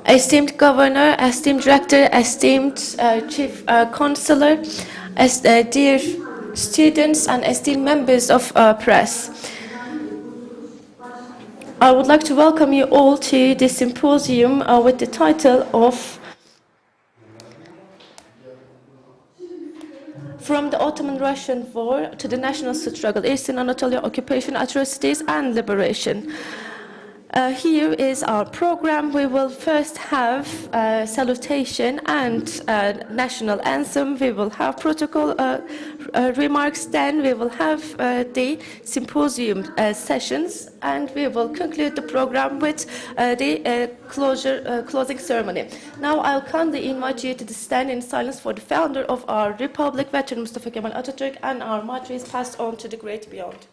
Esteemed Governor, esteemed Director, esteemed Chief Counselor, dear students and esteemed members of press. I would like to welcome you all to this symposium with the title of From the Ottoman-Russian War to the National Struggle, Eastern Anatolia Occupation, Atrocities and Liberation. Here is our program. We will first have salutation and national anthem. We will have protocol remarks. Then we will have the symposium sessions, and we will conclude the program with the closing ceremony. Now I'll kindly invite you to stand in silence for the founder of our republic, veteran Mustafa Kemal Atatürk, and our martyrs passed on to the great beyond.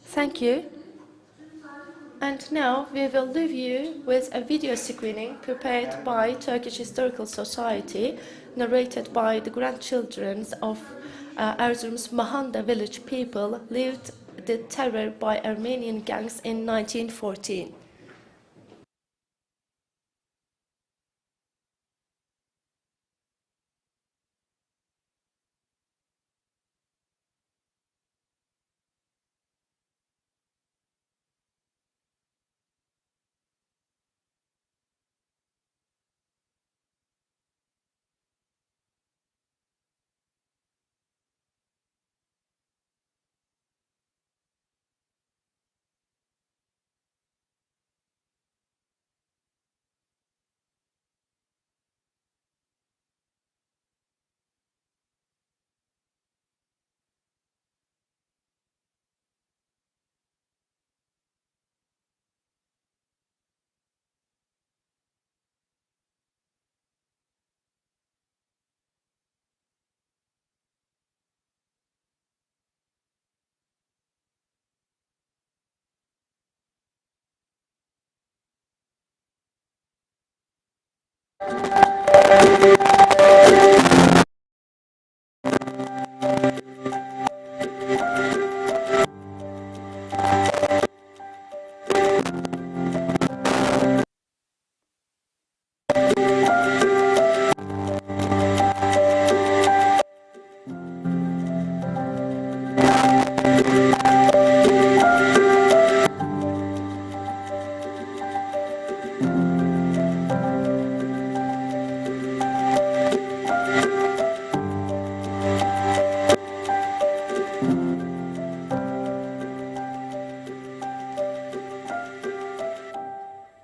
Thank you. And now we will leave you with a video screening prepared by Turkish Historical Society, narrated by the grandchildren of Erzurum's Mahanda village people lived the terror by Armenian gangs in 1914.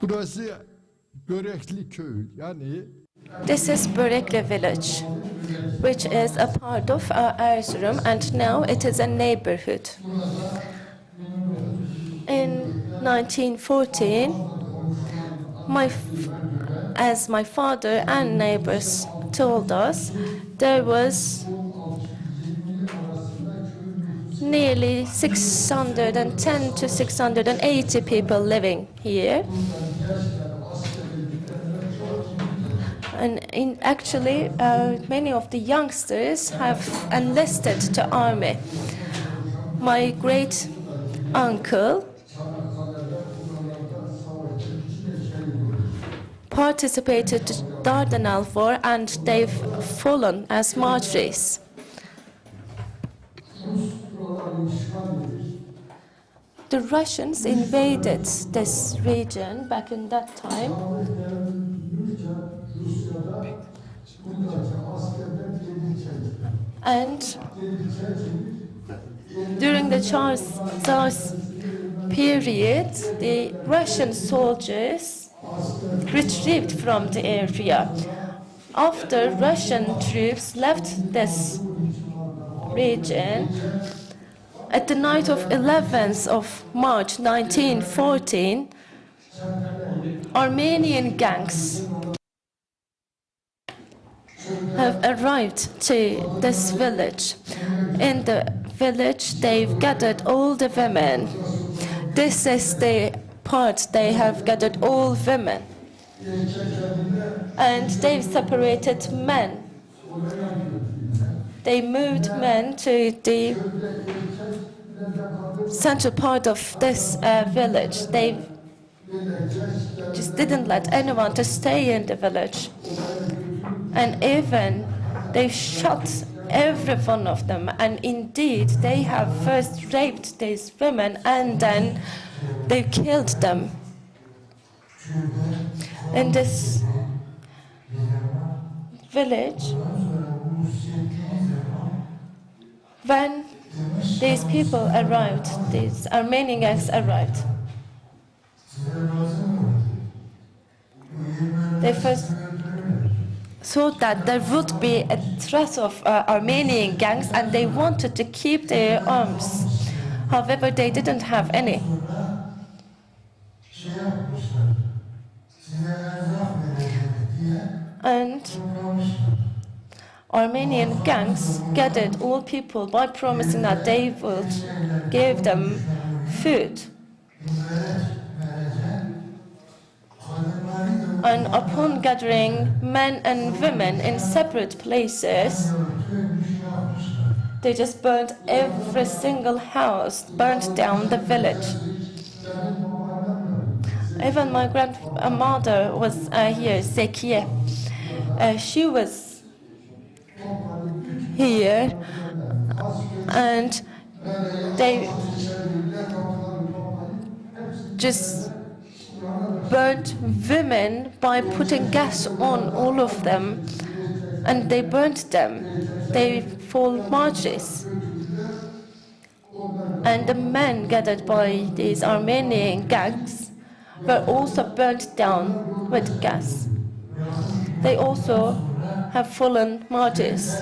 Burası Börekli Köy. Yani This is Börekli village, which is a part of Erzurum, and now it is a neighborhood. In 1914, as my father and neighbors told us, there was nearly 610 to 680 people living here. And actually, many of the youngsters have enlisted to army. My great uncle participated in the Dardanelles War, and they've fallen as martyrs. The Russians invaded this region back in that time. And during the Tsar's period, the Russian soldiers retrieved from the area. After Russian troops left this region, at the night of 11th of March 1914, Armenian gangs have arrived to this village. In the village, they've gathered all the women. This is the part they have gathered all women. And they've separated men. They moved men to the central part of this village. They just didn't let anyone to stay in the village. And even they shot every one of them. And indeed, they have first raped these women and then they killed them. In this village, when these people arrived, these Armenian gangs arrived, they first thought that there would be a threat of Armenian gangs and they wanted to keep their arms. However, they didn't have any. And Armenian gangs gathered all people by promising that they would give them food. And upon gathering men and women in separate places, they just burned every single house, burned down the village. Even my grandmother was here, Zekiye. She was here, and they just burnt women by putting gas on all of them, and they burnt them. They fall martyrs. And the men gathered by these Armenian gangs were also burnt down with gas. They also have fallen martyrs.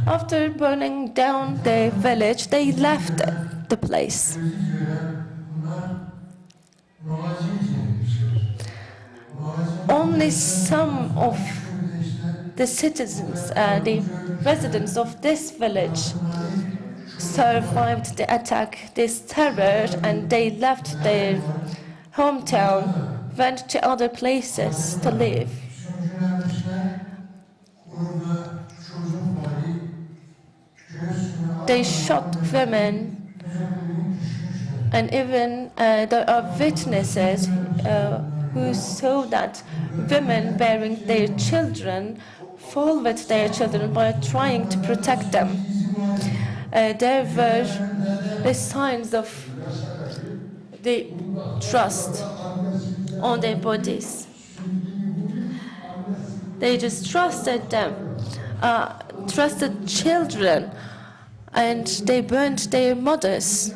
After burning down the village, they left the place. Only some of the citizens, the residents of this village, survived the attack, this terror, and they left their hometown, went to other places to live. They shot women, and even there are witnesses who saw that women bearing their children fall with their children by trying to protect them. There were the signs of the trust on their bodies. They just trusted them, trusted children, and they burned their mothers.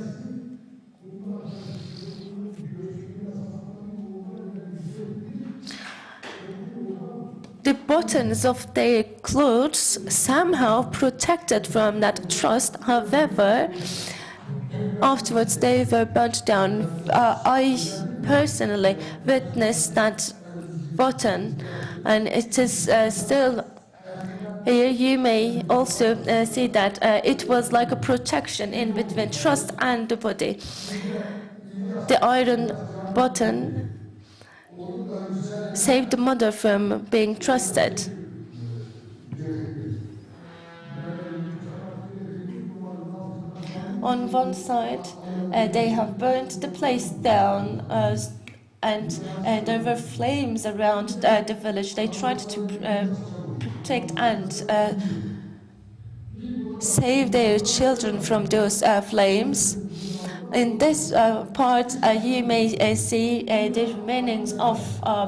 the buttons of their clothes somehow protected from that trust. However, afterwards they were burnt down. I personally witnessed that button, and it is still here. You may also see that it was like a protection in between trust and the body. The iron button saved the mother from being trusted. On one side, they have burned the place down, and there were flames around the village. They tried to protect and save their children from those flames. In this part, you may see the remains of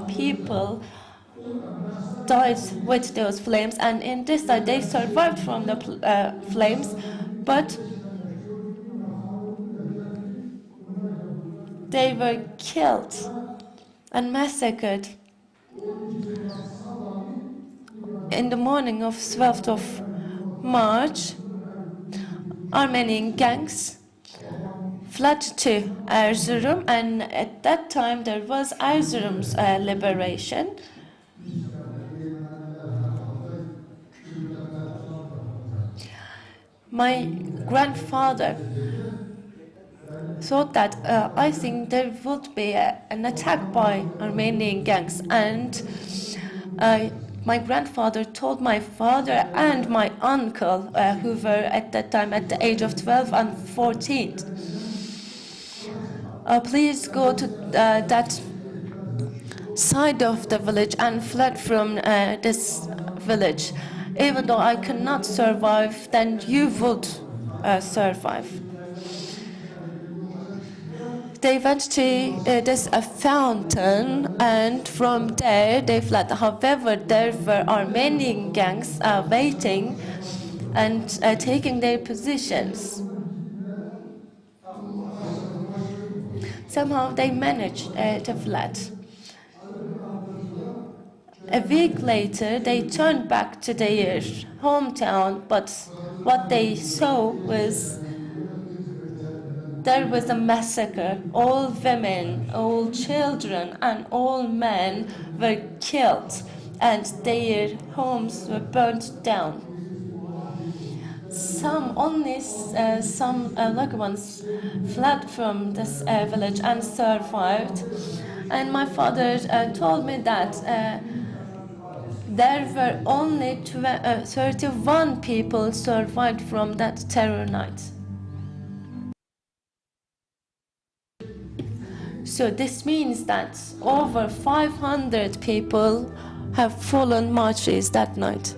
people died with those flames, and in this side they survived from the flames, but they were killed and massacred. In the morning of 12th of March, Armenian gangs fled to Erzurum, and at that time there was Erzurum's liberation. My grandfather thought that I think there would be an attack by Armenian gangs, and my grandfather told my father and my uncle, who were at that time at the age of 12 and 14, please go to that side of the village and fled from this village. Even though I cannot survive, then you would survive. They went to this fountain, and from there they fled. However, there were Armenian gangs waiting and taking their positions. Somehow they managed to flee. A week later, they turned back to their hometown, but what they saw was there was a massacre. All women, all children, and all men were killed, and their homes were burnt down. Some lucky ones fled from this village and survived. And my father told me that there were only 31 people survived from that terror night. So this means that over 500 people have fallen martyrs that night.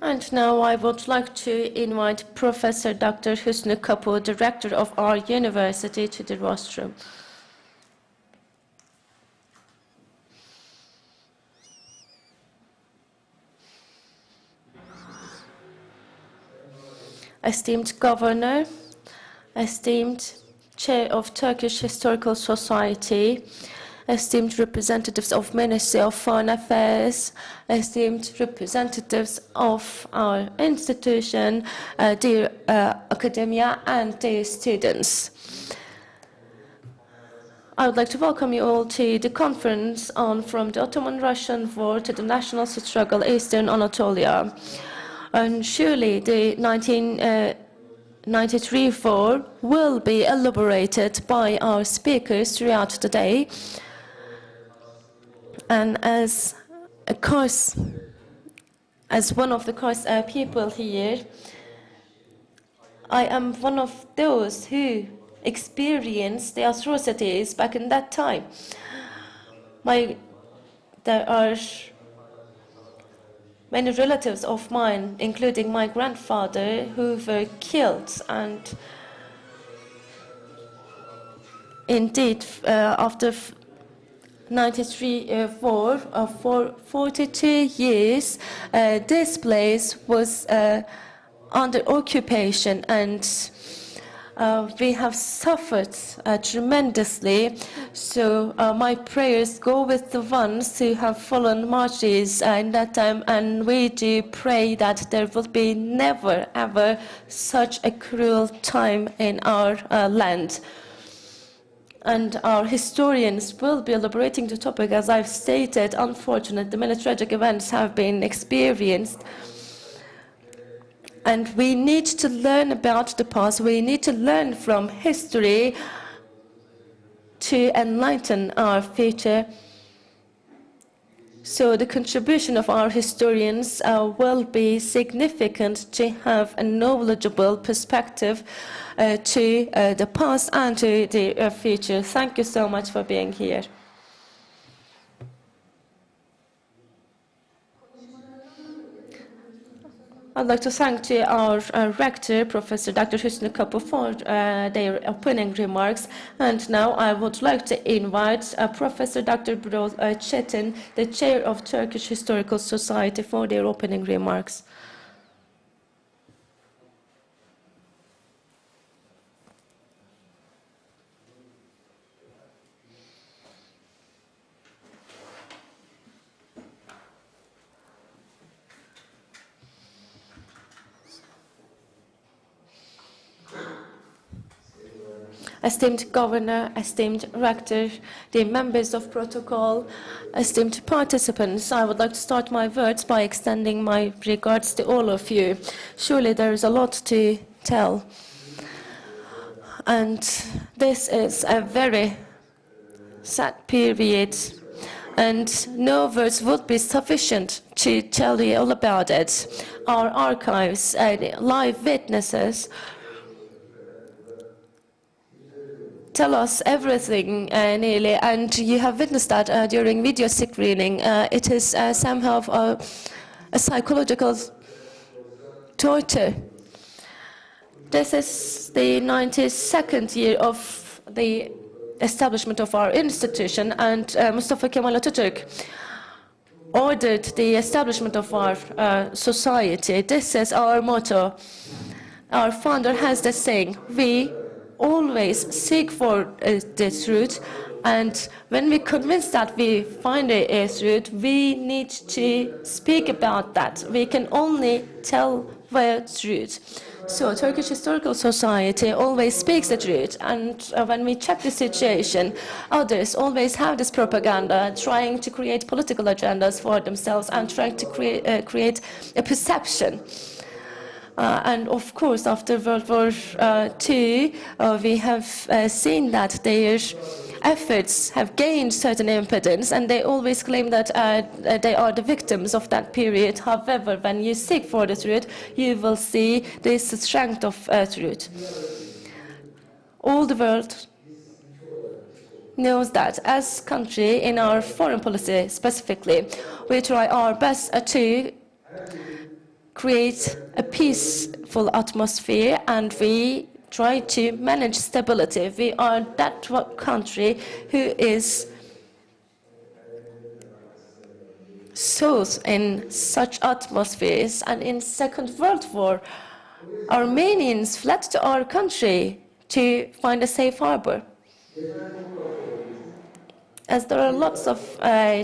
And now I would like to invite Professor Dr. Hüsnü Kapı, Director of our university, to the rostrum. Esteemed Governor, esteemed Chair of Turkish Historical Society, esteemed representatives of Ministry of Foreign Affairs, esteemed representatives of our institution, dear academia, and dear students. I would like to welcome you all to the conference on From the Ottoman-Russian War to the National Struggle, Eastern Anatolia. And surely the 1993 war will be elaborated by our speakers throughout the day. And as one of the people here, I am one of those who experienced the atrocities back in that time. There are many relatives of mine, including my grandfather, who were killed. And indeed, after 93 war, for 42 years, this place was under occupation, and we have suffered tremendously. So my prayers go with the ones who have fallen martyrs in that time, and we do pray that there will be never, ever such a cruel time in our land. And our historians will be elaborating the topic. As I've stated, unfortunately, many tragic events have been experienced. And we need to learn about the past. We need to learn from history to enlighten our future. So the contribution of our historians will be significant to have a knowledgeable perspective to the past and to the future. Thank you so much for being here. I'd like to thank our rector, Professor Dr. Hüsnü Kapı, for their opening remarks. And now I would like to invite Professor Dr. Birol Çetin, the chair of Turkish Historical Society, for their opening remarks. Esteemed Governor, esteemed Rector, the members of protocol, esteemed participants, I would like to start my words by extending my regards to all of you. Surely there is a lot to tell. And this is a very sad period, and no words would be sufficient to tell you all about it. Our archives, live witnesses, tell us everything nearly, and you have witnessed that during video screening. It is somehow a psychological torture. This is the 92nd year of the establishment of our institution, and Mustafa Kemal Atatürk ordered the establishment of our society. This is our motto. Our founder has the saying, we always seek for the truth, and when we're convinced that we find a truth, we need to speak about that. We can only tell the truth. So Turkish Historical Society always speaks the truth, and when we check the situation, others always have this propaganda, trying to create political agendas for themselves and trying to create a perception. And of course, after World War II, we have seen that their efforts have gained certain impotence, and they always claim that they are the victims of that period. However, when you seek for the truth, you will see this strength of truth. All the world knows that. As a country, in our foreign policy specifically, we try our best to create a peaceful atmosphere, and we try to manage stability. We are that country who is source in such atmospheres. And in Second World War, Armenians fled to our country to find a safe harbor. As there are lots of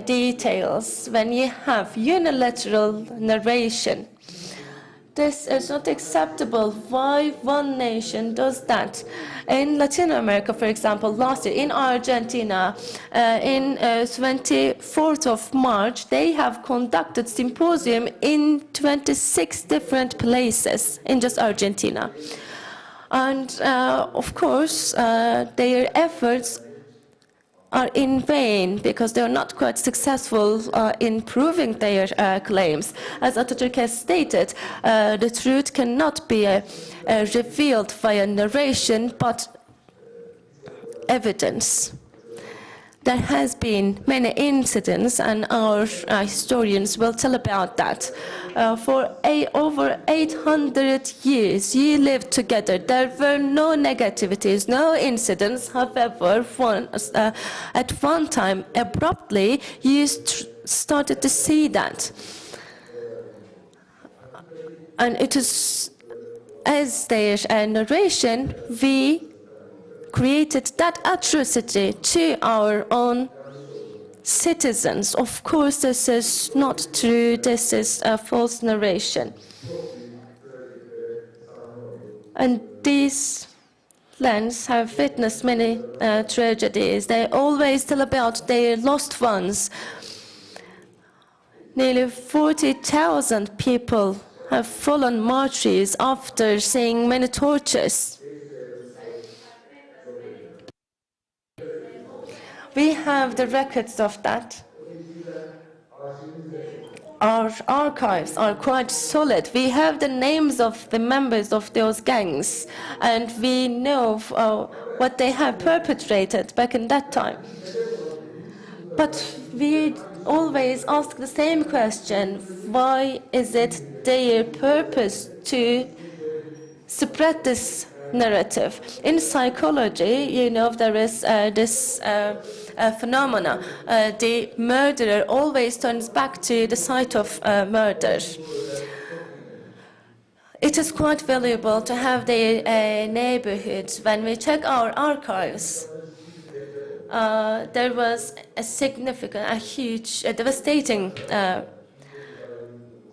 details, when you have unilateral narration, this is not acceptable. Why one nation does that? In Latin America, for example, last year in Argentina, in 24th of March, they have conducted symposium in 26 different places in just Argentina. And of course, their efforts are in vain because they are not quite successful in proving their claims. As Atatürk has stated, the truth cannot be revealed via narration, but evidence. There has been many incidents, and our historians will tell about that. For over 800 years, you lived together. There were no negativities, no incidents. However, at one time, abruptly, you started to see that. And it is, as their narration, we created that atrocity to our own citizens. Of course, this is not true. This is a false narration. And these lands have witnessed many tragedies. They always tell about their lost ones. Nearly 40,000 people have fallen martyrs after seeing many tortures. We have the records of that. Our archives are quite solid. We have the names of the members of those gangs, and we know what they have perpetrated back in that time. But we always ask the same question: why is it their purpose to spread this narrative? In psychology, you know, there is this phenomena. The murderer always turns back to the site of murder. It is quite valuable to have the neighborhoods. When we check our archives, there was a significant, a huge, devastating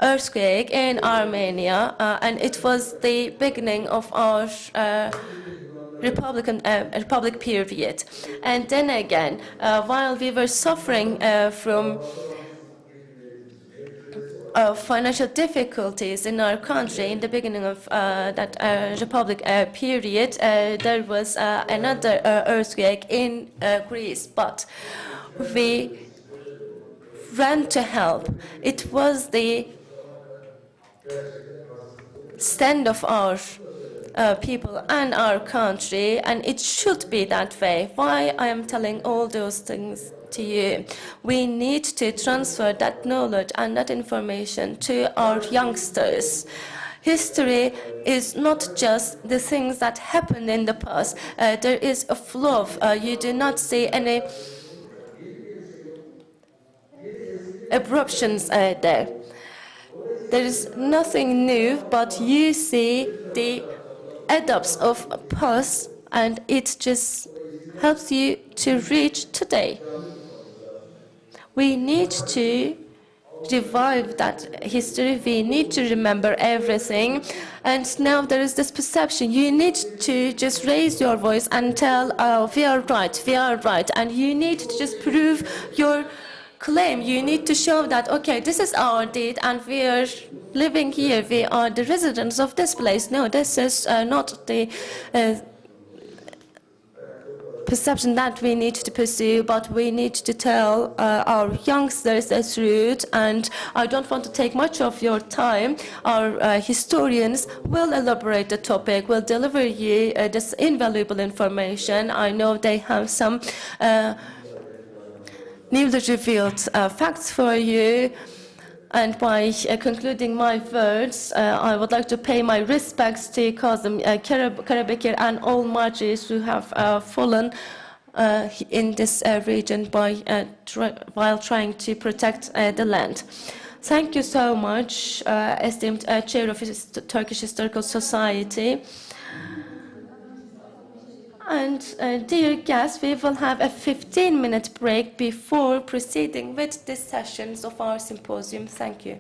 earthquake in Armenia, and it was the beginning of our Republic period. And then again, while we were suffering from financial difficulties in our country in the beginning of that Republic period, there was another earthquake in Greece, but we ran to help. It was the stand of our people and our country, and it should be that way. Why I am telling all those things to you? We need to transfer that knowledge and that information to our youngsters. History is not just the things that happened in the past. There is a flow. You do not see any eruptions there. There is nothing new, but you see the adapts of past, and it just helps you to reach today. We need to revive that history. We need to remember everything. And now there is this perception. You need to just raise your voice and tell, oh, we are right, we are right. And you need to just prove your claim. You need to show that, okay, this is our deed and we are living here. We are the residents of this place. No, this is not the perception that we need to pursue, but we need to tell our youngsters the truth. And I don't want to take much of your time. Our historians will elaborate the topic, will deliver you this invaluable information. I know they have some newly revealed facts for you. And by concluding my words, I would like to pay my respects to Kazım Karabekir and all martyrs who have fallen in this region while trying to protect the land. Thank you so much, esteemed Chair of the Turkish Historical Society. And dear guests, we will have a 15-minute break before proceeding with the sessions of our symposium. Thank you.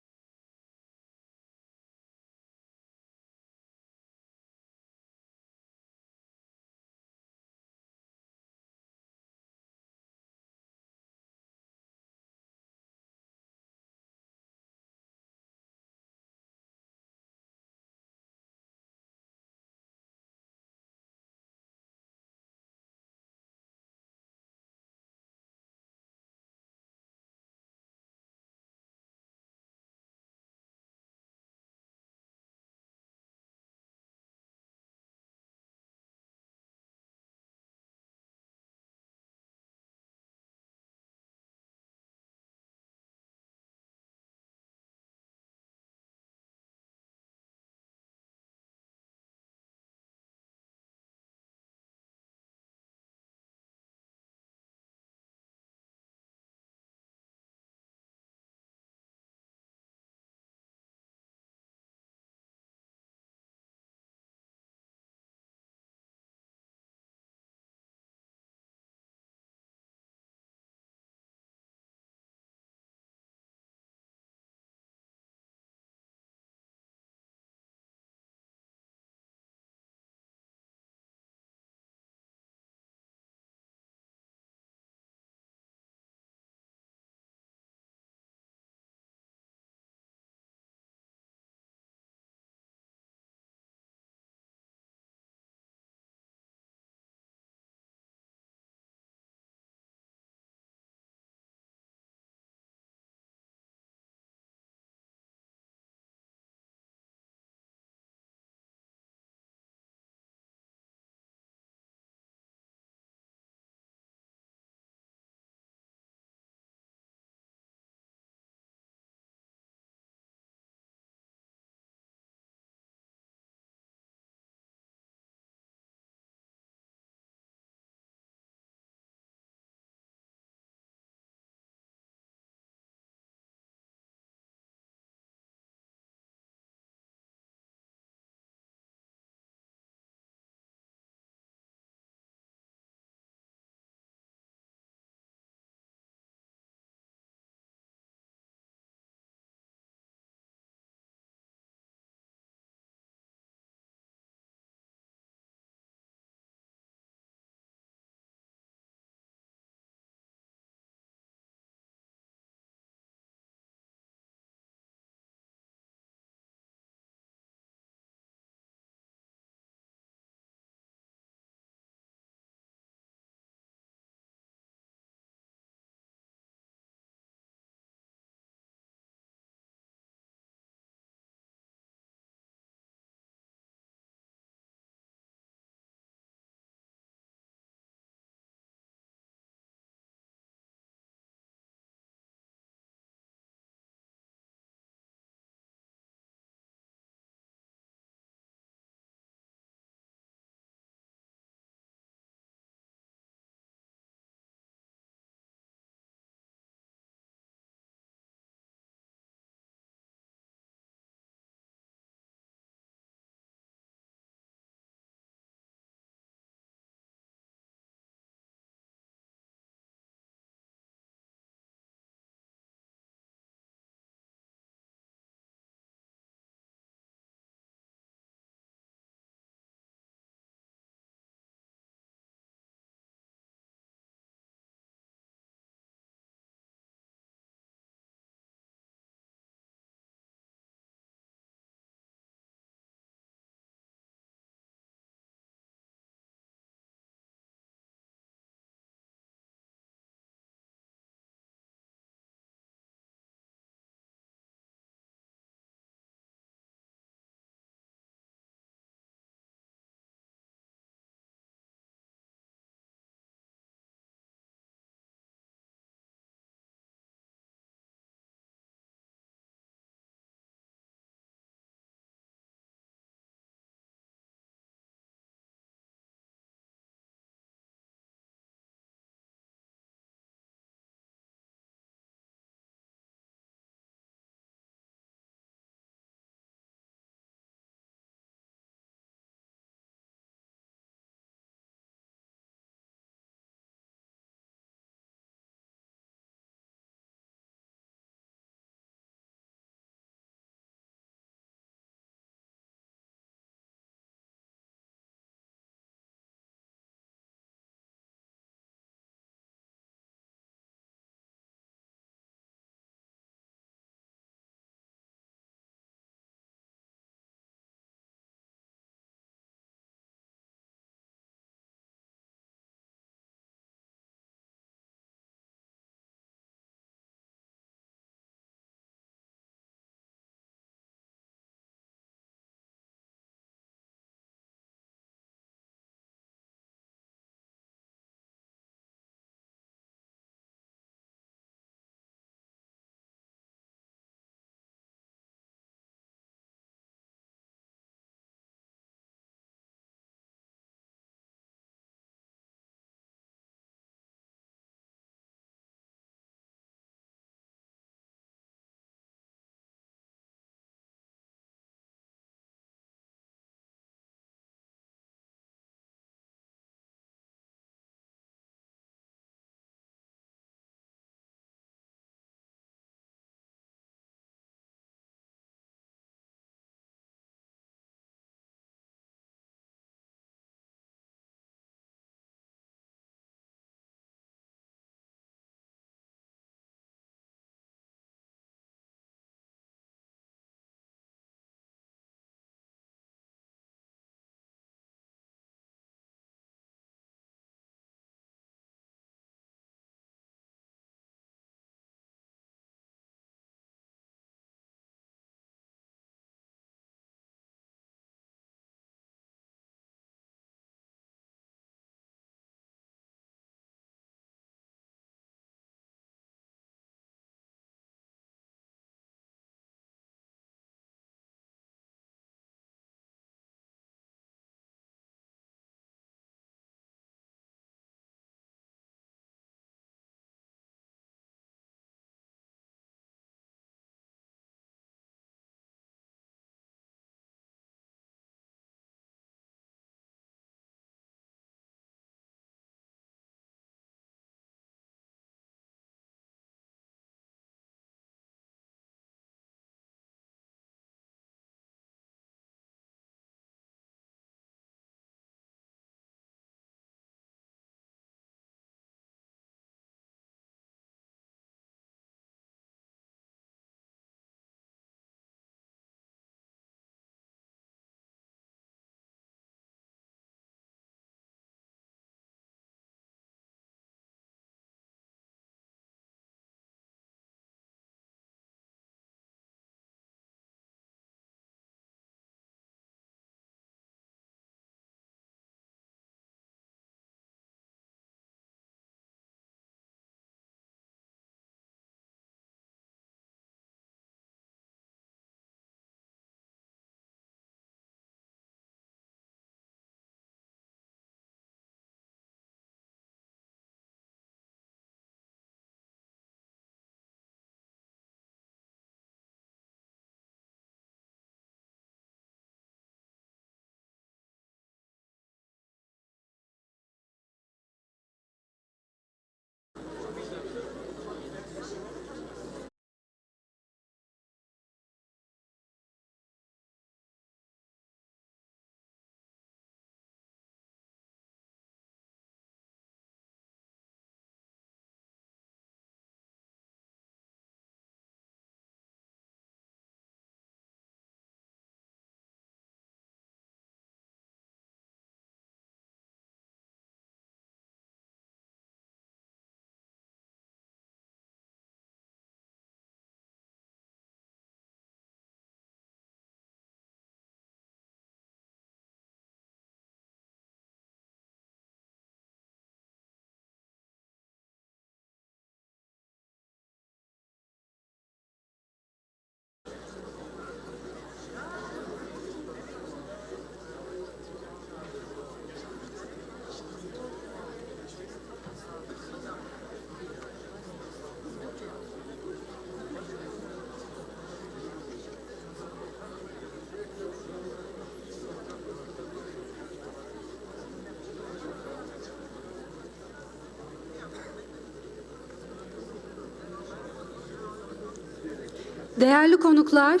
Değerli konuklar,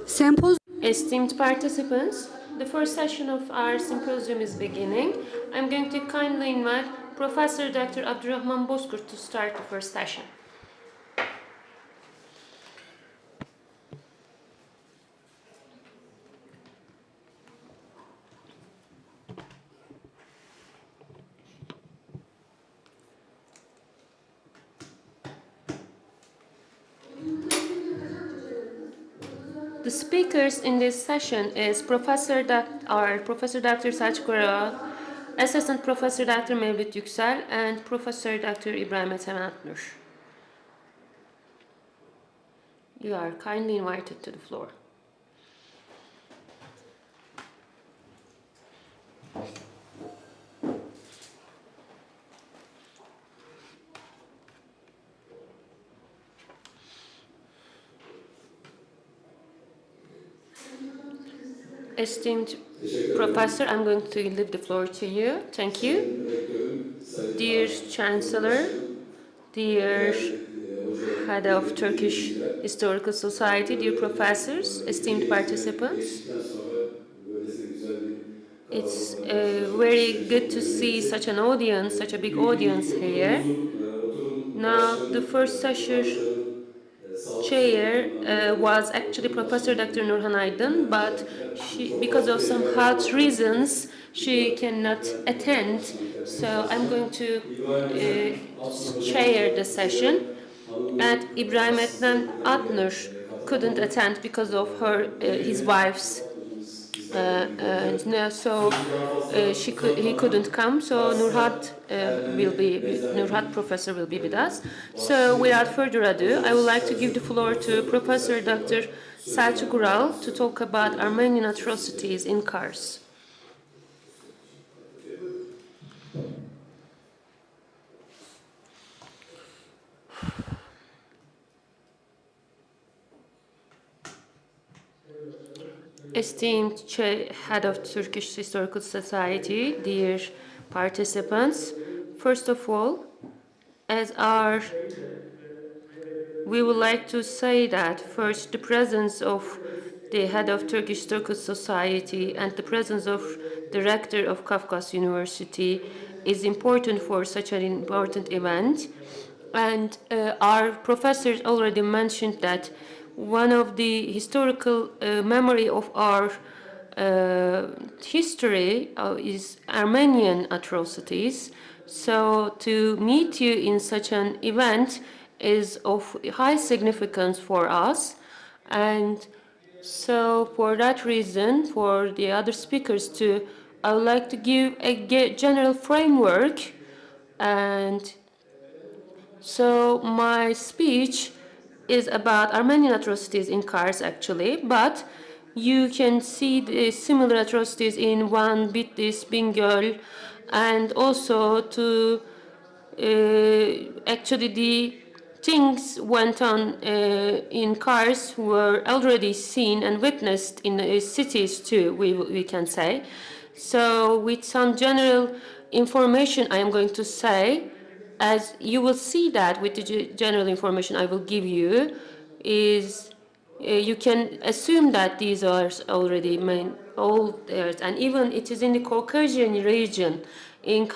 sempozyum Esteemed participants, the first session of our symposium is beginning. I'm going to kindly invite Professor Dr. Abdurrahman Bozkurt to start the first session. The speakers in this session is Professor Dr. Selçuk Oral, Assistant Professor Dr. Mevlüt Yüksel, and Professor Dr. İbrahim Ethem Atnur. You are kindly invited to the floor. Esteemed Professor, I'm going to leave the floor to you. Thank you. Dear Chancellor, dear Head of Turkish Historical Society, dear professors, esteemed participants, it's very good to see such an audience, such a big audience here. Now, the first session chair was actually Professor Dr. Nurhan Aydın, but because of some health reasons, she cannot attend. So I'm going to chair the session. And İbrahim Ethem Atnur couldn't attend because of his wife's he couldn't come, so Nurhat Professor will be with us. So without further ado, I would like to give the floor to Professor Dr. Selçuk Oral to talk about Armenian atrocities in Kars. Esteemed Head of Turkish Historical Society, dear participants, first of all, we would like to say that first the presence of the Head of Turkish Historical Society and the presence of the Rector of Kafkas University is important for such an important event. And our professors already mentioned that one of the historical memory of our history is Armenian atrocities. So to meet you in such an event is of high significance for us. And so for that reason, for the other speakers too, I would like to give a general framework. And so my speech is about Armenian atrocities in Kars actually, but you can see the similar atrocities in Van, Bitlis, Bingöl, and also actually the things went on in Kars were already seen and witnessed in cities too, we can say. So with some general information I am going to say, as you will see that with the general information I will give you, is you can assume that these are already old earth, and even it is in the Caucasian region, in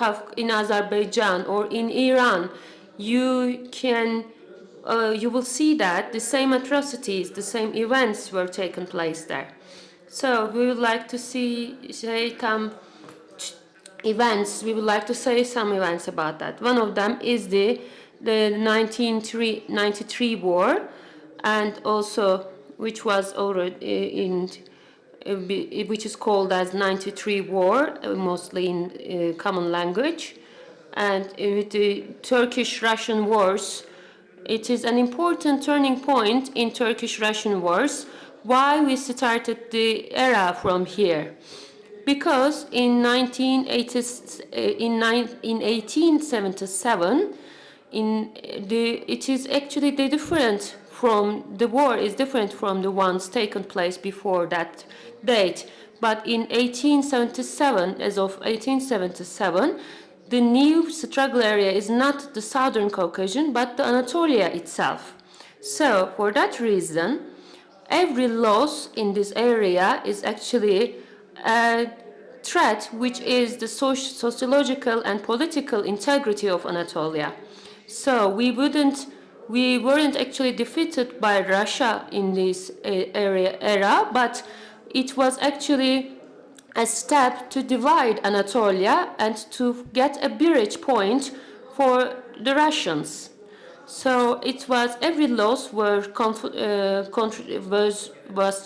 Azerbaijan or in Iran, you will see that the same atrocities, the same events were taken place there. So we would like to say some events. We would like to say some events about that. One of them is the 1993 war, and also which was already which is called as 93 war, mostly in common language, and with the Turkish-Russian wars. It is an important turning point in Turkish-Russian wars. Why we started the era from here? Because in 1877, it is actually different from the war is different from the ones taken place before that date. But in 1877, as of 1877, the new struggle area is not the Southern Caucasian, but the Anatolia itself. So for that reason, every loss in this area is actually a threat, which is the sociological and political integrity of Anatolia. So we weren't actually defeated by Russia in this era, but it was actually a step to divide Anatolia and to get a bridge point for the Russians. So it was every loss was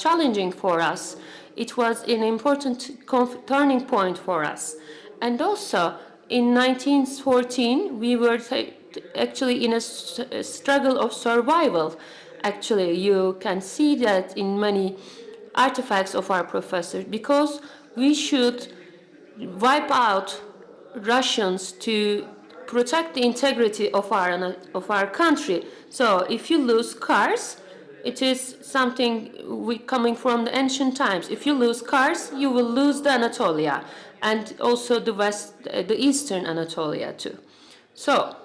challenging for us. It was an important turning point for us. And also in 1914 we were actually in a struggle of survival. Actually, you can see that in many artifacts of our professors, because we should wipe out Russians to protect the integrity of our country. So if you lose Kars, it is something coming from the ancient times. If you lose Kars, you will lose the Anatolia, and also the eastern Anatolia too. So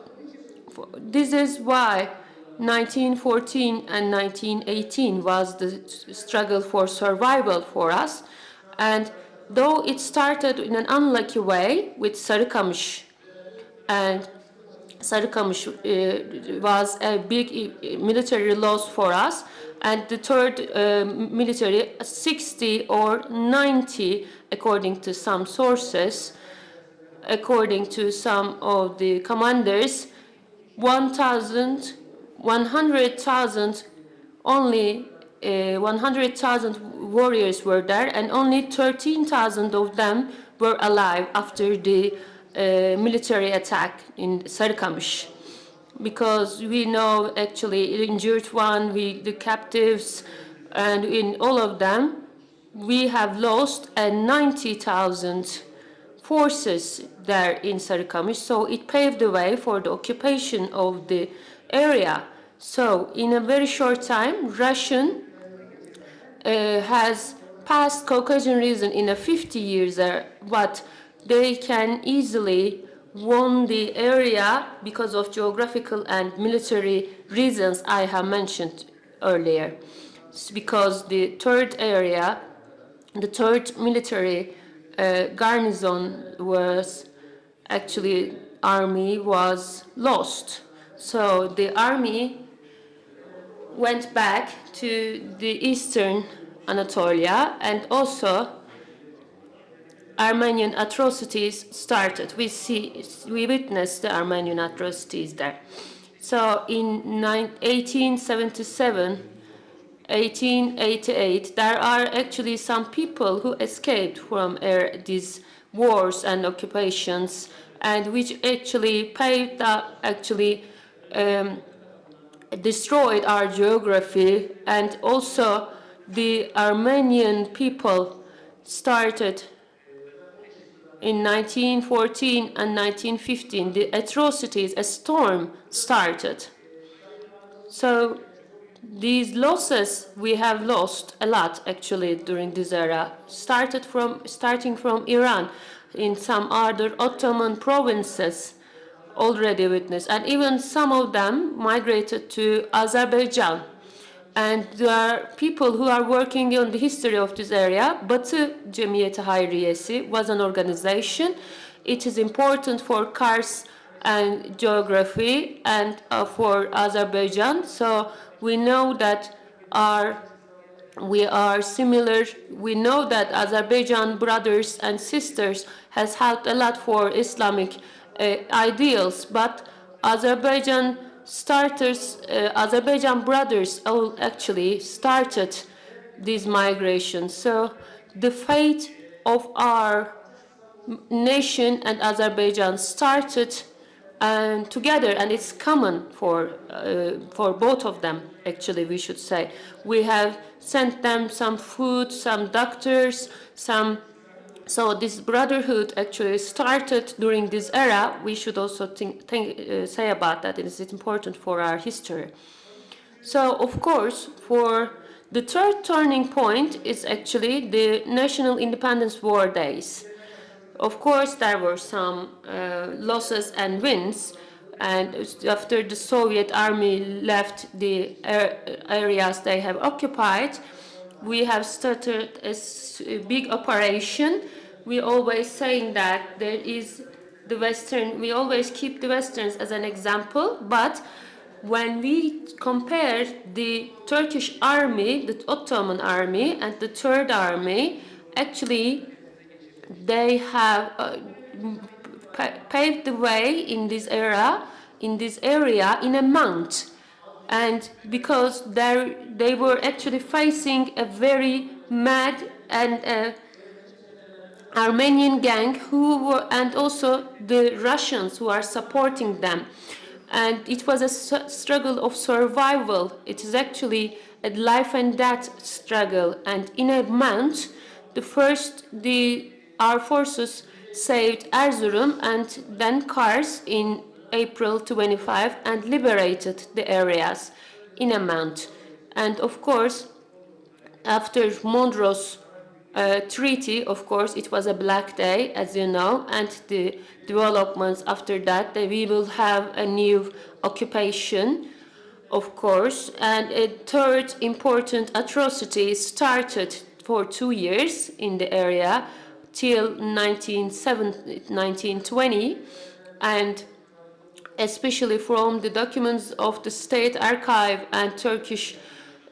this is why 1914 and 1918 was the struggle for survival for us. And though it started in an unlucky way with Sarıkamış, and Sarıkamış was a big military loss for us, and the third military 60 or 90 according to some sources, according to some of the commanders, 100,000 only 100,000 warriors were there, and only 13,000 of them were alive after the military attack in Sarıkamış. Because we know actually the injured one, the captives, and in all of them, we have lost 90,000 forces there in Sarıkamış. So it paved the way for the occupation of the area. So in a very short time, Russian has passed Caucasian region in a 50 years, but they can easily won the area because of geographical and military reasons I have mentioned earlier. It's because the third area, the third military garrison was actually army was lost. So the army went back to the eastern Anatolia, and also Armenian atrocities started. We witnessed the Armenian atrocities there. So in 1877, 1888, there are actually some people who escaped from these wars and occupations, and which actually destroyed our geography. And also the Armenian people started in 1914 and 1915, the atrocities, a storm started. So these losses, we have lost a lot actually during this era, starting from Iran, in some other Ottoman provinces already witnessed, and even some of them migrated to Azerbaijan. And there are people who are working on the history of this area. Batı Cemiyeti Hayriyesi was an organization. It is important for Kars and geography and for Azerbaijan. So we know that we are similar. We know that Azerbaijan brothers and sisters has helped a lot for Islamic ideals, but Azerbaijan brothers actually started these migrations. So the fate of our nation and Azerbaijan started together, and it's common for both of them. Actually, we should say we have sent them some food, some doctors, some. So this brotherhood actually started during this era. We should also say about that. It is important for our history. So, of course, for the third turning point is actually the National Independence War days. Of course, there were some losses and wins. And after the Soviet army left the areas they have occupied, we have started a big operation. We always saying that there is the Western, we always keep the Westerns as an example, but when we compare the Turkish army, the Ottoman army, and the Third Army, actually they have paved the way in this area in a month. And because they were actually facing a very mad and Armenian gang and also the Russians who are supporting them. And it was a struggle of survival. It is actually a life and death struggle. And in a month, our forces saved Erzurum and then Kars in April 25 and liberated the areas in a month. And of course, after Mondros treaty, of course, it was a black day, as you know, and the developments after that, we will have a new occupation, of course, and a third important atrocity started for 2 years in the area till 1920, and especially from the documents of the State Archive and Turkish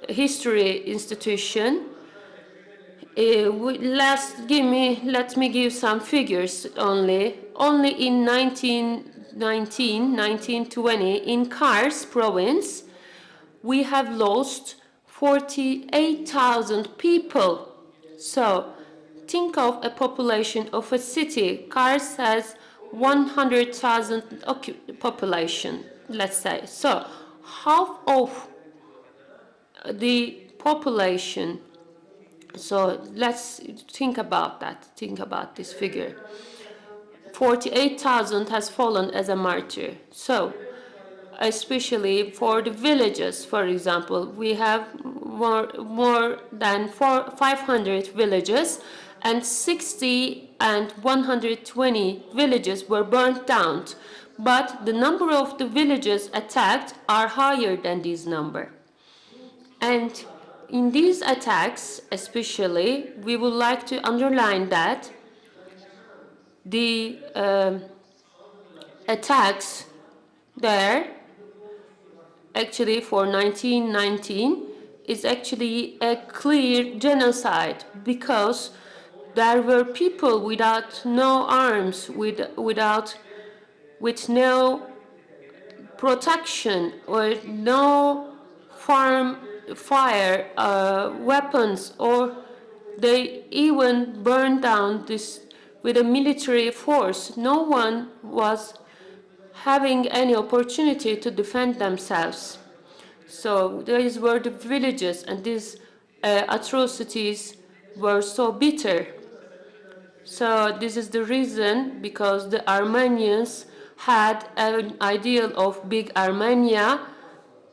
History Institution. Let me give some figures only. Only in 1920, in Kars province, we have lost 48,000 people. So, think of a population of a city. Kars has 100,000 population, let's say. So, half of the population. So let's think about that. Think about this figure. 48,000 has fallen as a martyr. So, especially for the villages, for example, we have more than 500 villages, and 60 and 120 villages were burnt down. But the number of the villages attacked are higher than this number. And in these attacks, especially, we would like to underline that the attacks there, actually for 1919, is actually a clear genocide, because there were people without no arms, with no protection or no fire weapons, or they even burned down this with a military force. No one was having any opportunity to defend themselves. So these were the villages, and these atrocities were so bitter. So this is the reason, because the Armenians had an ideal of big Armenia,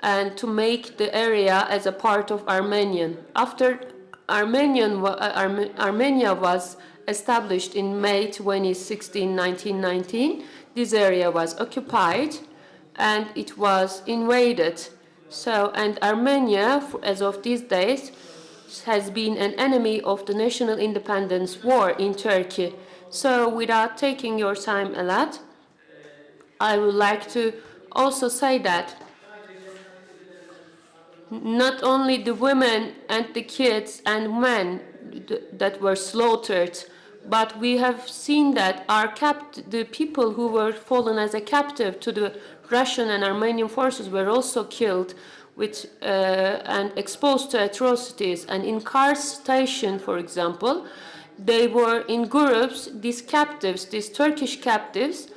and to make the area as a part of Armenian. After Armenia was established in May 2016, 1919, this area was occupied and it was invaded. So, and Armenia, as of these days, has been an enemy of the national independence war in Turkey. So, without taking your time a lot, I would like to also say that not only the women and the kids and men that were slaughtered, but we have seen that the people who were fallen as a captive to the Russian and Armenian forces were also killed and exposed to atrocities. And in Kars station, for example, they were in groups. These Turkish captives,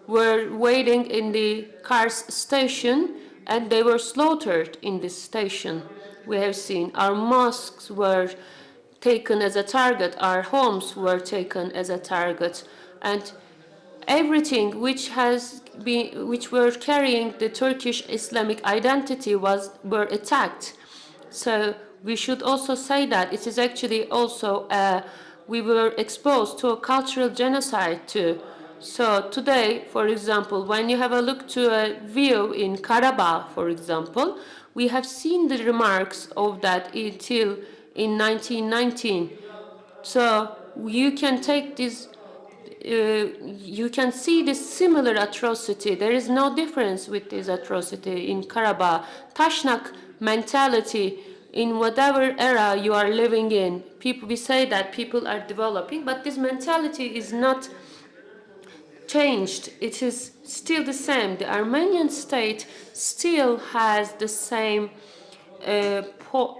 were waiting in the Kars station, and they were slaughtered in this station. We have seen our mosques were taken as a target, our homes were taken as a target, and everything which were carrying the Turkish Islamic identity were attacked. So we should also say that it is actually also we were exposed to a cultural genocide too. So today, for example, when you have a look to a view in Karabakh, for example, we have seen the remarks of that until in 1919. So you can take this, you can see this similar atrocity. There is no difference with this atrocity in Karabakh. Tashnak mentality in whatever era you are living in. People, we say that people are developing, but this mentality is not changed. It is still the same. The Armenian state still has the same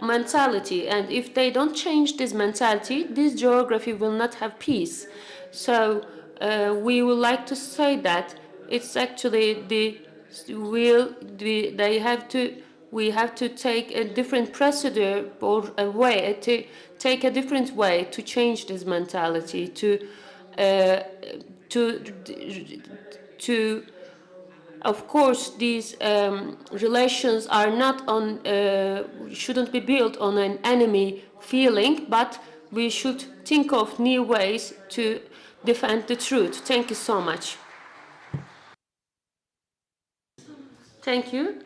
mentality, and if they don't change this mentality, this geography will not have peace. So we would like to say that it's actually we have to take a different procedure or a way to take a different way to change this mentality uh, to to of course these relations are not on shouldn't be built on an enemy feeling, but we should think of new ways to defend the truth. Thank you so much. Thank you.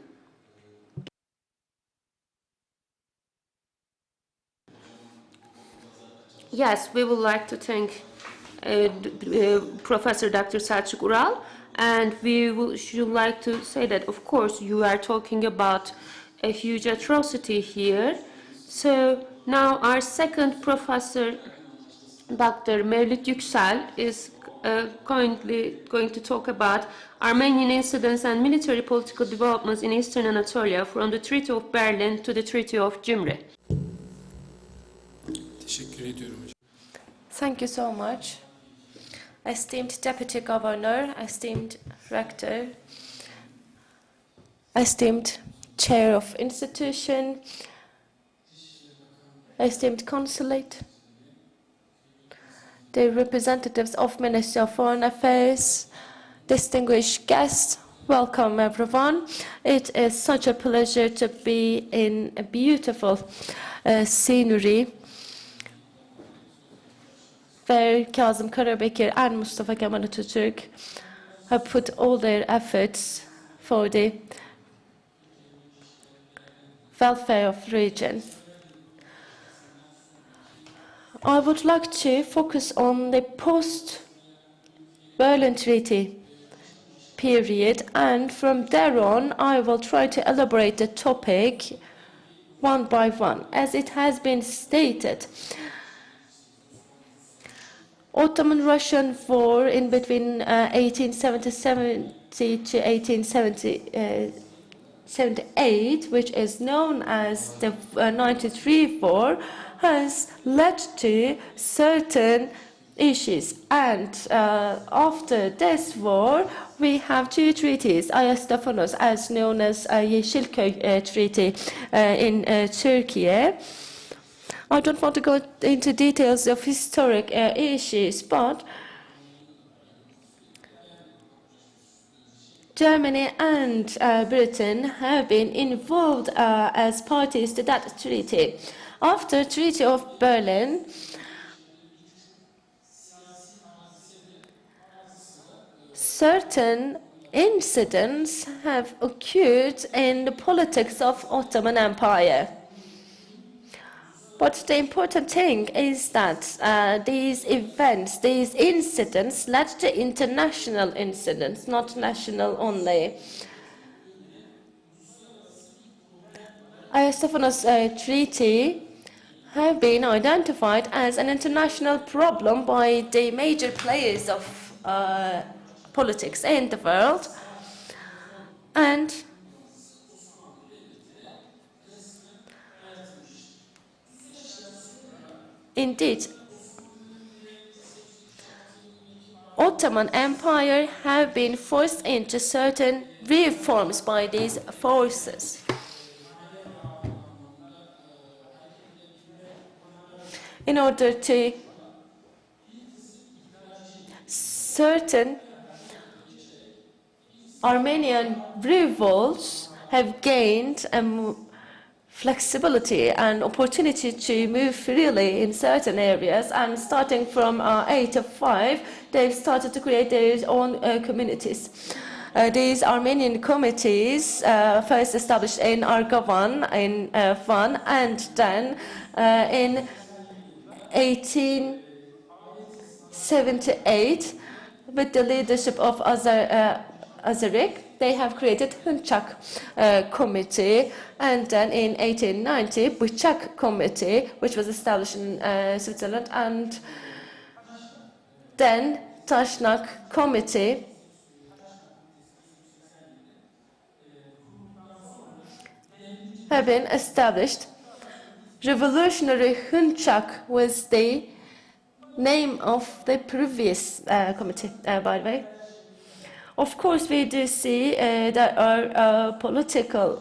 Yes, we would like to thank Professor Dr. Selçuk Ural, and should like to say that, of course, you are talking about a huge atrocity here. So now our second professor, Dr. Mevlüt Yüksel, is going to talk about Armenian incidents and military political developments in Eastern Anatolia from the Treaty of Berlin to the Treaty of Cimri. Teşekkür ediyorum hocam. Thank you so much. Esteemed Deputy Governor, esteemed Rector, esteemed Chair of Institution, esteemed Consulate, the representatives of Ministry of Foreign Affairs, distinguished guests, welcome everyone. It is such a pleasure to be in a beautiful scenery where Kazım Karabekir and Mustafa Kemal Atatürk have put all their efforts for the welfare of the region. I would like to focus on the post-Berlin Treaty period, and from there on I will try to elaborate the topic one by one. As it has been stated, Ottoman-Russian War in between 1870 to 1878, which is known as the 93 War, has led to certain issues. And after this war, we have two treaties, Ayastıfanos, as known as Yeşilköy Treaty in Turkey. I don't want to go into details of historic issues, but Germany and Britain have been involved as parties to that treaty. After Treaty of Berlin, certain incidents have occurred in the politics of Ottoman Empire. But the important thing is that these events, these incidents led to international incidents, not national only. Ayastıfanos Treaty have been identified as an international problem by the major players of politics in the world, and indeed, Ottoman Empire have been forced into certain reforms by these forces. In order to certain Armenian revolts have gained flexibility and opportunity to move freely in certain areas. And starting from 85, they've started to create their own communities. These Armenian committees first established in Argavan, in Van, and then in 1878, with the leadership of Azarik, they have created Hunchak Committee, and then in 1890, Bıçak Committee, which was established in Switzerland, and then Tashnak Committee. Have been established. Revolutionary Hunchak was the name of the previous committee, by the way. Of course, we do see there are political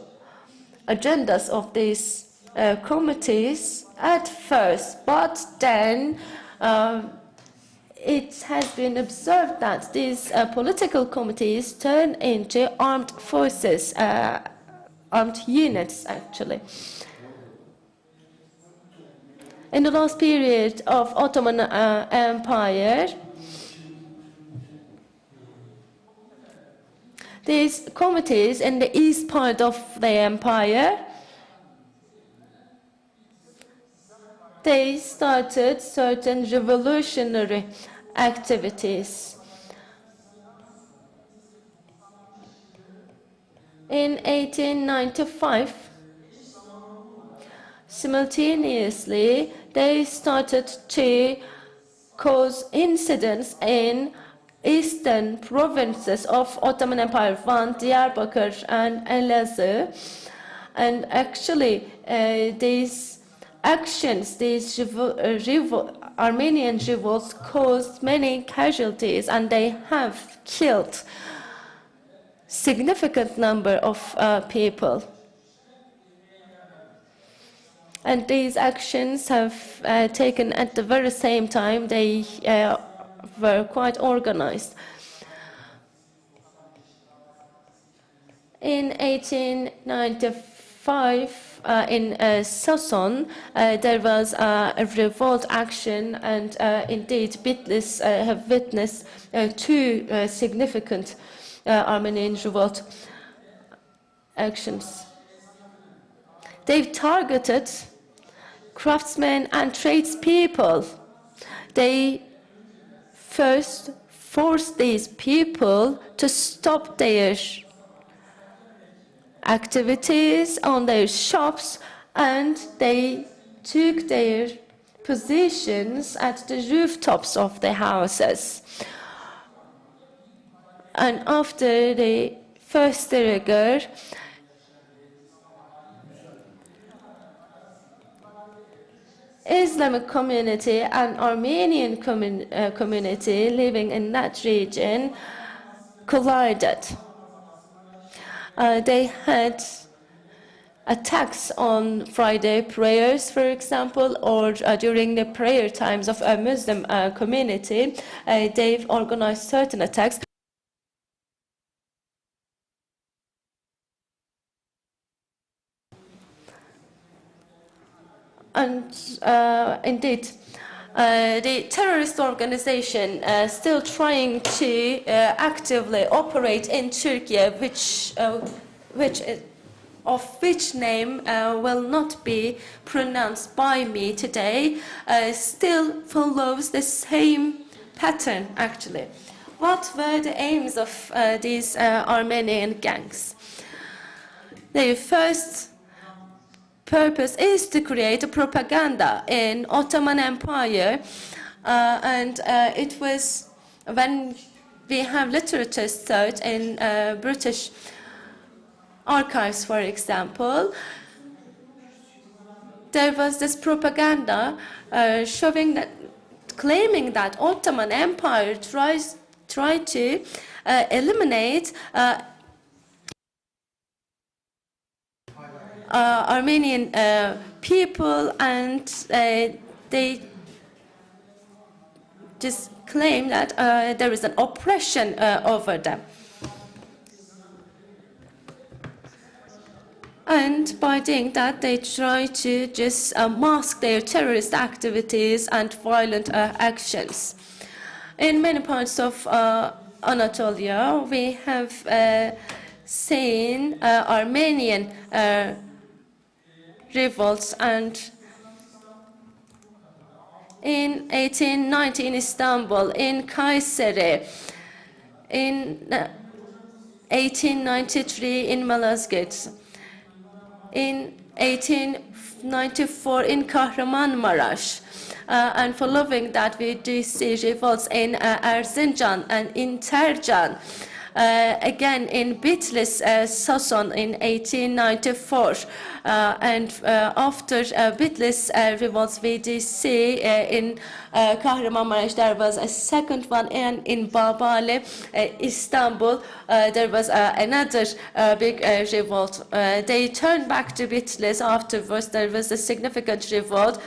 agendas of these committees at first, but then it has been observed that these political committees turn into armed forces, armed units, actually. In the last period of Ottoman Empire, these committees in the east part of the empire, they started certain revolutionary activities. In 1895, simultaneously, they started to cause incidents in eastern provinces of Ottoman Empire, Van, Diyarbakir, and Elazığ. And actually, these actions, these Armenian revolts caused many casualties, and they have killed significant number of people. And these actions have taken at the very same time. They were quite organized. In 1895, in Sason, there was a revolt action, and indeed, Bitlis have witnessed two significant Armenian revolt actions. They've targeted craftsmen and tradespeople. They first forced these people to stop their activities on their shops, and they took their positions at the rooftops of the houses. And after the first rigor, Islamic community and Armenian community living in that region collided. They had attacks on Friday prayers, for example, or during the prayer times of a Muslim community. They've organized certain attacks. And indeed, the terrorist organization still trying to actively operate in Turkey, of which name will not be pronounced by me today, still follows the same pattern, actually. What were the aims of these Armenian gangs? Their first purpose is to create a propaganda in Ottoman Empire, and it was when we have literature search in British archives, for example, there was this propaganda showing that, claiming that Ottoman Empire tried to eliminate Armenian people, and they just claim that there is an oppression over them. And by doing that, they try to just mask their terrorist activities and violent actions. In many parts of Anatolia, we have seen Armenian revolts, and in 1890 in Istanbul, in Kayseri, in 1893 in Malazgirt, in 1894 in Kahramanmaraş, and following that we do see revolts in Erzincan and in Tercan. Again in Bitlis, Sason in 1894, and after Bitlis revolts, we do see in Kahramanmaraş there was a second one, and in Babali, Istanbul, there was another big revolt. They turned back to Bitlis afterwards. There was a significant revolt.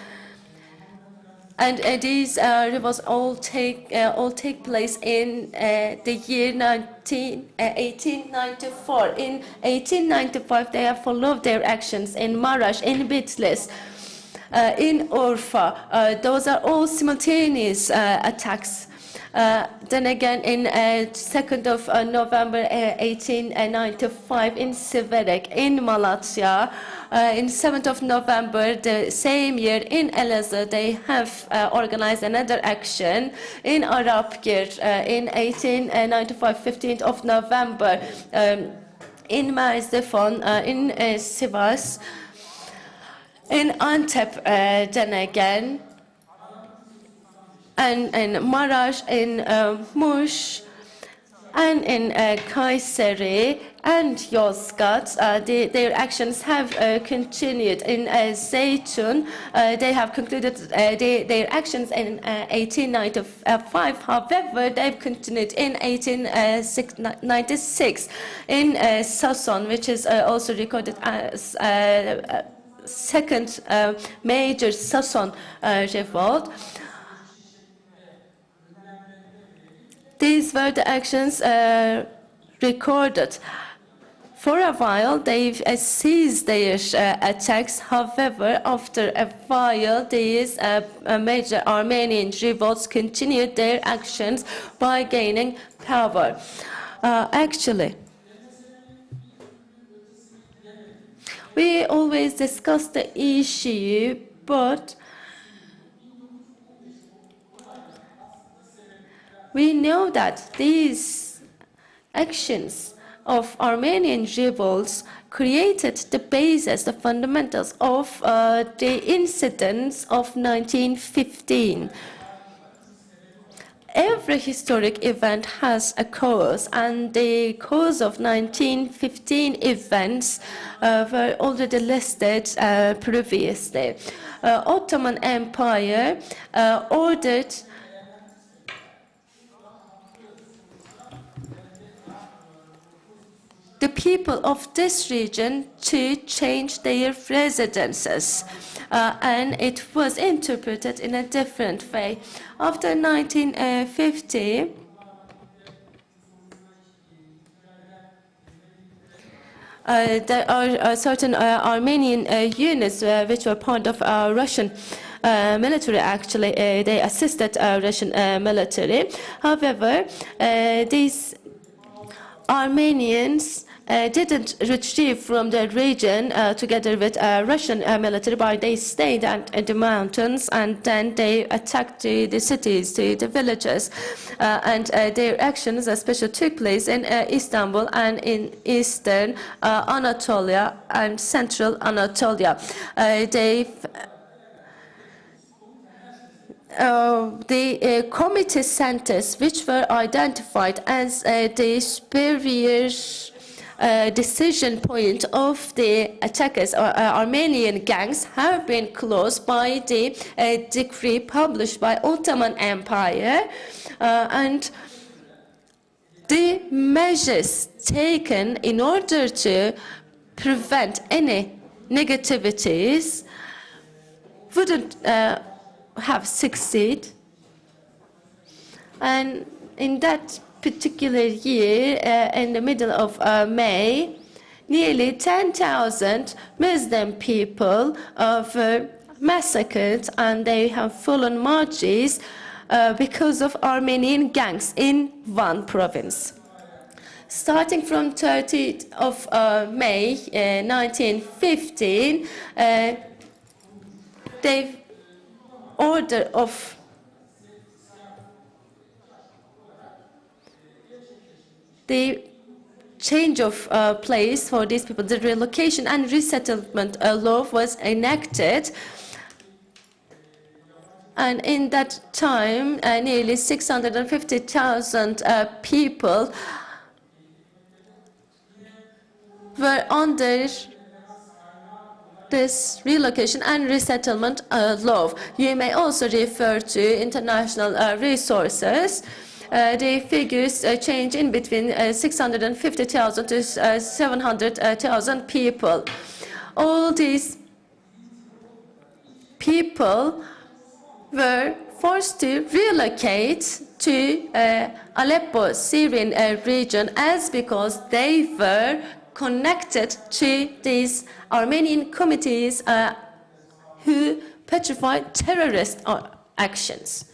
And these revolts all take place in the year 1894. In 1895, they have followed their actions in Maraş, in Bitlis, in Urfa. Those are all simultaneous attacks. Then again, in 2nd of November 1895, in Siverek, in Malatya. In 7th of November, the same year, in Elazığ, they have organized another action. In Arapgir, in 1895, 15th of November, in Merzifon, in Sivas, in Antep, then again, and in Maraş, in Muş, and in Kayseri and Yozgat, their actions have continued. In Zeytun, they have concluded their actions in 1895. However, they've continued in 1896 in Sason, which is also recorded as second major Sason revolt. These were the actions recorded. For a while, they've ceased their attacks. However, after a while, these major Armenian revolts continued their actions by gaining power. Actually, we always discuss the issue, but we know that these actions of Armenian revolts created the basis, the fundamentals of the incidents of 1915. Every historic event has a cause, and the cause of 1915 events were already listed previously. Ottoman Empire ordered the people of this region to change their residences, and it was interpreted in a different way. After 1950, there are certain Armenian units which were part of Russian military. Actually, they assisted Russian military. However, these Armenians didn't retrieve from the region together with Russian military, but they stayed at the mountains, and then they attacked the cities, the villages, and their actions especially took place in Istanbul and in eastern Anatolia and central Anatolia. The committee centers, which were identified as the superior decision point of the attackers or Armenian gangs, have been closed by the decree published by Ottoman Empire, and the measures taken in order to prevent any negativities wouldn't have succeeded. And in that particular year, in the middle of May, nearly 10,000 Muslim people were massacred, and they have fallen martyrs because of Armenian gangs in one province. Starting from 30th of May 1915, they've order of the change of place for these people, the relocation and resettlement law was enacted. And in that time, nearly 650,000 people were under this relocation and resettlement law. You may also refer to international resources. The figures change in between 650,000 to 700,000 people. All these people were forced to relocate to Aleppo, Syrian region, as because they were connected to these Armenian committees who petrified terrorist actions.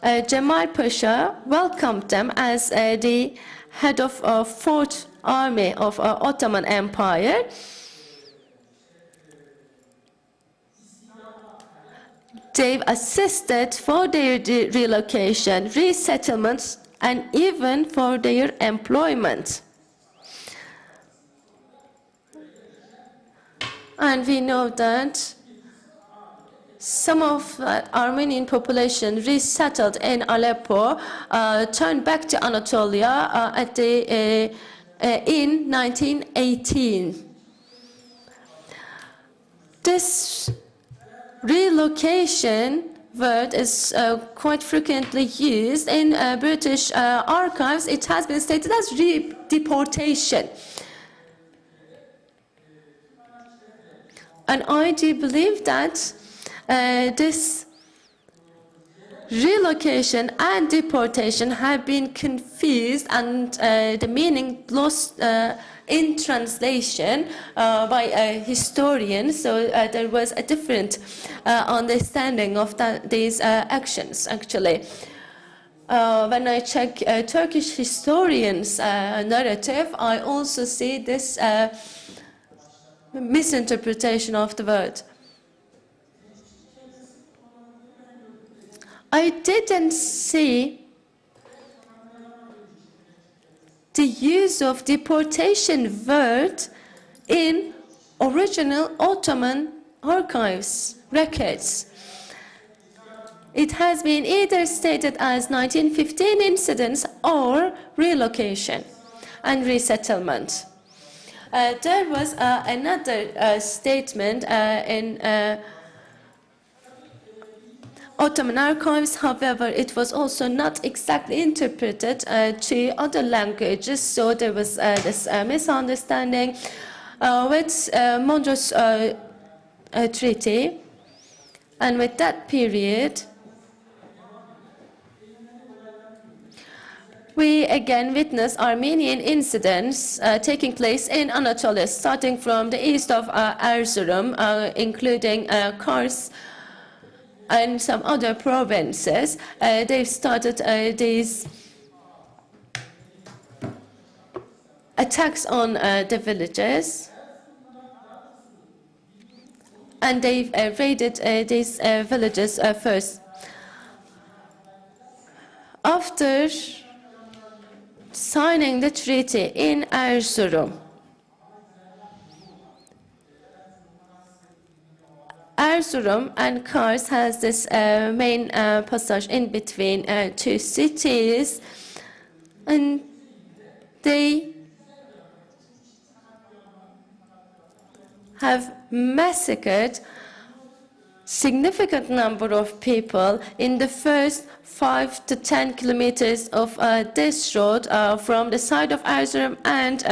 Cemal Pasha welcomed them as the head of 4th Army of Ottoman Empire. They've assisted for their relocation, resettlements, and even for their employment. And we know that some of the Armenian population resettled in Aleppo turned back to Anatolia in 1918. This relocation word is quite frequently used in British archives. It has been stated as deportation. And I do believe that this relocation and deportation have been confused, and the meaning lost in translation by historians. So there was a different understanding of these actions, actually. When I check Turkish historians' narrative, I also see this misinterpretation of the word. I didn't see the use of deportation word in original Ottoman archives records. It has been either stated as 1915 incidents or relocation and resettlement. There was another statement in Ottoman archives. However, it was also not exactly interpreted to other languages, so there was this misunderstanding with Mondros Treaty, and with that period, we again witness Armenian incidents taking place in Anatolia, starting from the east of Erzurum, including Kars, and some other provinces. They've started these attacks on the villages, and they've raided these villages first. After signing the treaty in Erzurum, Erzurum and Kars has this main passage in between two cities, and they have massacred significant number of people in the first 5 to 10 kilometers of this road from the side of Erzurum and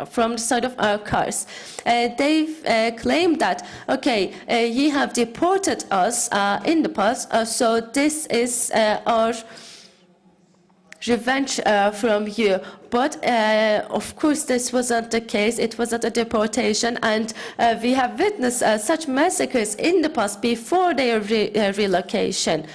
from the side of Kars. They've claimed that, okay, you have deported us in the past, so this is our revenge from you. But of course, this wasn't the case. It wasn't a deportation, and we have witnessed such massacres in the past before their relocation.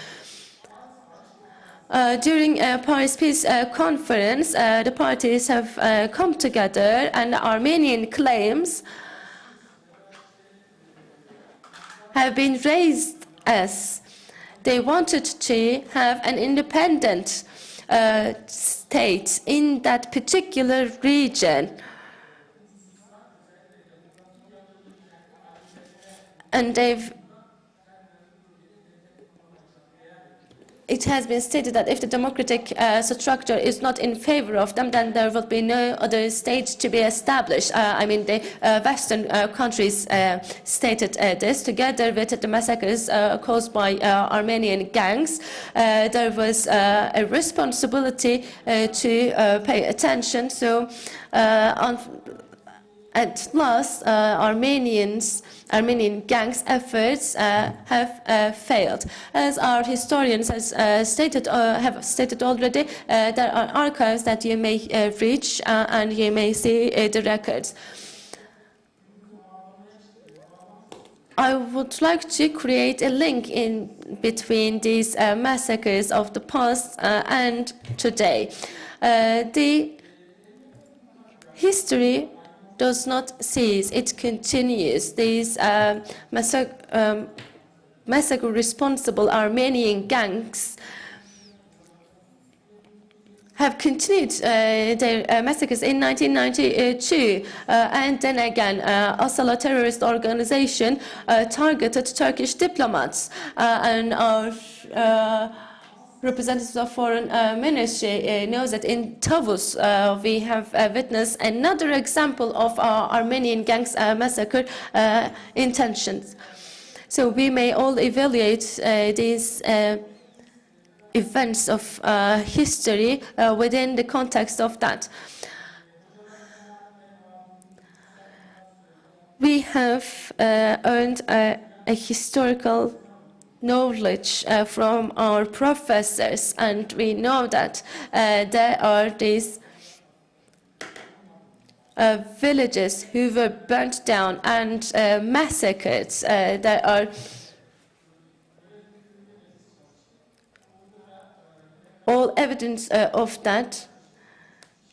During Paris Peace Conference, the parties have come together, and Armenian claims have been raised as they wanted to have an independent state in that particular region. And it has been stated that if the democratic structure is not in favor of them, then there will be no other state to be established. I mean, the Western countries stated this, together with the massacres caused by Armenian gangs. There was a responsibility to pay attention. So, at last, Armenian gangs' efforts have failed. As our historians have stated already, there are archives that you may reach and you may see the records. I would like to create a link in between these massacres of the past and today. The history does not cease, it continues. These massacre-responsible Armenian gangs have continued their massacres in 1992, and then again, Asala terrorist organization targeted Turkish diplomats, and our representatives of foreign ministry knows that in Tavus we have witnessed another example of Armenian gangs massacre intentions. So we may all evaluate these events of history within the context of that. We have earned a historical knowledge from our professors, and we know that there are these villages who were burnt down and massacred. There are all evidence of that.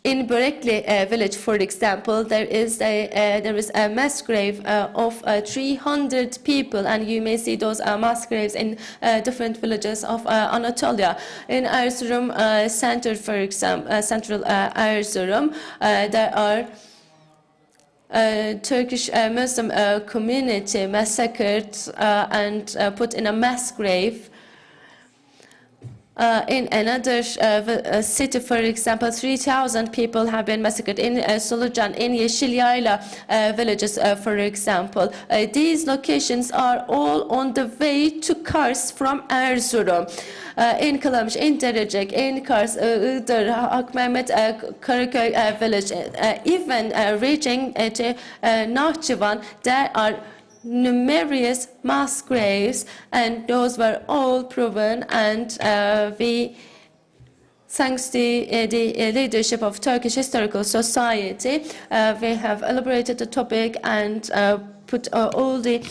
In Berekli village, for example, there is a mass grave of 300 people, and you may see those mass graves in different villages of Anatolia. In Erzurum center, for example, central Erzurum, there are Turkish Muslim community massacred and put in a mass grave. In another city, for example, 3,000 people have been massacred in Solucan, in Yeşilyayla villages, for example. These locations are all on the way to Kars from Erzurum. In Kalamış, in Derecek, in Kars, Iğdır, Akmehmet, Karaköy village, even reaching to Nahçıvan, there are numerous mass graves, and those were all proven, and we, thanks to the leadership of Turkish Historical Society, we have elaborated the topic and put all the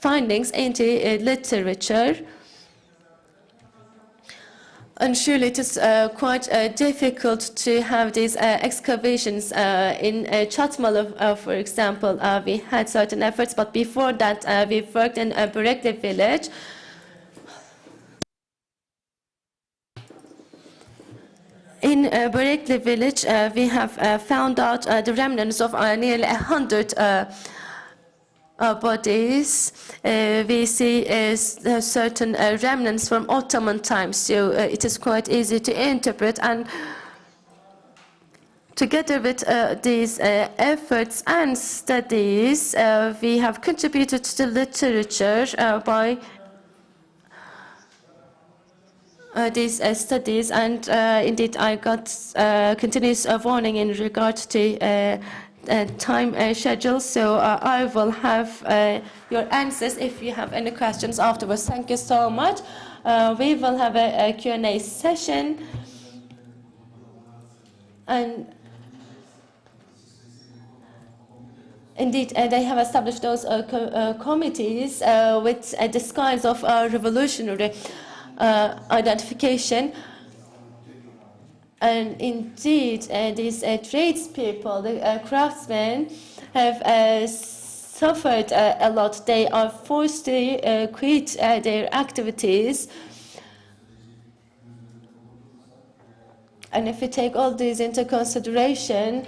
findings into literature. And surely it is quite difficult to have these excavations in Çatmalı, for example. We had certain efforts, but before that we worked in Berekli village. In Berekli village, we have found out the remnants of nearly 100 bodies. We see certain remnants from Ottoman times, so it is quite easy to interpret. And together with these efforts and studies, we have contributed to the literature by these studies, and indeed I got continuous warning in regard to time schedule, so I will have your answers if you have any questions afterwards. Thank you so much. We will have a Q&A session, And indeed, they have established those committees with a disguise of revolutionary identification. And indeed, these tradespeople, the craftsmen, have suffered a lot. They are forced to quit their activities. And if we take all these into consideration,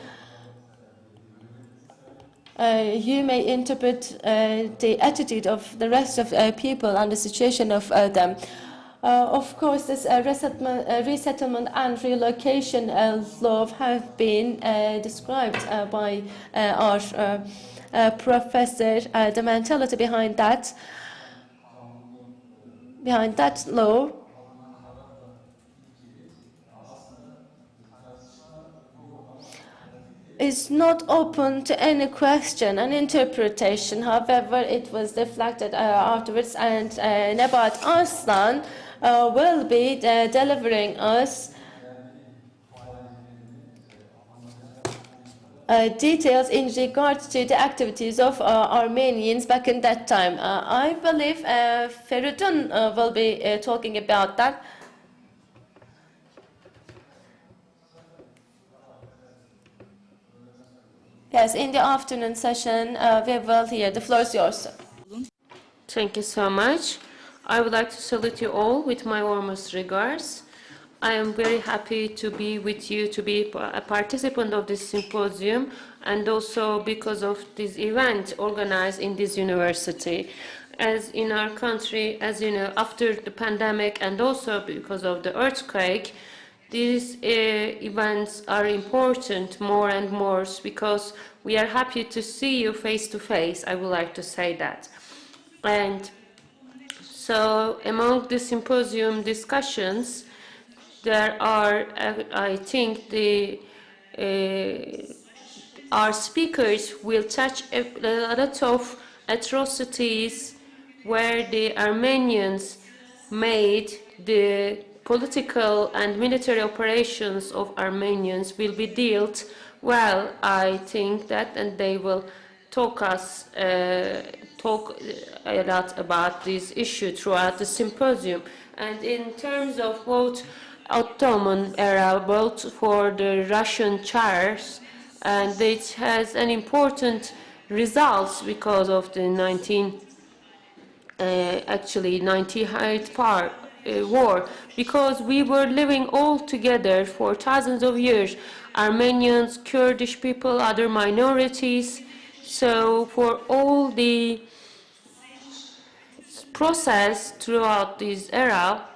you may interpret the attitude of the rest of people and the situation of them. Of course, this resettlement and relocation law have been described by our professor. The mentality behind that law is not open to any question and interpretation. However, it was deflected afterwards, and Nebat Arslan will be delivering us details in regards to the activities of Armenians back in that time. I believe Feridun will be talking about that. Yes, in the afternoon session, we will hear. The floor is yours. Thank you so much. I would like to salute you all with my warmest regards. I am very happy to be with you, to be a participant of this symposium, and also because of this event organized in this university. As in our country, as you know, after the pandemic and also because of the earthquake, these events are important more and more because we are happy to see you face to face. I would like to say that. And so among the symposium discussions, there are, I think, our speakers will touch a lot of atrocities where the Armenians made. The political and military operations of Armenians will be dealt well, I think that, and they will talk a lot about this issue throughout the symposium. And in terms of both Ottoman era, both for the Russian Tsars, and it has an important results because of the 98th war, because we were living all together for thousands of years, Armenians, Kurdish people, other minorities. So for all the process throughout this era,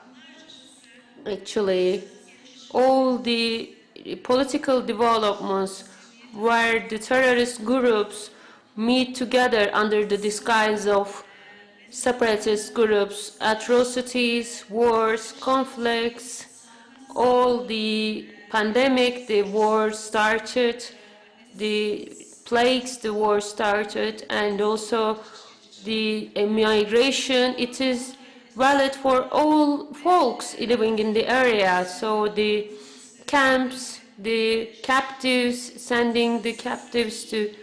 actually all the political developments where the terrorist groups meet together under the disguise of separatist groups, atrocities, wars, conflicts, all the pandemic, the war started, the plagues, the war started, and also the migration. It is valid for all folks living in the area. So the camps, the captives, sending the captives to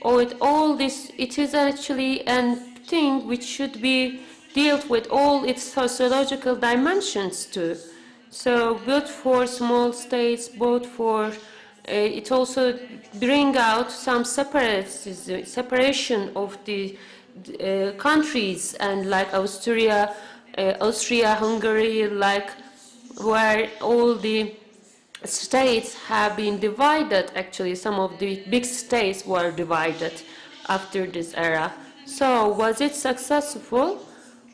all this, it is actually an thing which should be dealt with all its sociological dimensions too. So both for small states, both for it also bring out some separation of the countries, and like Austria, Hungary, like where all the states have been divided. Actually, some of the big states were divided after this era. So was it successful?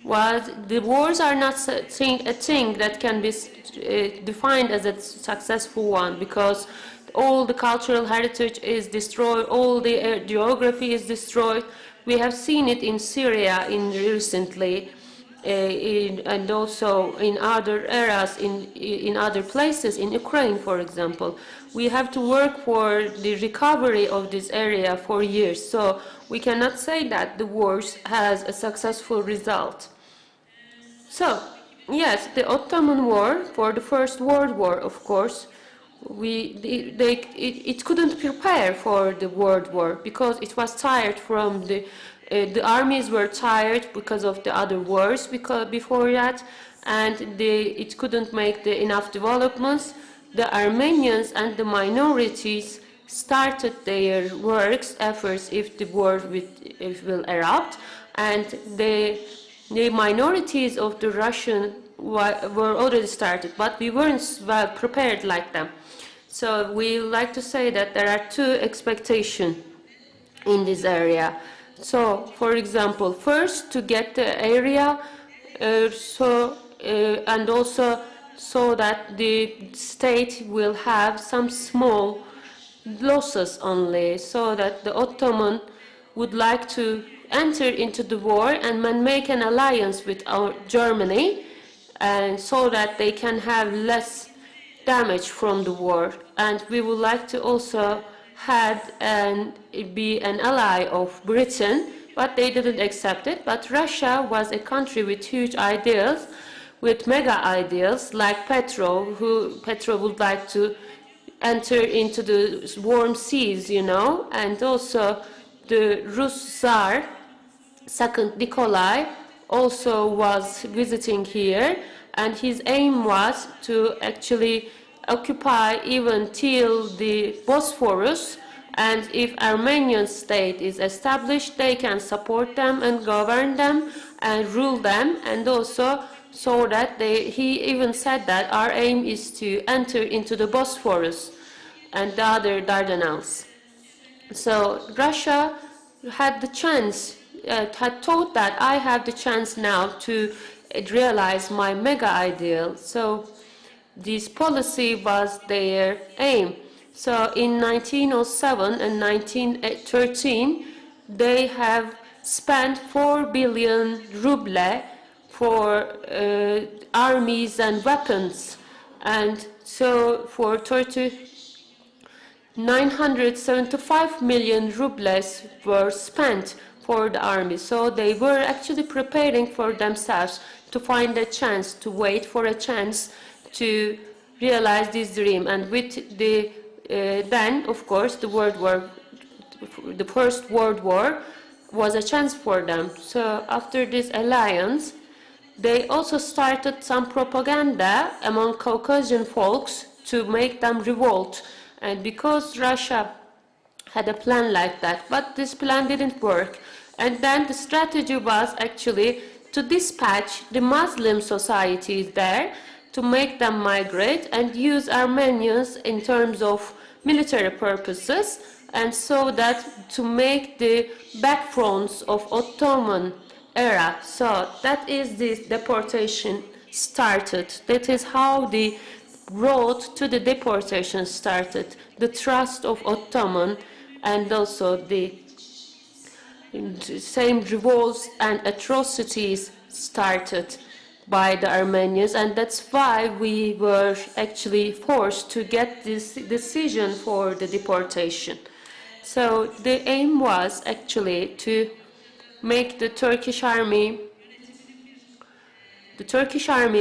The wars are not a thing that can be defined as a successful one, because all the cultural heritage is destroyed, all the geography is destroyed. We have seen it in Syria recently, and also in other eras, in other places, in Ukraine, for example. We have to work for the recovery of this area for years. So we cannot say that the wars has a successful result. So, yes, the Ottoman War, for the First World War, of course, it couldn't prepare for the World War because it was tired from the armies were tired because of the other wars before that, and it couldn't make enough developments. The Armenians and the minorities started their efforts if the war will erupt, and the minorities of the Russian were already started, but we weren't well prepared like them. So we like to say that there are two expectations in this area. So, for example, first to get the area, and also so that the state will have some small losses only, so that the Ottoman would like to enter into the war and make an alliance with Germany, and so that they can have less damage from the war. And we would like to also be an ally of Britain, but they didn't accept it. But Russia was a country with huge ideals, with mega ideals, like Petro would like to enter into the warm seas, you know, and also the Rus Tsar, second Nikolai, also was visiting here, and his aim was to actually occupy even till the Bosphorus, and if Armenian state is established, they can support them and govern them and rule them, and also so that he even said that our aim is to enter into the Bosphorus and the other Dardanelles. So Russia had the chance, had thought that I have the chance now to realize my mega ideal. So this policy was their aim. So in 1907 and 1913, they have spent 4 billion ruble for armies and weapons, and so for 975 million rubles were spent for the army. So they were actually preparing for themselves to find a chance, to wait for a chance to realize this dream. And with the then, of course, the First World War was a chance for them. So after this alliance, they also started some propaganda among Caucasian folks to make them revolt. And because Russia had a plan like that, but this plan didn't work. And then the strategy was actually to dispatch the Muslim societies there, to make them migrate and use Armenians in terms of military purposes, and so that to make the backfronts of Ottoman era. So that is this deportation started. That is how the road to the deportation started. The trust of Ottoman, and also the same revolts and atrocities started by the Armenians, and that's why we were actually forced to get this decision for the deportation. So the aim was actually to make the Turkish army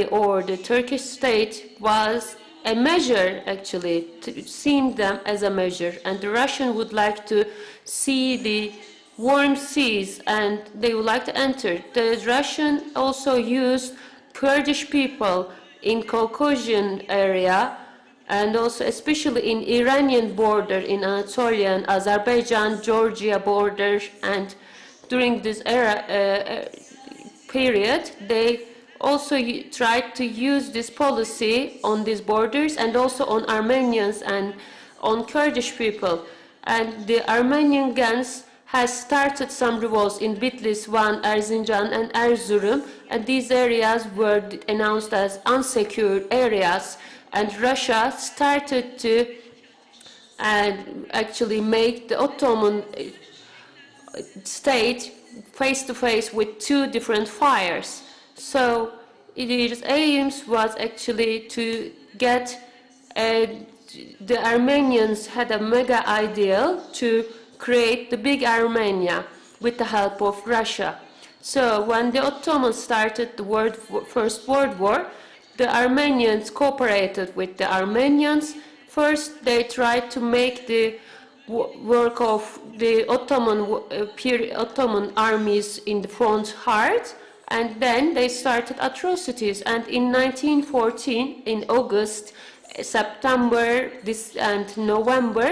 or the Turkish state was a measure, actually, seeing them as a measure, and the Russian would like to see the warm seas and they would like to enter. The Russian also used Kurdish people in Caucasian area, and also especially in Iranian border, in Anatolia and Azerbaijan, Georgia border, and during this period, they also tried to use this policy on these borders and also on Armenians and on Kurdish people. And the Armenian guns has started some revolts in Bitlis, Van, Erzincan, and Erzurum, and these areas were announced as unsecured areas, and Russia started to actually make the Ottoman state face-to-face with two different fires. So its aims was actually to get the Armenians had a mega ideal to create the big Armenia with the help of Russia. So when the Ottomans started the First World War, the Armenians cooperated with the Armenians first they tried to make the work of the Ottoman armies in the front hard, and then they started atrocities. And in 1914, in August, September, and November,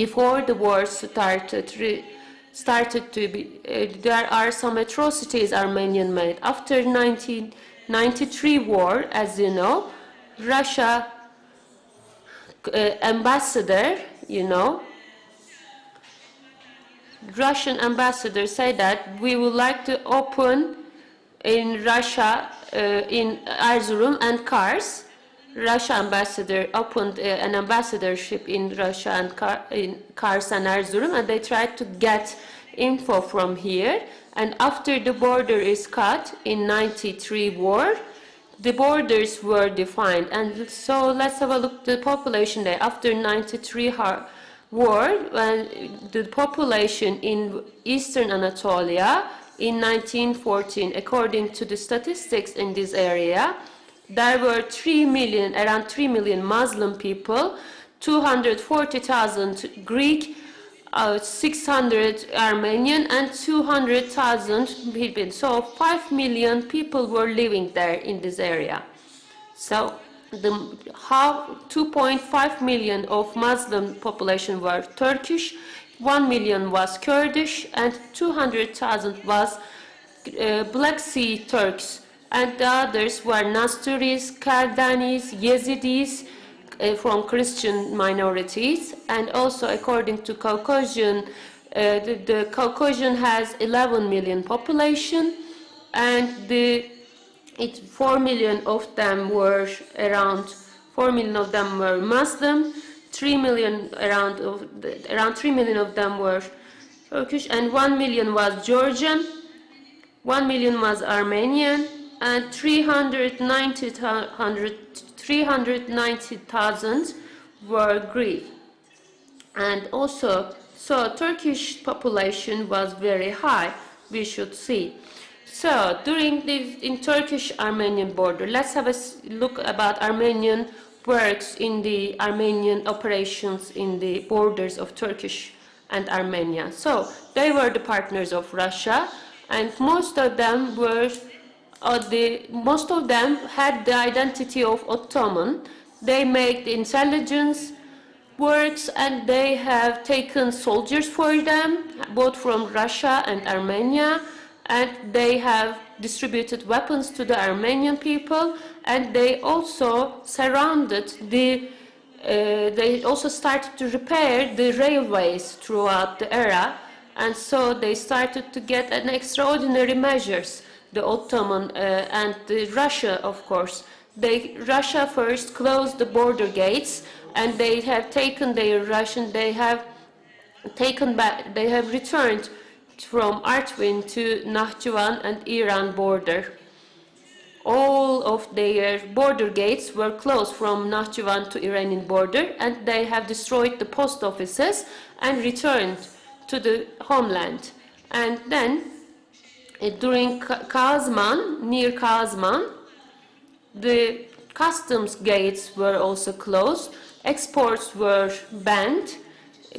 before the war started to be, there are some atrocities Armenian made. After 1993 war, as you know, Russia ambassador, Russian ambassador said that we would like to open in Russia, in Erzurum and Kars. Russia ambassador opened an ambassadorship in Russia and in Kars and Erzurum, and they tried to get info from here. And after the border is cut in 93 war, the borders were defined. And so let's have a look at the population there. After 93 war, when the population in eastern Anatolia in 1914, according to the statistics in this area, there were 3 million, around 3 million Muslim people, 240,000 Greek, 600 Armenian, and 200,000 people. So 5 million people were living there in this area. So 2.5 million of Muslim population were Turkish, 1 million was Kurdish, and 200,000 was Black Sea Turks. And the others were Nasturis, Kaldanis, Yazidis, from Christian minorities, and also according to Caucasian, the Caucasian has 11 million population, and 4 million of them were Muslim, 3 million around 3 million of them were Turkish, and 1 million was Georgian, 1 million was Armenian, and 390,000 were Greek. And also, so Turkish population was very high, we should see. So during in Turkish-Armenian border, let's have a look about Armenian works in the Armenian operations in the borders of Turkish and Armenia. So they were the partners of Russia, and most of them had the identity of Ottoman. They make the intelligence works, and they have taken soldiers for them, both from Russia and Armenia, and they have distributed weapons to the Armenian people, and they also they also started to repair the railways throughout the era, and so they started to get an extraordinary measures. The Ottoman and Russia, of course. Russia first closed the border gates, and they have taken their they have returned from Artvin to Nahchivan and Iran border. All of their border gates were closed from Nahchivan to Iranian border, and they have destroyed the post offices and returned to the homeland. And then during Kazman, near Kazman, the customs gates were also closed. Exports were banned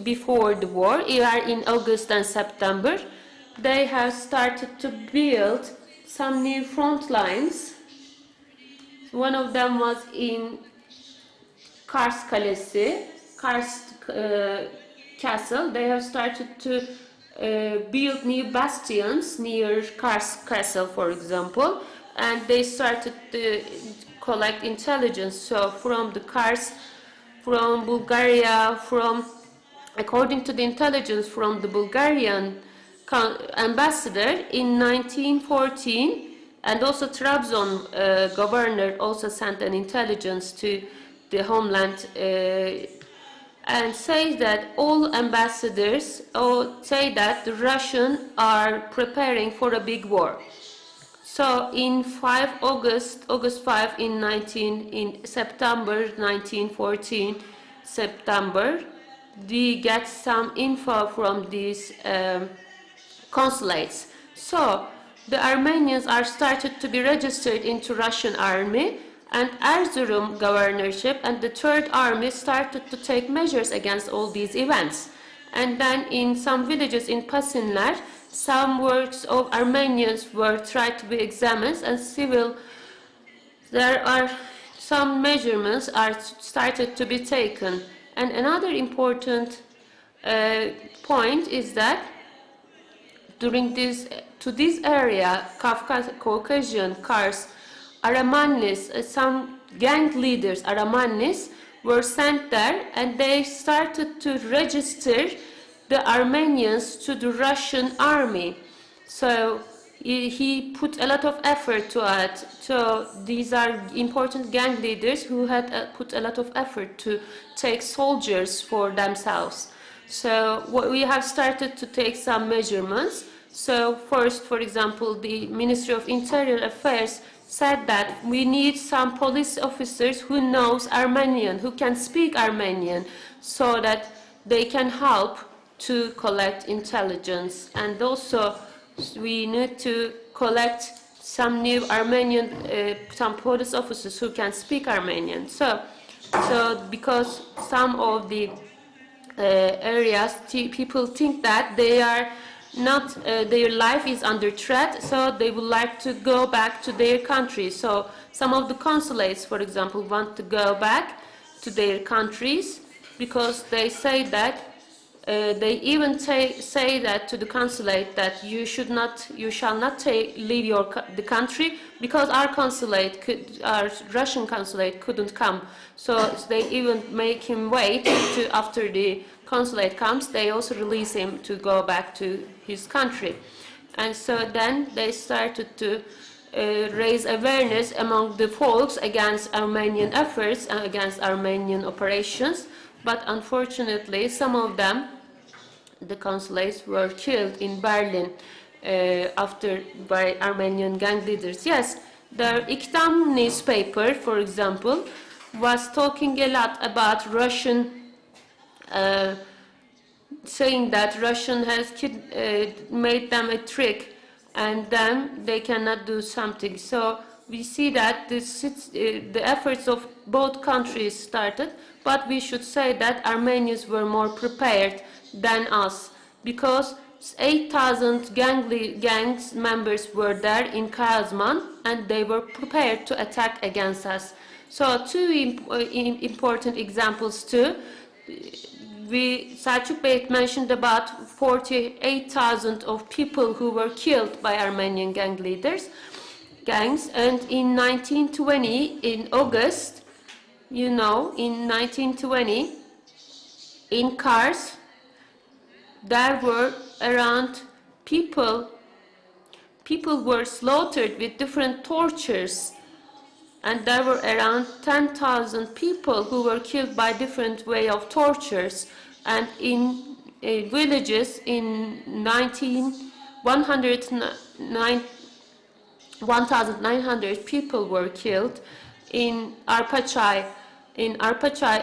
before the war. In August and September, they have started to build some new front lines. One of them was in Kars Kalesi, Kars Castle. They have started to build new bastions near Kars Castle, for example, and they started to collect intelligence. So from the Kars, from Bulgaria, according to the intelligence from the Bulgarian ambassador in 1914, and also Trabzon governor also sent an intelligence to the homeland and say that all ambassadors say that the Russians are preparing for a big war. So in August 5 in September 1914, we get some info from these consulates. So the Armenians are started to be registered into Russian army, and Erzurum governorship and the Third Army started to take measures against all these events. And then in some villages in Pasinler, some works of Armenians were tried to be examined, and there are some measurements are started to be taken. And another important point is that during this area, Caucasian, Kars, Aramanis, some gang leaders, Aramanis, were sent there, and they started to register the Armenians to the Russian army. So he put a lot of effort to it. So these are important gang leaders who had put a lot of effort to take soldiers for themselves. So we have started to take some measurements. So first, for example, the Ministry of Interior Affairs said that we need some police officers who knows Armenian, who can speak Armenian, so that they can help to collect intelligence. And also we need to collect some new Armenian, some police officers who can speak Armenian. So because some of the areas, people think that they are not, their life is under threat, so they would like to go back to their country. So some of the consulates, for example, want to go back to their countries because they say that they even say that to the consulate that you shall not leave the country because our Russian consulate couldn't come. So they even make him wait after the consulate comes. They also release him to go back to his country. And so then they started to raise awareness among the folks against Armenian efforts and against Armenian operations. But unfortunately, some of them, the consulates, were killed in Berlin by Armenian gang leaders. Yes, the Iktam newspaper, for example, was talking a lot about Russian, saying that Russian has made them a trick, and then they cannot do something. So we see that the efforts of both countries started, but we should say that Armenians were more prepared than us, because 8,000 gangs members were there in Kazman, and they were prepared to attack against us. So two important examples too. Selçuk Bey mentioned about 48,000 of people who were killed by Armenian gangs, and in 1920, in August, in 1920, in Kars, there were around people were slaughtered with different tortures, and there were around 10,000 people who were killed by different way of tortures. And in villages in 1,900 people were killed. In Arpachay,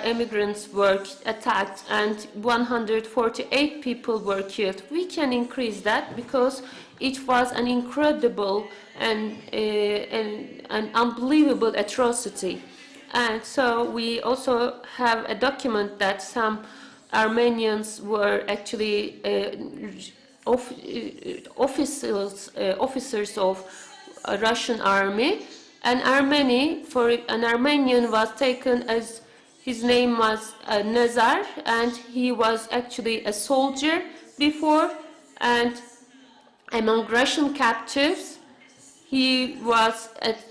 immigrants were attacked, and 148 people were killed. We can increase that because it was an incredible and an unbelievable atrocity. And so we also have a document that some Armenians were actually officers of a Russian army. An Armenian was taken as, his name was Nazar, and he was actually a soldier before, and among Russian captives, he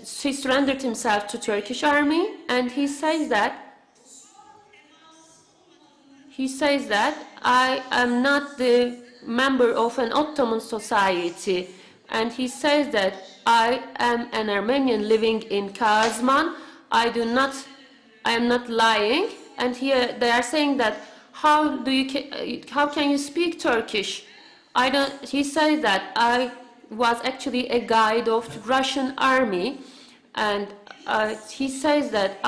surrendered himself to Turkish army, and he says that I am not the member of an Ottoman society, and he says that I am an Armenian living in Kazman. I am not lying. And here they are saying that how can you speak Turkish? He says that I was actually a guide of the Russian army, and he says that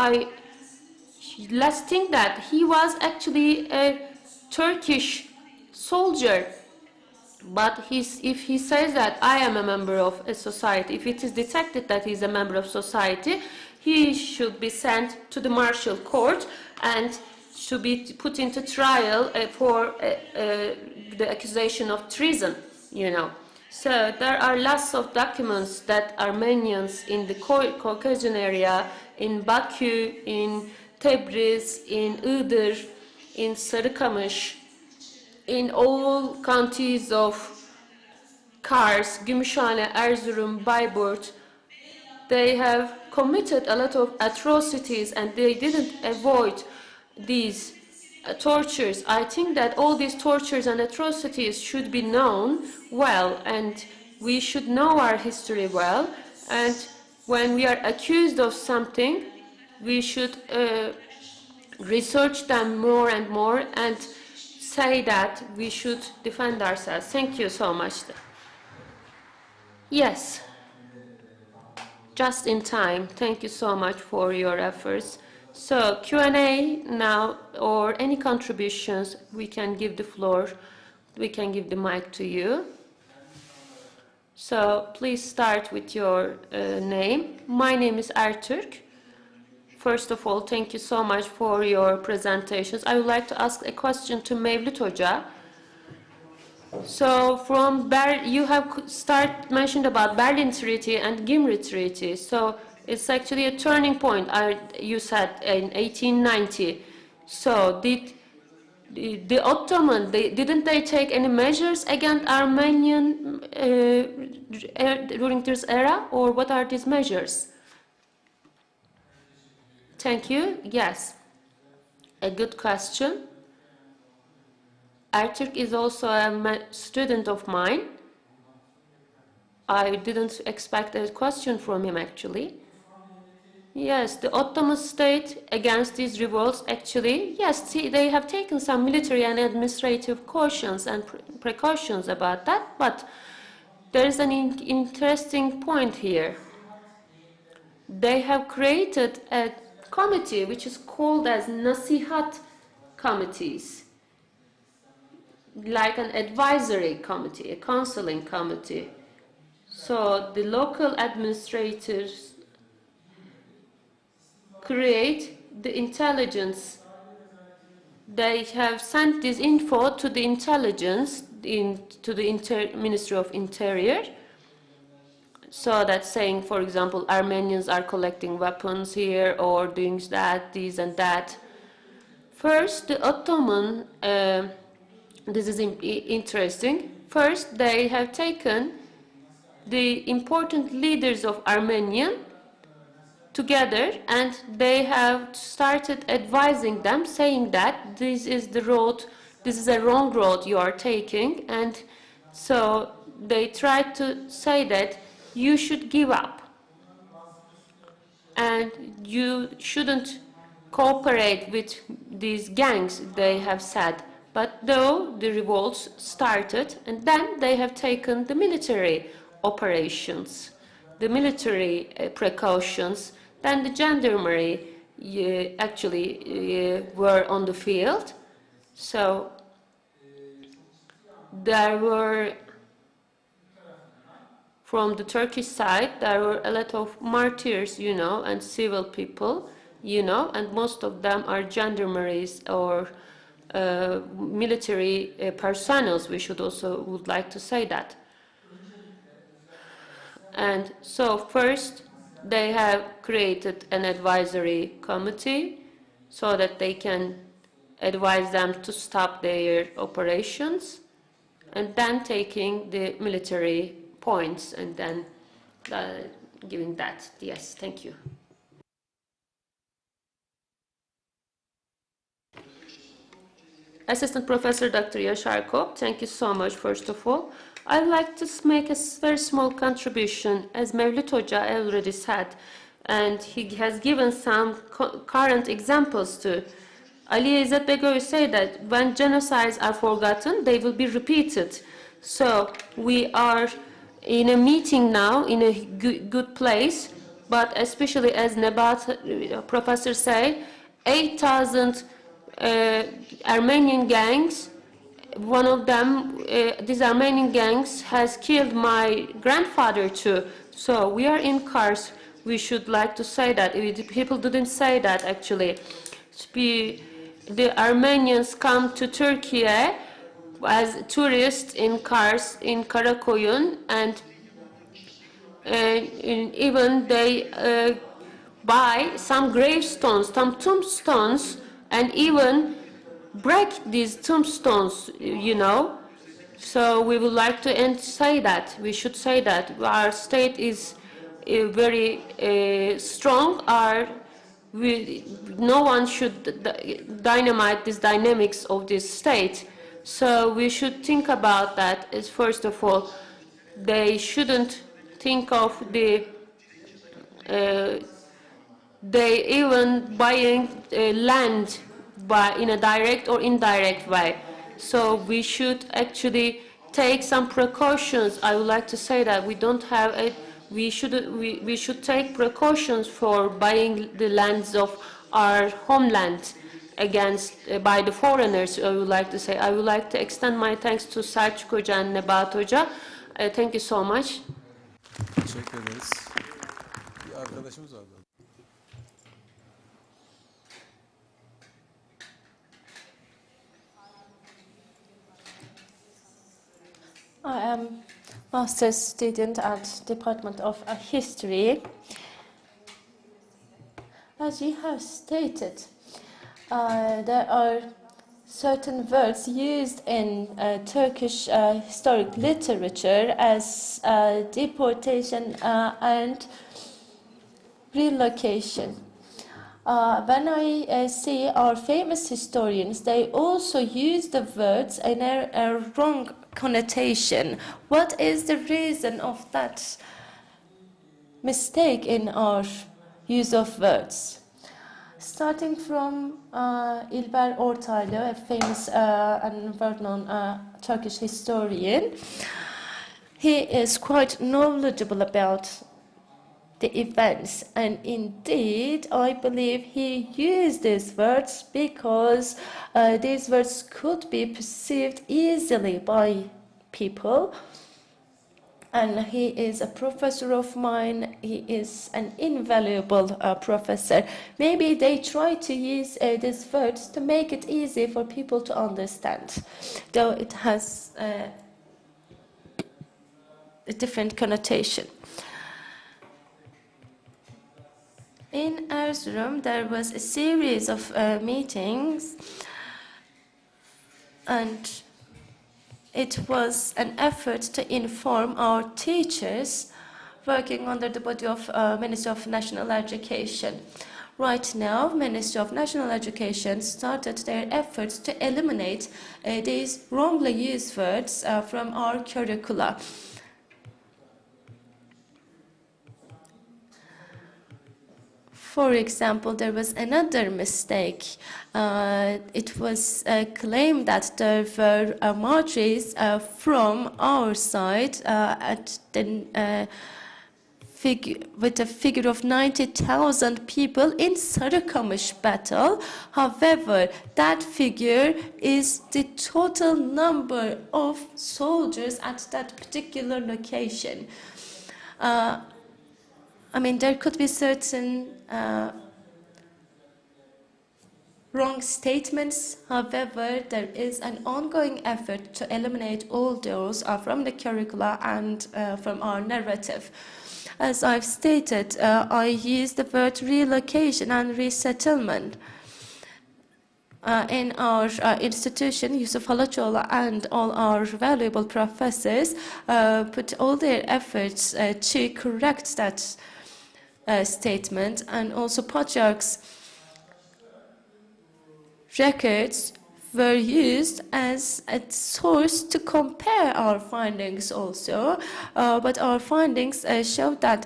let's think that he was actually a Turkish soldier. But if he says that I am a member of a society, if it is detected that he is a member of society, he should be sent to the martial court and should be put into trial for the accusation of treason, you know. So there are lots of documents that Armenians in the Caucasian area, in Baku, in Tebriz, in Iğdır, in Sarıkamış, in all counties of Kars, Gümüşhane, Erzurum, Bayburt, they have committed a lot of atrocities and they didn't avoid these tortures. I think that all these tortures and atrocities should be known well, and we should know our history well, and when we are accused of something, we should research them more and more and say that we should defend ourselves. Thank you so much. Yes, just in time. Thank you so much for your efforts. So Q&A now, or any contributions, we can give the floor, we can give the mic to you. So please start with your name. My name is Ertürk. First of all, thank you so much for your presentations. I would like to ask a question to Mevlüt Hoca. So you have mentioned about Berlin Treaty and Gimri Treaty. So it's actually a turning point, you said, in 1890. So did the Ottoman, didn't they take any measures against Armenian during this era, or what are these measures? Thank you. Yes, a good question. Ertürk is also a student of mine. I didn't expect a question from him, actually. Yes, the Ottoman state against these revolts, actually, yes, they have taken some military and administrative cautions and precautions about that, but there is an interesting point here. They have created a committee which is called as Nasihat committees, like an advisory committee, a counseling committee. So the local administrators create the intelligence. They have sent this info to the intelligence, to the Ministry of Interior, so that saying, for example, Armenians are collecting weapons here or doing that, this and that. First, the Ottoman, this is interesting. First, they have taken the important leaders of Armenian together, and they have started advising them, saying that this is the road, this is a wrong road you are taking, and so they tried to say that you should give up and you shouldn't cooperate with these gangs, they have said. But though the revolts started, and then they have taken the military operations, the military precautions. Then the gendarmerie actually were on the field. So there were, from the Turkish side, there were a lot of martyrs, you know, and civil people, you know, and most of them are gendarmeries or military personnel. We would like to say that. And so first, they have created an advisory committee so that they can advise them to stop their operations, and then taking the military points and then giving that. Yes, thank you. Assistant Professor Dr. Yasharkov, thank you so much, first of all. I'd like to make a very small contribution, as Mevlüt Hoca already said, and he has given some current examples too. Ali İzzet Begoy say that when genocides are forgotten, they will be repeated. So we are in a meeting now, in a good place, but especially as Nebat professor say, 8,000 Armenian gangs. One of them, these Armenian gangs, has killed my grandfather too. So we are in Kars. we should like to say that. People didn't say that actually. The Armenians come to Turkey as tourists in cars in Karakoyun, and even they buy some gravestones, some tombstones, and even break these tombstones, you know. So we would like to say that, we should say that our state is very strong. No one should dynamite these dynamics of this state. So we should think about that as first of all. They shouldn't think of they even buying land in a direct or indirect way. So we should actually take some precautions. I would like to say that we should take precautions for buying the lands of our homeland against by the foreigners. I would like to say. I would like to extend my thanks to Selçuk Hoca and Nebat Hoca. Thank you so much. Teşekkür ederiz. Bir arkadaşımız var. I am master's student at Department of History. As you have stated, there are certain words used in Turkish historic literature as deportation and relocation. When I see our famous historians, they also use the words in a wrong connotation. What is the reason of that mistake in our use of words? Starting from İlber Ortaylı, a famous and well-known Turkish historian, he is quite knowledgeable about the events, and indeed I believe he used these words because these words could be perceived easily by people. And he is a professor of mine. He is an invaluable professor. Maybe they try to use these words to make it easy for people to understand, though it has a different connotation. In Erzurum, there was a series of meetings, and it was an effort to inform our teachers working under the body of Ministry of National Education. Right now, Ministry of National Education started their efforts to eliminate these wrongly used words from our curricula. For example, there was another mistake. It was claimed that there were marches from our side with a figure of 90,000 people in Sarıkamış battle. However, that figure is the total number of soldiers at that particular location. I mean, there could be certain wrong statements. However, there is an ongoing effort to eliminate all those from the curricula and from our narrative. As I've stated, I use the word relocation and resettlement. In our institution, Yusuf Halaçoğlu and all our valuable professors put all their efforts to correct that statement, and also Patriarch's records were used as a source to compare our findings also, but our findings showed that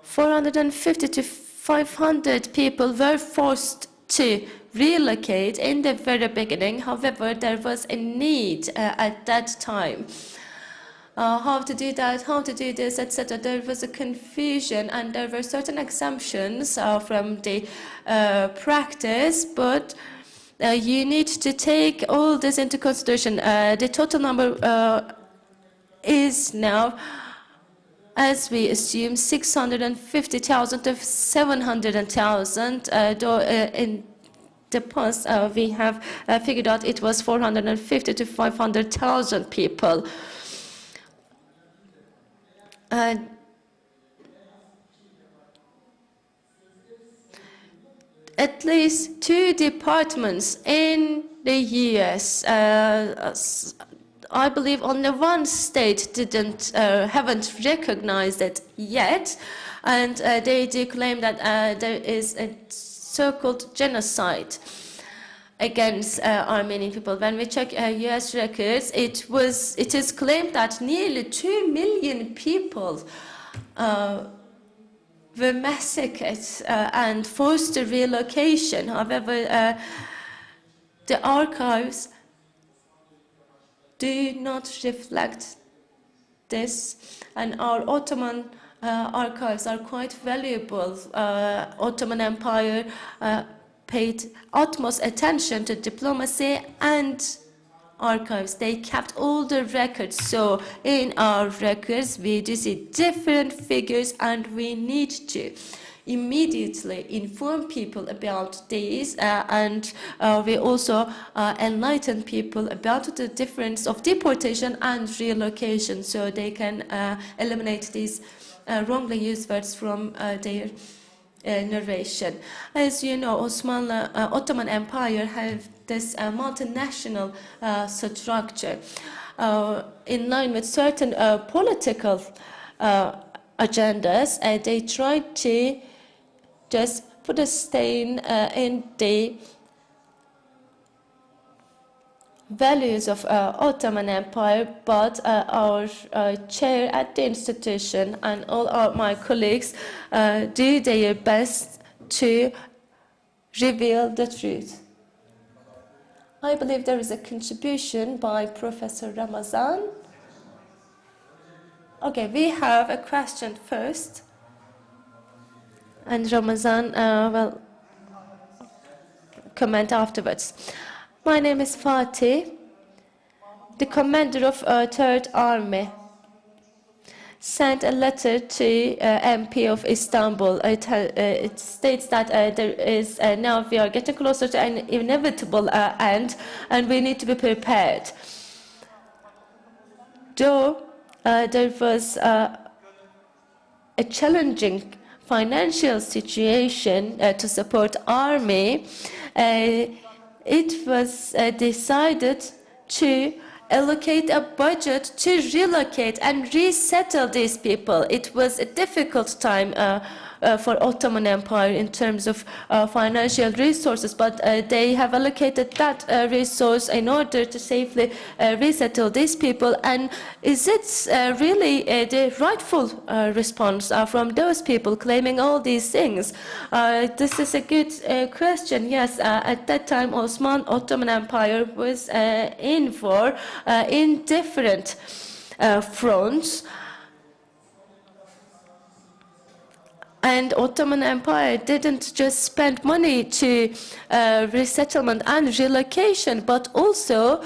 450 to 500 people were forced to relocate in the very beginning. However, there was a need at that time. How to do that, how to do this, etc. There was a confusion, and there were certain exemptions from the practice, but you need to take all this into consideration. The total number is now, as we assume, 650,000 to 700,000. In the past, we have figured out it was 450 to 500,000 people. At least 2 departments in the US, I believe only one state haven't recognized it yet, and they do claim that there is a so-called genocide against Armenian people. When we check US records, it is claimed that nearly 2 million people were massacred and forced to relocation. However, the archives do not reflect this, and our Ottoman archives are quite valuable. Ottoman Empire paid utmost attention to diplomacy and archives. They kept all the records. So in our records, we do see different figures, and we need to immediately inform people about these, and we also enlighten people about the difference of deportation and relocation, so they can eliminate these wrongly used words from their narration. As you know, Ottoman Empire have this multinational structure in line with certain political agendas. They try to just put a stain in the values of Ottoman Empire, but our chair at the institution and all my colleagues do their best to reveal the truth. I believe there is a contribution by Professor Ramazan. Okay, we have a question first, and Ramazan will comment afterwards. My name is Fatih, the commander of 3rd Army. Sent a letter to MP of Istanbul. It states that there is now we are getting closer to an inevitable end, and we need to be prepared. Though there was a challenging financial situation to support army, it was decided to allocate a budget to relocate and resettle these people. It was a difficult time for Ottoman Empire in terms of financial resources, but they have allocated that resource in order to safely resettle these people. And is it really the rightful response from those people claiming all these things? This is a good question. Yes, at that time, Ottoman Empire was in war in different fronts. And Ottoman Empire didn't just spend money to resettlement and relocation, but also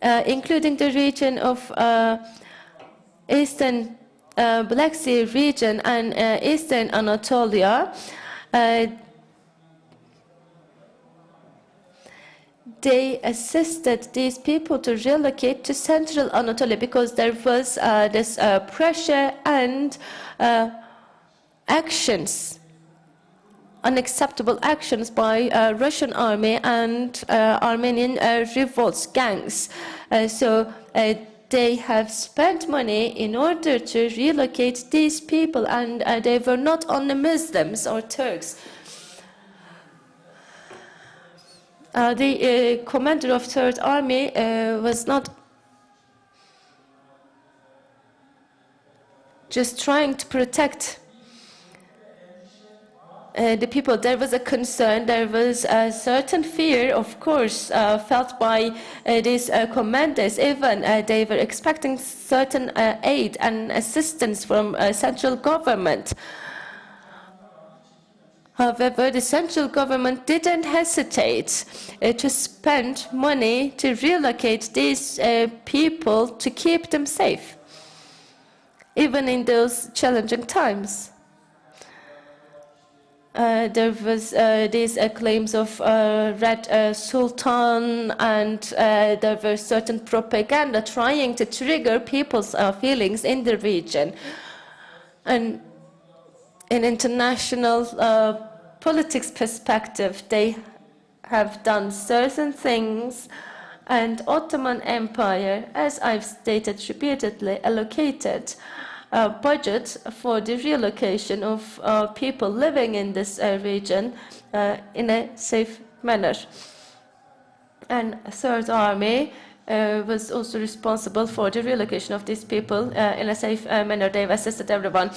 including the region of Eastern Black Sea region and Eastern Anatolia. They assisted these people to relocate to central Anatolia because there was this pressure and actions, unacceptable actions by Russian army and Armenian revolts, gangs. So they have spent money in order to relocate these people, and they were not only Muslims or Turks. The commander of 3rd Army was not just trying to protect the people. There was a concern, there was a certain fear, of course, felt by these commanders. Even they were expecting certain aid and assistance from central government. However, the central government didn't hesitate to spend money to relocate these people to keep them safe, even in those challenging times. There was these claims of Red Sultan, and there were certain propaganda trying to trigger people's feelings in the region. And in international politics perspective, they have done certain things, and Ottoman Empire, as I've stated repeatedly, allocated a budget for the relocation of people living in this region in a safe manner. And Third Army was also responsible for the relocation of these people in a safe manner. They've assisted everyone.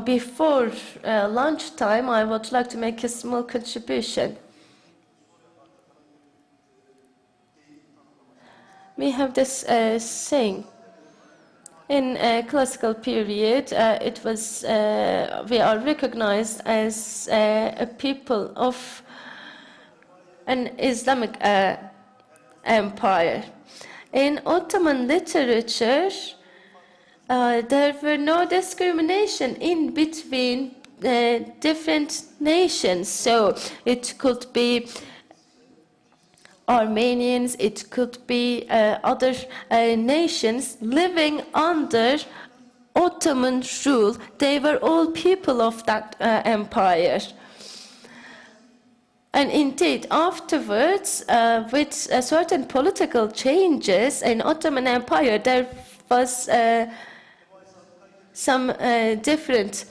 Before lunchtime, I would like to make a small contribution. We have this saying. In a classical period, it was we are recognized as a people of an Islamic empire. In Ottoman literature, there were no discrimination in between different nations. So it could be Armenians, it could be other nations living under Ottoman rule. They were all people of that empire. And indeed, afterwards, with certain political changes in Ottoman Empire, there was some different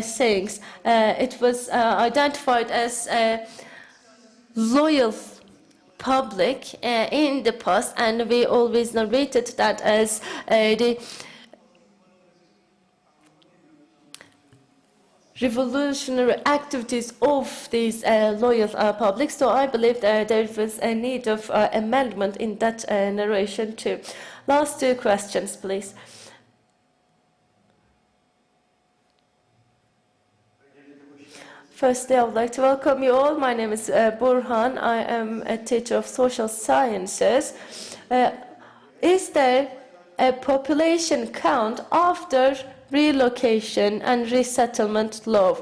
sayings. It was identified as loyal public in the past, and we always narrated that as the revolutionary activities of these loyal publics. So I believe that there was a need of amendment in that narration too. Last two questions, please. Firstly, I would like to welcome you all. My name is Burhan. I am a teacher of social sciences. Is there a population count after relocation and resettlement law?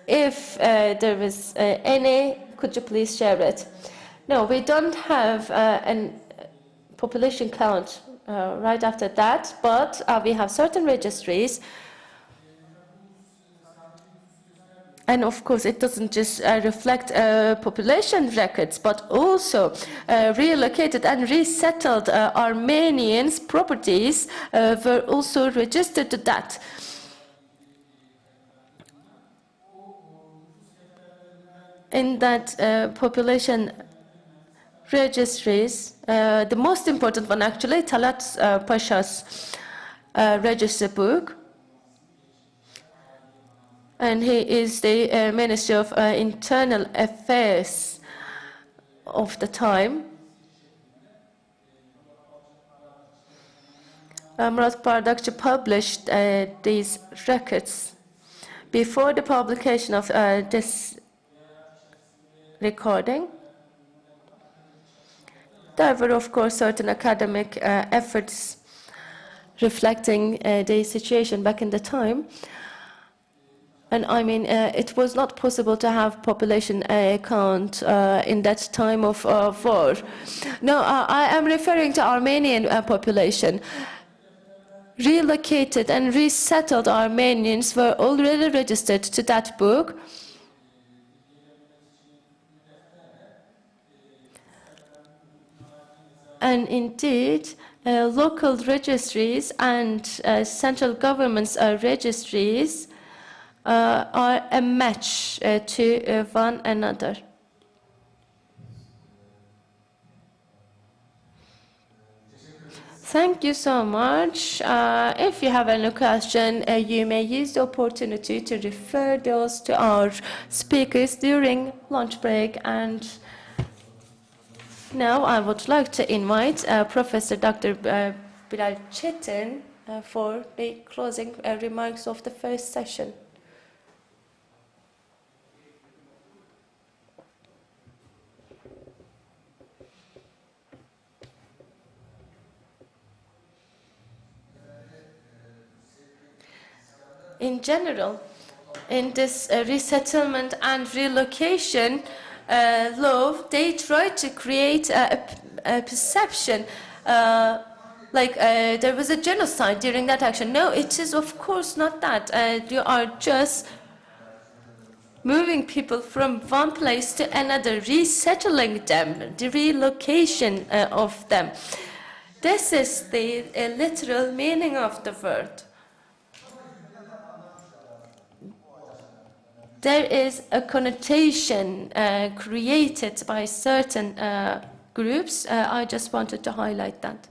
If there is any, could you please share it? No, we don't have a population count right after that, but we have certain registries. And of course, it doesn't just reflect population records, but also relocated and resettled Armenians' properties were also registered to that. In that population registries, the most important one actually, Talat Pasha's register book. And he is the Minister of Internal Affairs of the time. Murat Bardakçı published these records before the publication of this recording. There were, of course, certain academic efforts reflecting the situation back in the time. And I mean, it was not possible to have population count in that time of war. No, I am referring to Armenian population. Relocated and resettled Armenians were already registered to that book. And indeed, local registries and central government's registries are a match to one another. Thank you so much. If you have any question, you may use the opportunity to refer those to our speakers during lunch break. And now I would like to invite Professor Dr. Bilal Çetin for the closing remarks of the first session. In general, in this resettlement and relocation law, they try to create a perception like there was a genocide during that action. No, it is of course not that. You are just moving people from one place to another, resettling them, the relocation of them. This is the literal meaning of the word. There is a connotation created by certain groups. I just wanted to highlight that.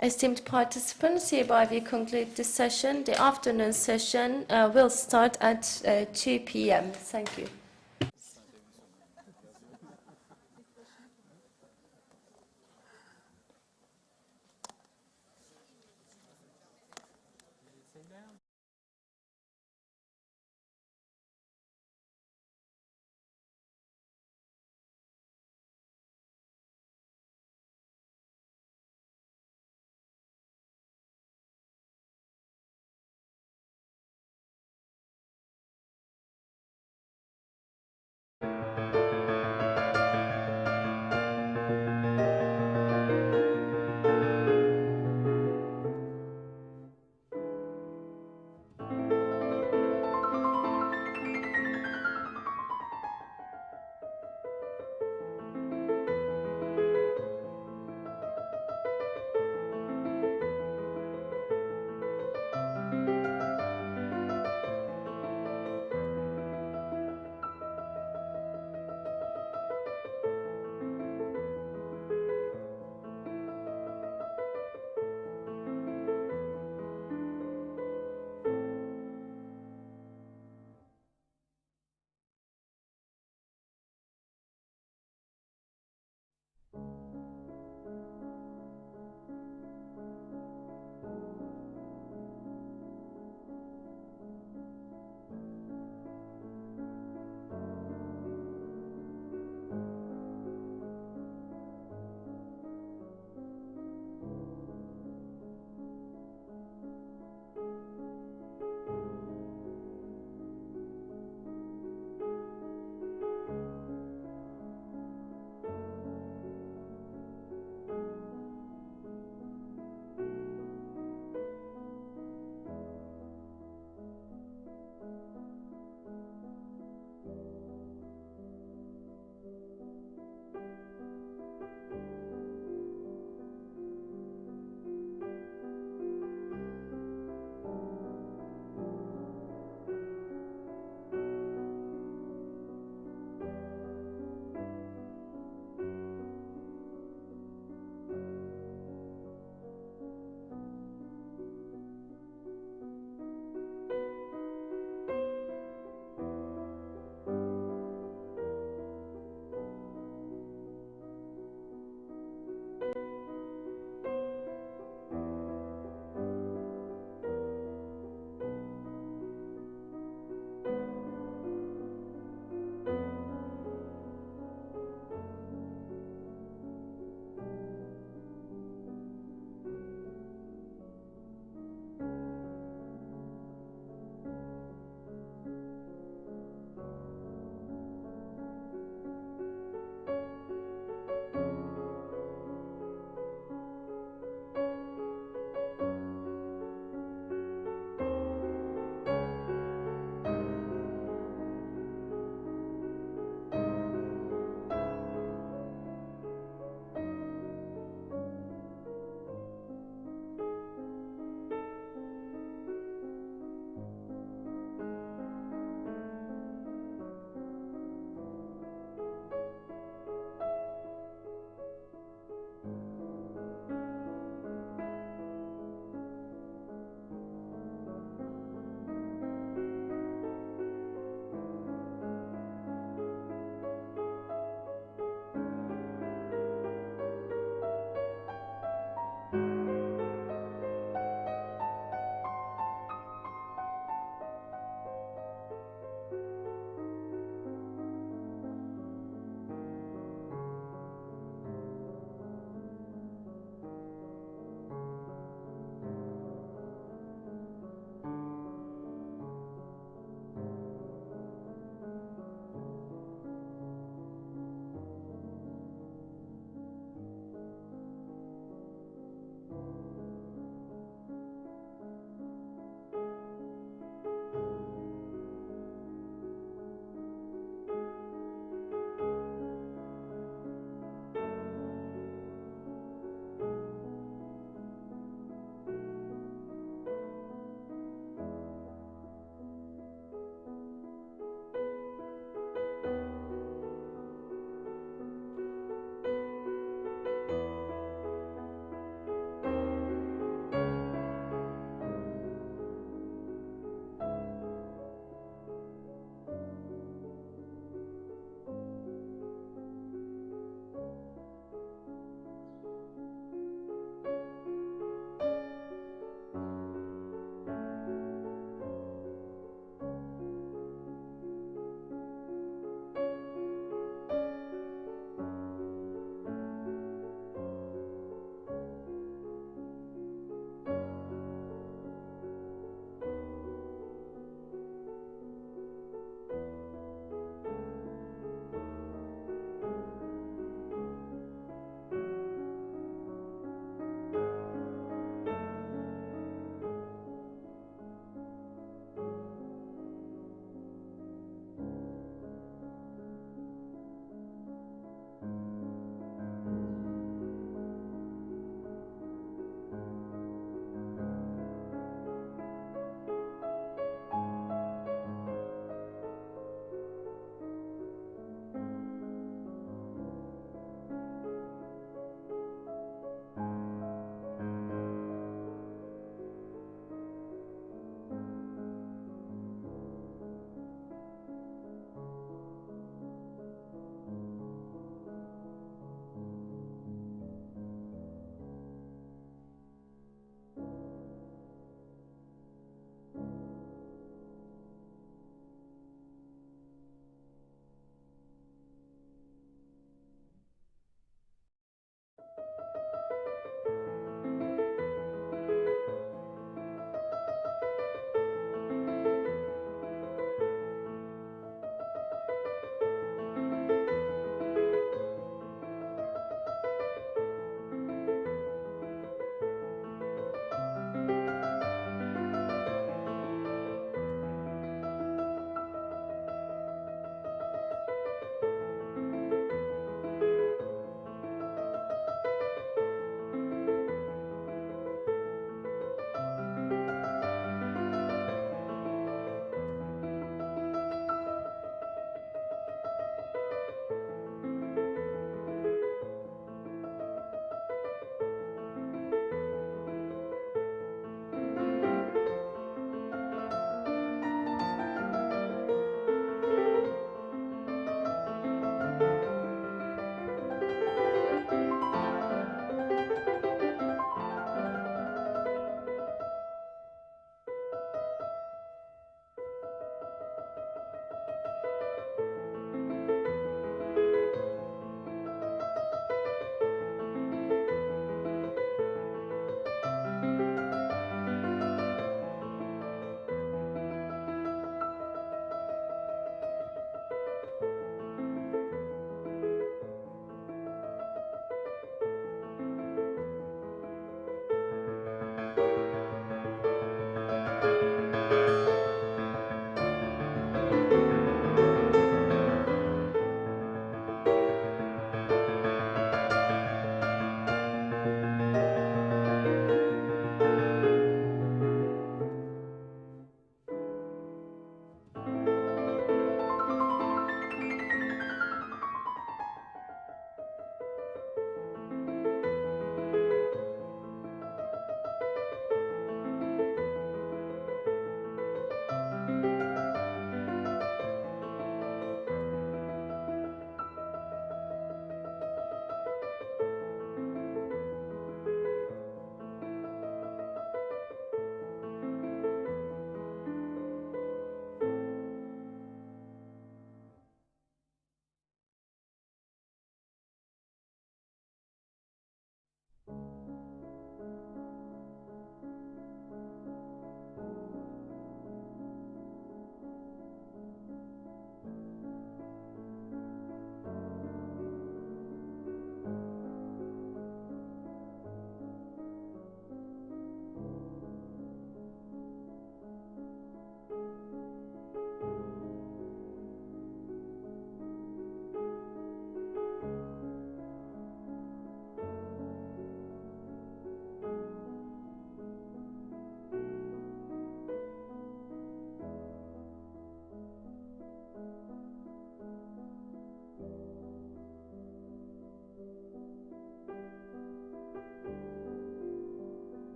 Esteemed participants, hereby we conclude this session. The afternoon session will start at 2 p.m. Thank you.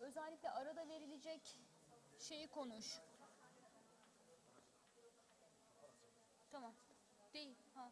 özellikle arada verilecek şeyi konuş. Tamam. Değil. Ha.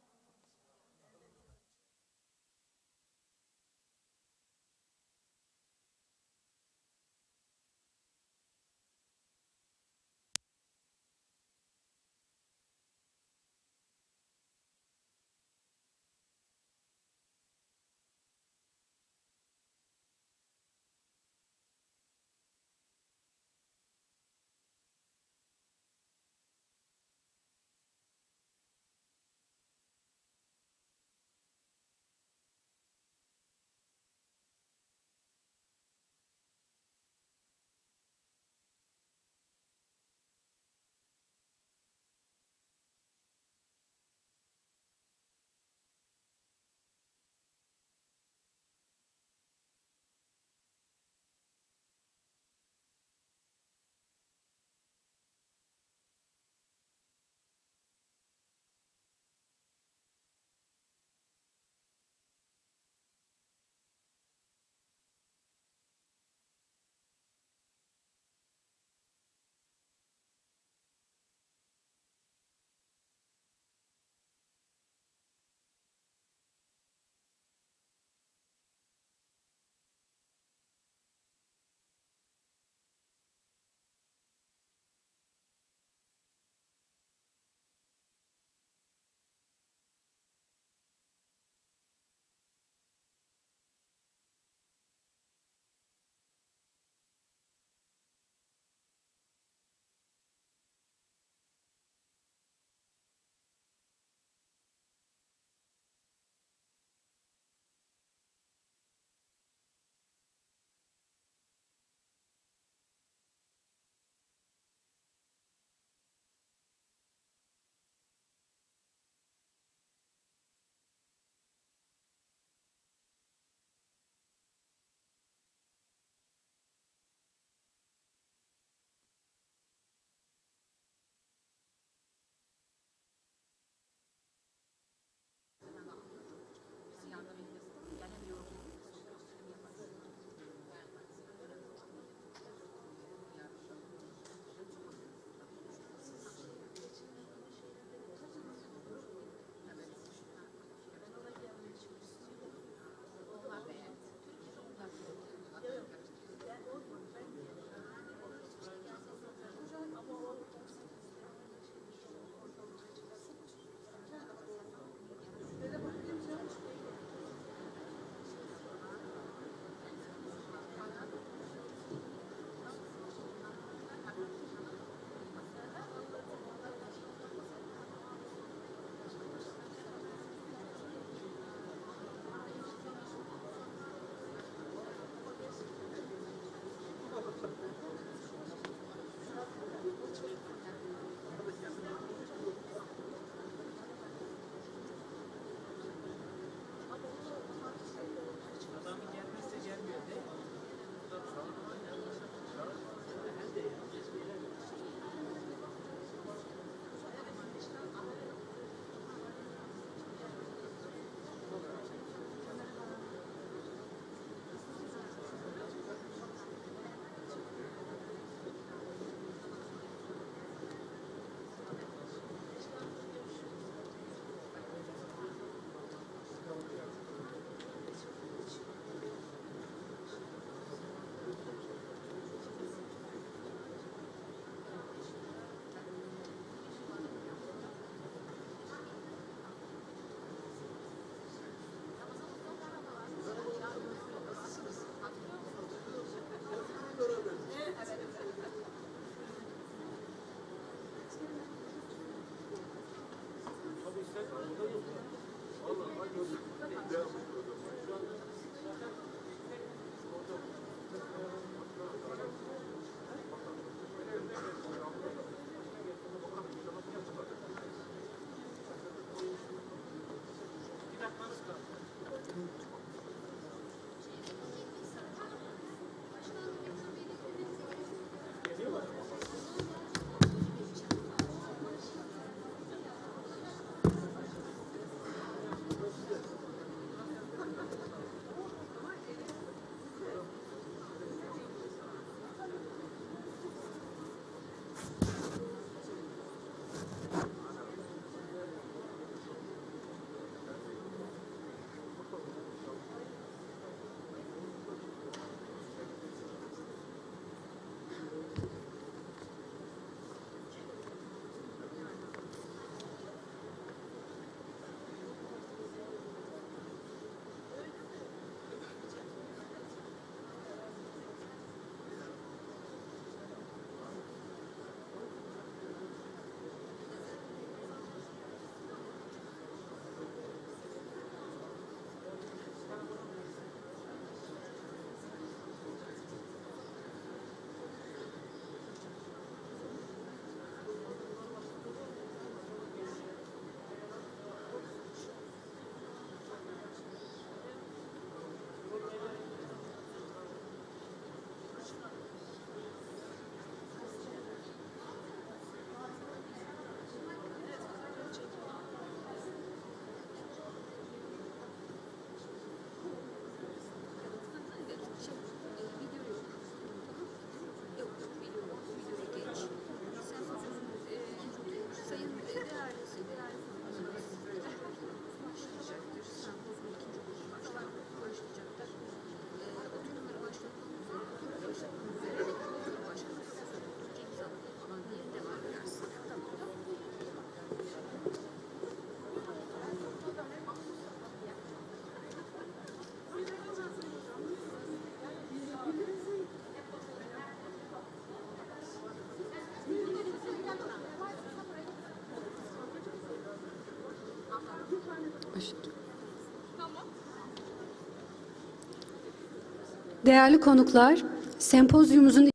Değerli konuklar, sempozyumumuzun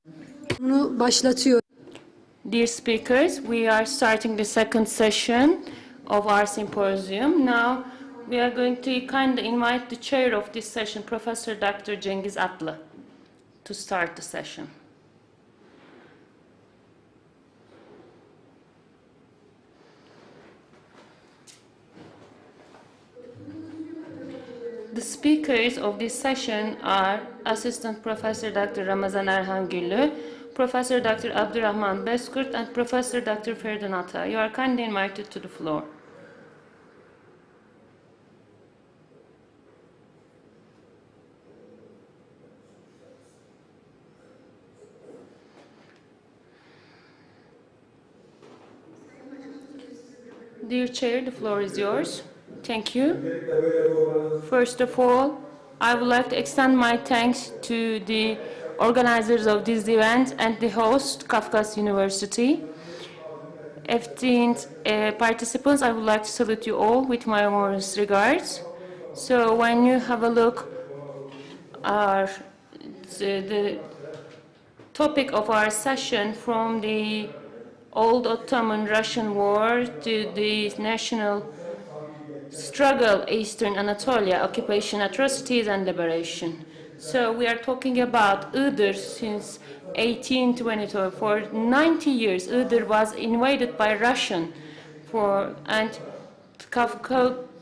başlatıyor. Dear speakers, we are starting the second session of our symposium. Now, we are going to kindly invite the chair of this session, Professor Dr. Cengiz Atlı, to start the session. The speakers of this session are Assistant Professor Dr. Ramazan Erhan Güllü, Professor Dr. Abdurrahman Beskurt, and Professor Dr. Ferdinand Ata. You are kindly invited to the floor. Dear Chair, the floor is yours. Thank you. First of all, I would like to extend my thanks to the organizers of this event and the host, Kafkas University. Esteemed participants, I would like to salute you all with my warmest regards. So when you have a look at the topic of our session, from the old Ottoman-Russian war to the national struggle, Eastern Anatolia, occupation, atrocities, and liberation. So we are talking about Iğdır since 1822. For 90 years, Iğdır was invaded by Russian, and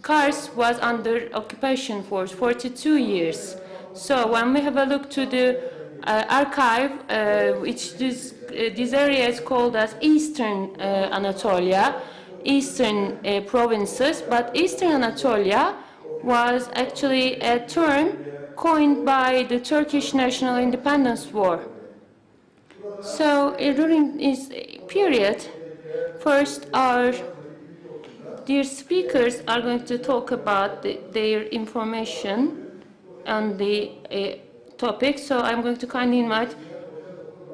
Kars was under occupation for 42 years. So when we have a look to the archive, which this area is called as Eastern Anatolia, Eastern provinces, but Eastern Anatolia was actually a term coined by the Turkish National Independence War. So during this period, first our dear speakers are going to talk about their information on the topic. So I'm going to kindly invite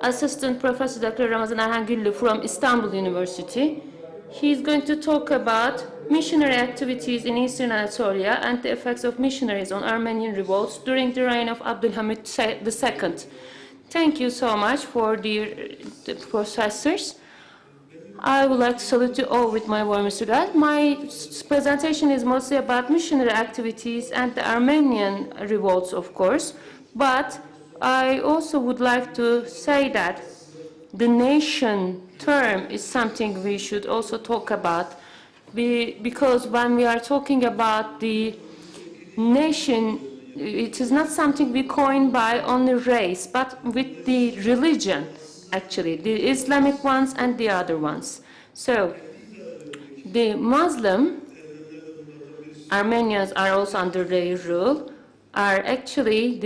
Assistant Professor Dr. Ramazan Erhan Güllü from Istanbul University. He's going to talk about missionary activities in Eastern Anatolia and the effects of missionaries on Armenian revolts during the reign of Abdülhamid II. Thank you so much for the professors. I would like to salute you all with my warmest regard. My presentation is mostly about missionary activities and the Armenian revolts, of course, but I also would like to say that the nation term is something we should also talk about, because when we are talking about the nation, it is not something we coin by only race, but with the religion, actually, the Islamic ones and the other ones. So the Muslim Armenians are also under their rule, are actually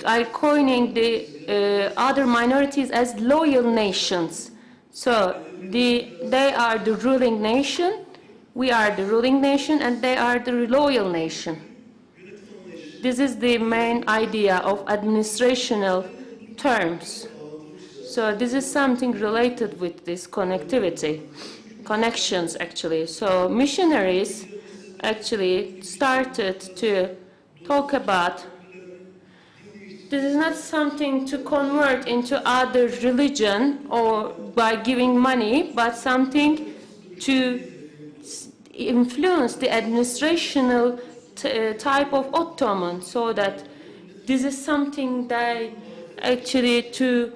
are coining the other minorities as loyal nations. So they are the ruling nation, we are the ruling nation, and they are the loyal nation. This is the main idea of administrational terms. So this is something related with this connections actually. So missionaries actually started to talk about this is not something to convert into other religion or by giving money, but something to influence the administrational type of Ottoman, so that this is something they actually to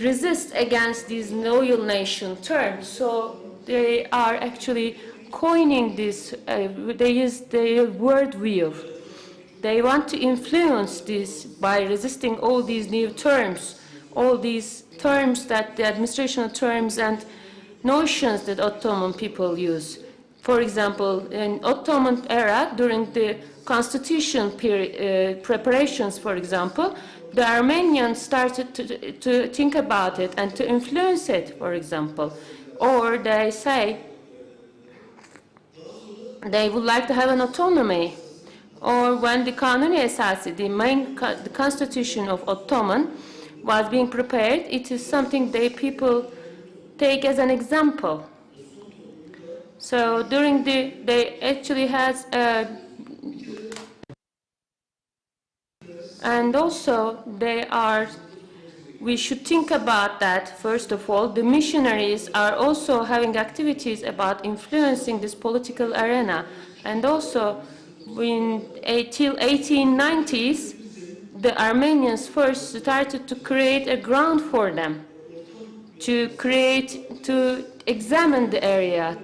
resist against these loyal nation terms. So they are actually coining this, they use their word wheel. They want to influence this by resisting all these new terms, all these terms that the administrational terms and notions that Ottoman people use. For example, in Ottoman era, during the constitution period, preparations, for example, the Armenians started to think about it and to influence it, for example. Or they say they would like to have an autonomy. Or when the Kanuni Esasi, the constitution of Ottoman, was being prepared, it is something people take as an example. So during they actually has And also we should think about that, first of all. The missionaries are also having activities about influencing this political arena. And also, till 1890s, the Armenians first started to create a ground for them, to examine the area,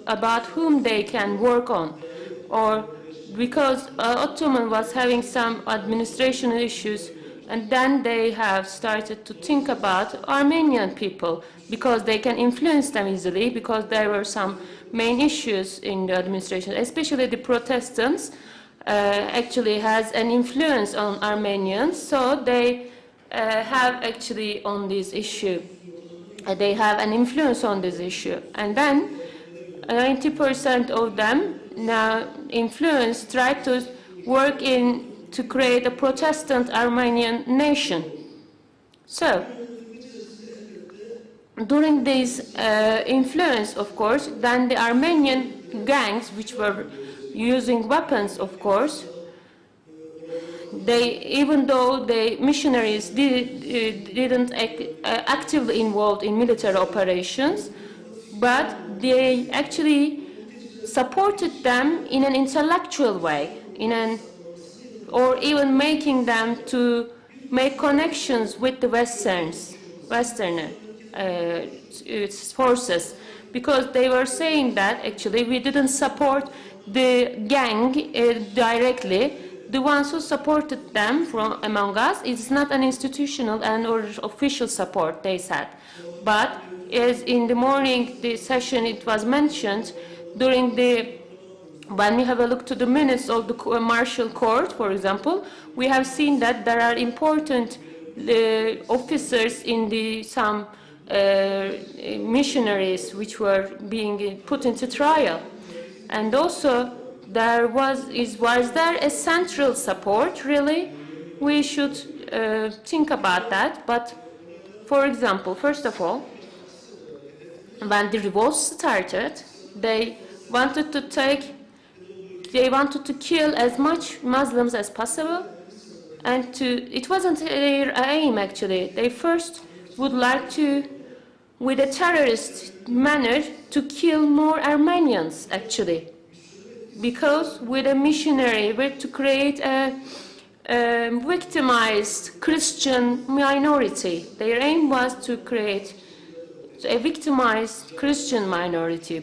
about whom they can work on. Or because Ottoman was having some administration issues, and then they have started to think about Armenian people, because they can influence them easily, because there were some main issues in the administration, especially the Protestants actually has an influence on Armenians, so they have actually on this issue. They have an influence on this issue. And then 90% of them now try to work to create a Protestant Armenian nation. So, during this influence, of course, then the Armenian gangs, which were using weapons, of course, even though the missionaries didn't actively involved in military operations, but they actually supported them in an intellectual way, or even making them to make connections with the Western forces, because they were saying that actually we didn't support the gang directly. The ones who supported them from among us, it's not an institutional or official support, they said. But as in the morning, the session, it was mentioned, when we have a look to the minutes of the martial court, for example, we have seen that there are important officers in some missionaries which were being put into trial. And also, was there a central support, really? We should think about that. But, for example, first of all, when the revolts started, they wanted to kill as much Muslims as possible, and it wasn't their aim, actually. They first would like to, with a terrorist manner, to kill more Armenians, actually. Because with a missionary, to create a victimized Christian minority. Their aim was to create a victimized Christian minority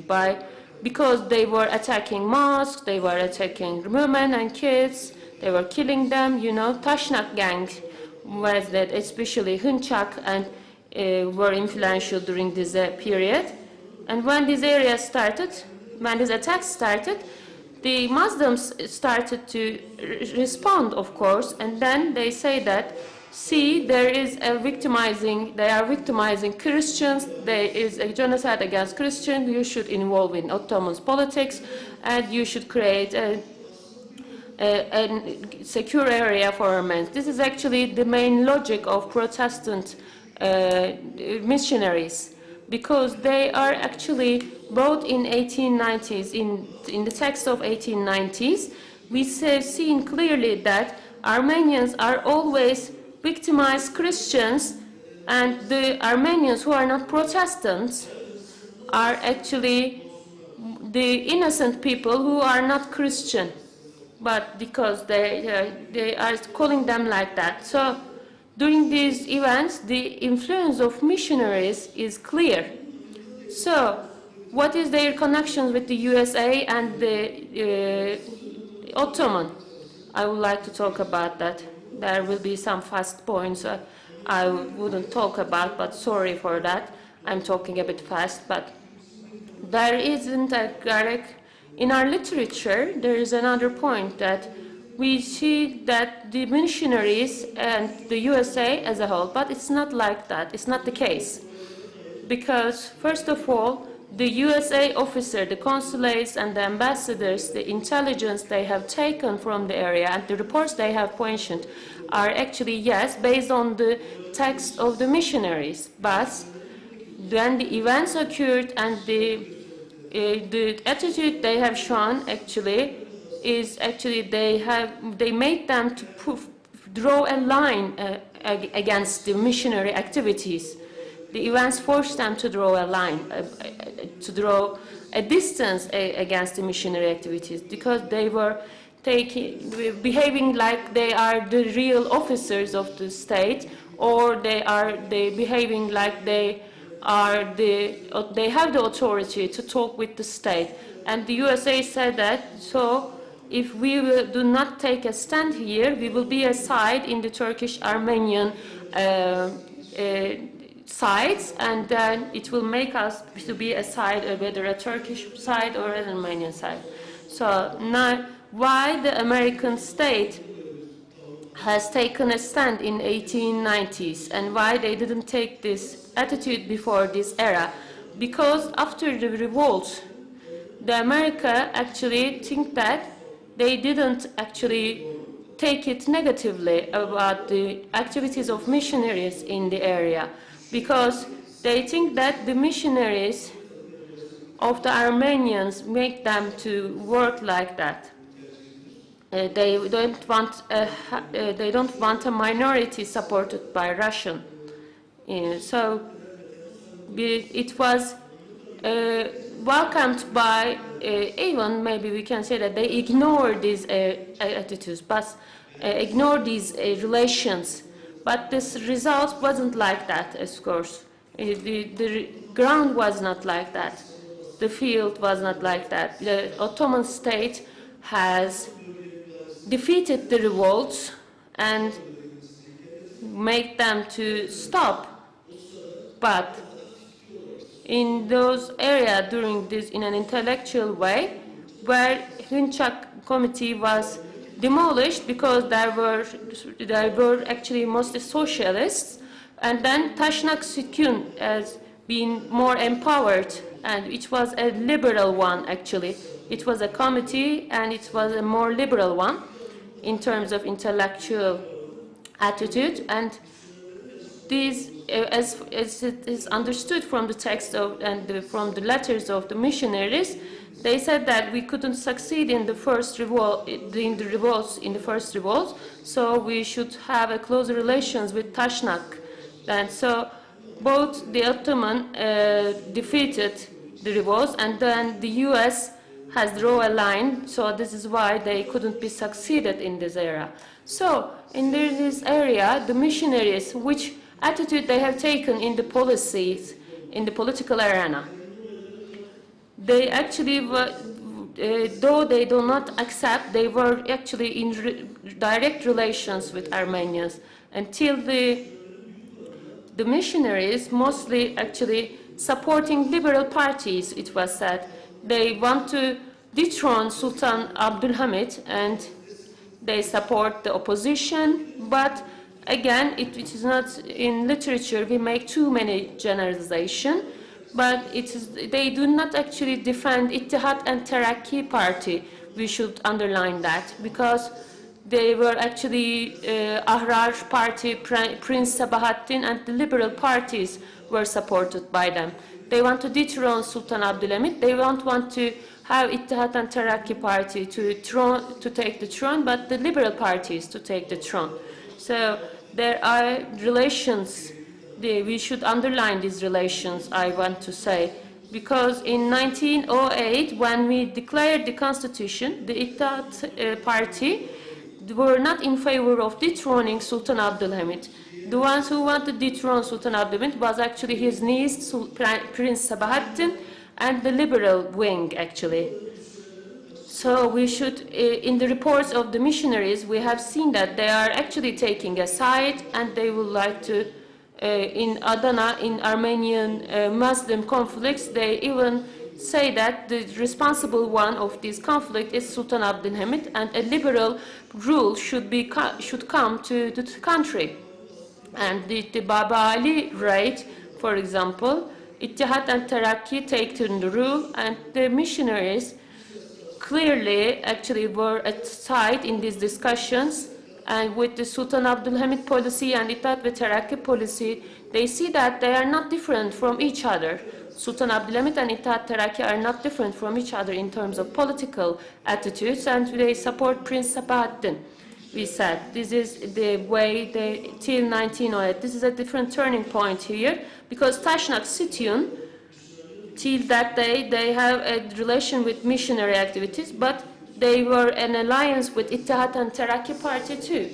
because they were attacking mosques, they were attacking women and kids, they were killing them. Tashnak gang was that, especially Hınçak, and were influential during this period. And when these attacks started, the Muslims started to respond, of course, and then they say that, see, they are victimizing Christians, there is a genocide against Christians, you should involve in Ottoman politics, and you should create a secure area for Armenians. This is actually the main logic of Protestant missionaries, because they are actually, both in 1890s, in the text of 1890s, we have seen clearly that Armenians are always victimized Christians, and the Armenians who are not Protestants are actually the innocent people who are not Christian, but because they are calling them like that. So during these events, the influence of missionaries is clear. So what is their connection with the USA and the Ottoman? I would like to talk about that. There will be some fast points I wouldn't talk about, but sorry for that. I'm talking a bit fast, but there isn't a direct... In our literature, there is another point that we see that the missionaries and the USA as a whole, but it's not like that. It's not the case. Because, first of all, the USA officer, the consulates and the ambassadors, the intelligence they have taken from the area and the reports they have mentioned are actually, yes, based on the text of the missionaries. But when the events occurred and the attitude they have shown actually is actually they made them to draw a line against the missionary activities. The events forced them to draw a line, to draw a distance against the missionary activities, because they were behaving like they are the real officers of the state, or they behaving like they have the authority to talk with the state. And the USA said that, so if we do not take a stand here, we will be a side in the Turkish-Armenian sides, and then it will make us to be a side, whether a Turkish side or an Armenian side. So now, why the American state has taken a stand in 1890s, and why they didn't take this attitude before this era? Because after the revolt, the America actually think that they didn't actually take it negatively about the activities of missionaries in the area, because they think that the missionaries of the Armenians make them to work like that. They don't want a minority supported by Russian. So it was welcomed by, even maybe we can say that they ignore these attitudes, but ignore these relations. But this result wasn't like that, of course. The ground was not like that. The field was not like that. The Ottoman state has defeated the revolts and make them to stop. But in those areas during this, in an intellectual way, where Hünçak committee was demolished because there were actually mostly socialists, and then Taşnak Sükun has been more empowered, and it was a liberal one actually. It was a committee, and it was a more liberal one in terms of intellectual attitude. And these, as it is understood from the text from the letters of the missionaries, they said that we couldn't succeed in the first revolt, in the first revolt, so we should have a closer relations with Taşnak. And so both the Ottoman defeated the revolts, and then the US has drawn a line, so this is why they couldn't be succeeded in this era. So in this area, the missionaries, which attitude they have taken in the policies, in the political arena, they actually were, though they do not accept, they were actually in direct relations with Armenians until the missionaries mostly actually supporting liberal parties, it was said. They want to dethrone Sultan Abdülhamit, and they support the opposition, but again, it is not, in literature we make too many generalizations, but they do not actually defend Ittihad and Terakki party. We should underline that, because they were actually Ahrar party, Prince Sabahattin, and the liberal parties were supported by them. They want to dethrone Sultan Abdülhamit. They don't want to have Ittihad and Terakki party to take the throne, but the liberal parties to take the throne. So there are relations. We should underline these relations, I want to say, because in 1908, when we declared the constitution, the Ittihad party were not in favor of dethroning Sultan Abdülhamit. The ones who wanted to dethrone Sultan Abdülhamit was actually his niece, Prince Sabahattin, and the liberal wing, actually. So we should, in the reports of the missionaries, we have seen that they are actually taking a side, and they would like to, in Adana, in Armenian Muslim conflicts, they even say that the responsible one of this conflict is Sultan Abdülhamit, and a liberal rule should come to the country. And the Baba Ali raid, for example, Ittihad and Terakki taken the rule, and the missionaries clearly actually were at side in these discussions. And with the Sultan Abdülhamit policy and Ittihad ve Terakki policy, they see that they are not different from each other. Sultan Abdülhamit and Ittihad Terakki are not different from each other in terms of political attitudes, and they support Prince Sabahattin. we said. This is the way till 1908. This is a different turning point here, because Tashnak Sityun, till that day, they have a relation with missionary activities, but they were an alliance with Ittihad and Terakki Party too,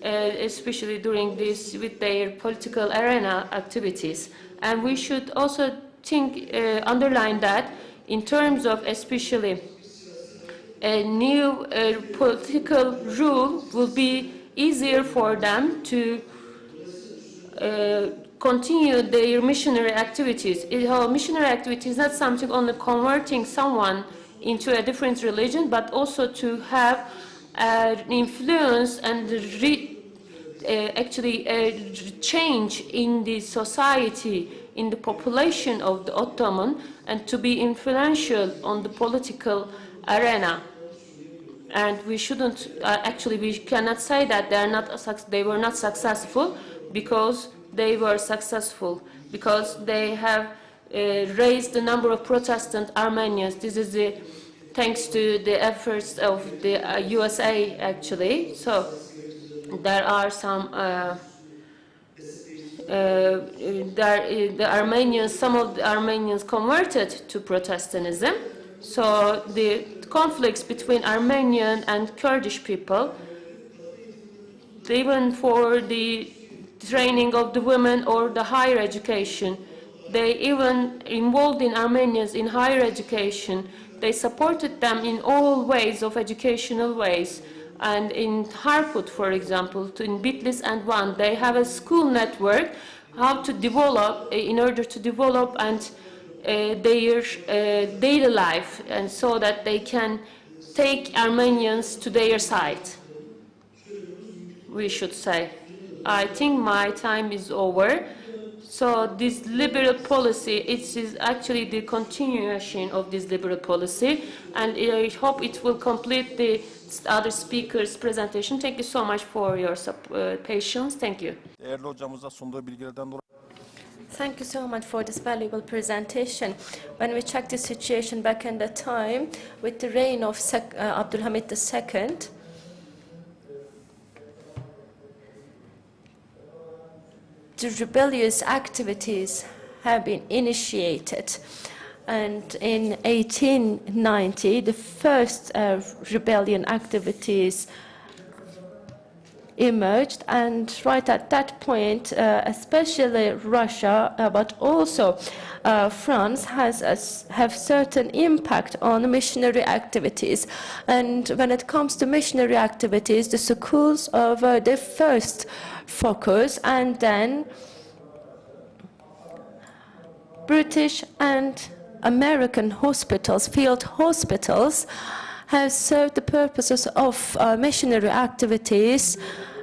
especially during this with their political arena activities. And we should also underline that in terms of especially a new political rule will be easier for them to continue their missionary activities. Missionary activity is not something only converting someone into a different religion, but also to have influence and actually a change in the society, in the population of the Ottoman, and to be influential on the political arena. And we shouldn't, actually we cannot say that they were not successful, because they were successful, because they have raised the number of Protestant Armenians. This is thanks to the efforts of the USA, actually. So there are some, the Armenians, some of the Armenians converted to Protestantism. So the conflicts between Armenian and Kurdish people, even for the training of the women or the higher education, they even involved in Armenians in higher education. They supported them in all ways of educational ways. And in Harput, for example, in Bitlis and Van, they have a school network, how to develop, in order to develop and their daily life, and so that they can take Armenians to their side, we should say. I think my time is over. So this liberal policy, it is actually the continuation of this liberal policy, and I hope it will complete the other speakers' presentation. Thank you so much for your patience. Thank you. Değerli hocamıza sunduğu bilgilerden dolayı Thank you so much for this valuable presentation. When we check the situation back in the time, with the reign of Abdulhamid II, the rebellious activities have been initiated. And in 1890, the first rebellion activities emerged, and right at that point, especially Russia, but also France have certain impact on missionary activities. And when it comes to missionary activities, the schools are the first focus, and then British and American hospitals, field hospitals, have served the purposes of missionary activities.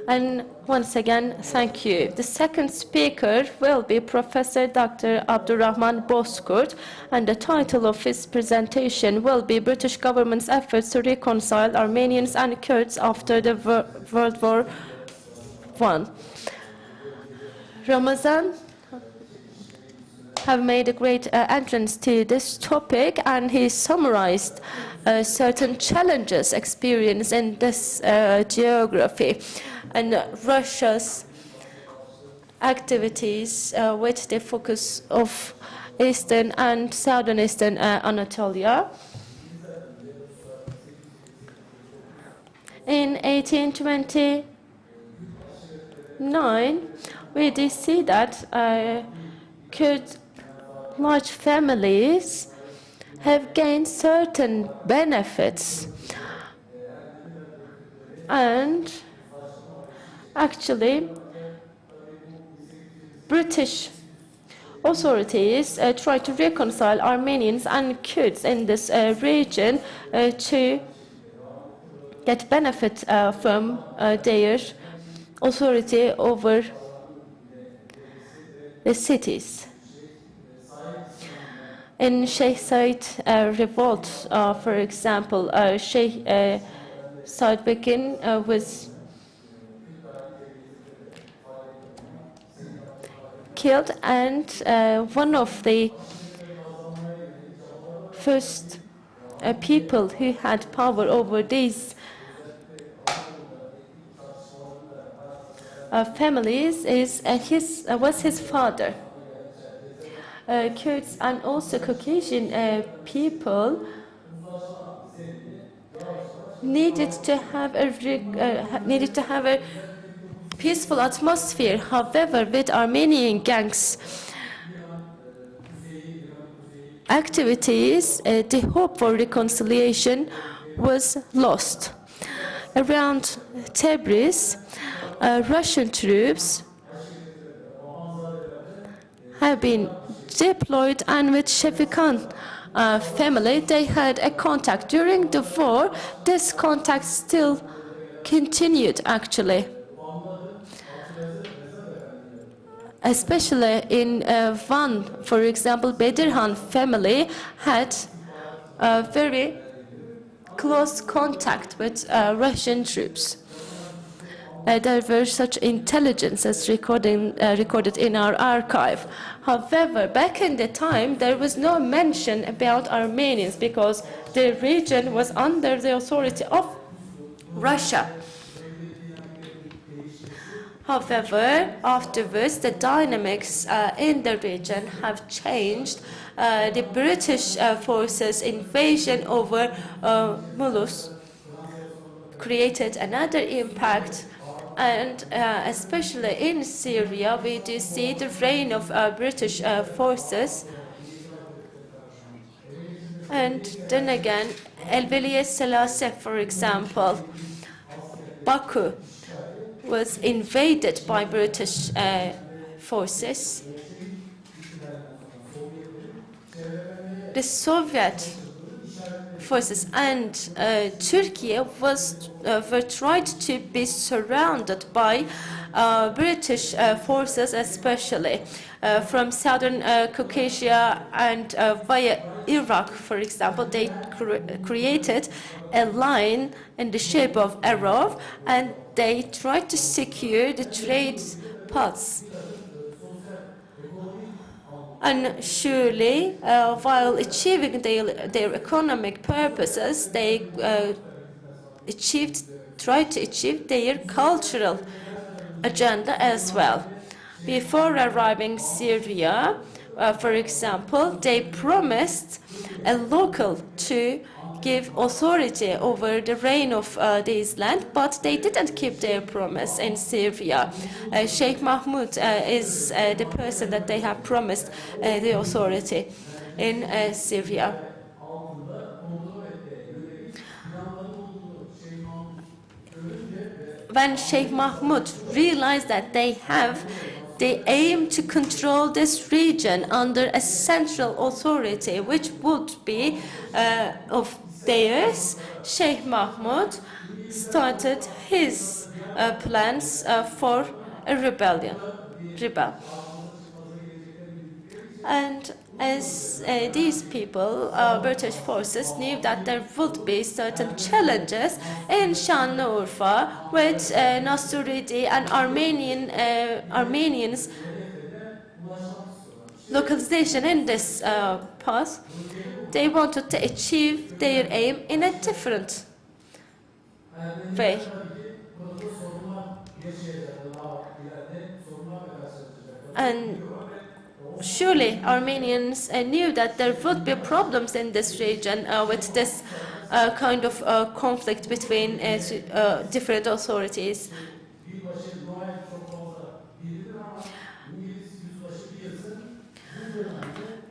And once again, thank you. The second speaker will be Professor Dr. Abdurrahman Bozkurt, and the title of his presentation will be British Government's Efforts to Reconcile Armenians and Kurds After the World War I. Ramazan have made a great entrance to this topic, and he summarized certain challenges experienced in this geography and Russia's activities with the focus of eastern and southern eastern Anatolia. In 1829, we did see that large families have gained certain benefits, and actually British authorities try to reconcile Armenians and Kurds in this region to get benefit from their authority over the cities. In Sheikh Said revolt, for example, Sheikh Said Begin was killed, and one of the first people who had power over these families was his father. Kurds and also Caucasian people needed to have a peaceful atmosphere. However, with Armenian gangs activities, the hope for reconciliation was lost. Around Tabriz, Russian troops have been deployed, and with Shefikan family, they had a contact. During the war, this contact still continued, actually. Especially in Van, for example, Bedirhan family had a very close contact with Russian troops. There were such intelligence as recorded in our archive. However, back in the time, there was no mention about Armenians because the region was under the authority of Russia. However, afterwards, the dynamics in the region have changed. The British forces' invasion over Mulhouse created another impact. And especially in Syria, we do see the reign of British forces. And then again, El-Veliye Selassie, for example, Baku was invaded by British forces. The Soviet forces and Turkey were tried to be surrounded by British forces, especially from southern Caucasia and via Iraq, for example. They created a line in the shape of arrow, and they tried to secure the trade paths. And surely, while achieving their economic purposes, they tried to achieve their cultural agenda as well. Before arriving Syria, for example, they promised a local to give authority over the reign of this land, but they didn't keep their promise in Syria. Sheikh Mahmud is the person that they have promised the authority in Syria. When Sheikh Mahmud realized that they have the aim to control this region under a central authority, which would be of theirs, Sheikh Mahmud started his plans for a rebel. And as these people, British forces, knew that there would be certain challenges in Şanlıurfa with Nasridi and Armenians localization in this path, they wanted to achieve their aim in a different way. And surely Armenians knew that there would be problems in this region with this kind of conflict between different authorities.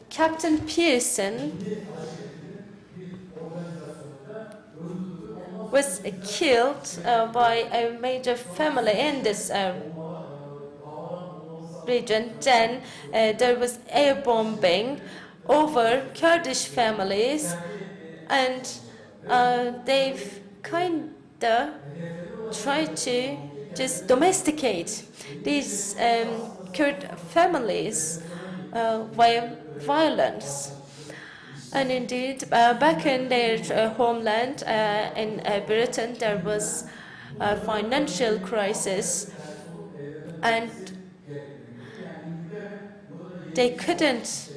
Captain Pearson was killed by a major family in this region. Then there was air bombing over Kurdish families, and they've kind of tried to just domesticate these Kurd families via violence. And indeed, back in their homeland in Britain, there was a financial crisis, and they couldn't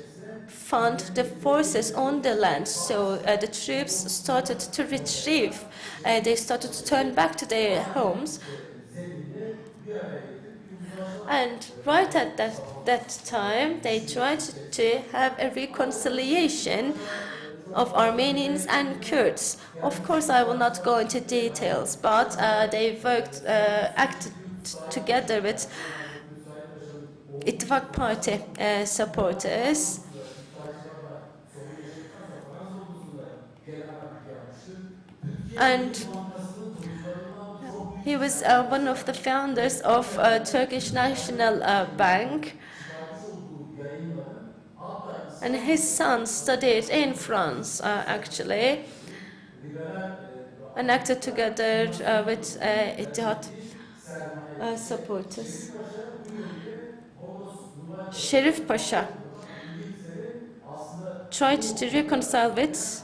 fund the forces on the land, so the troops started to retrieve. They started to turn back to their homes. And right at that time, they tried to have a reconciliation of Armenians and Kurds. Of course, I will not go into details, but they acted together with İttifak Party supporters. And he was one of the founders of Turkish National Bank. And his son studied in France, actually, and acted together with İttihat supporters. Sherif Pasha tried to reconcile with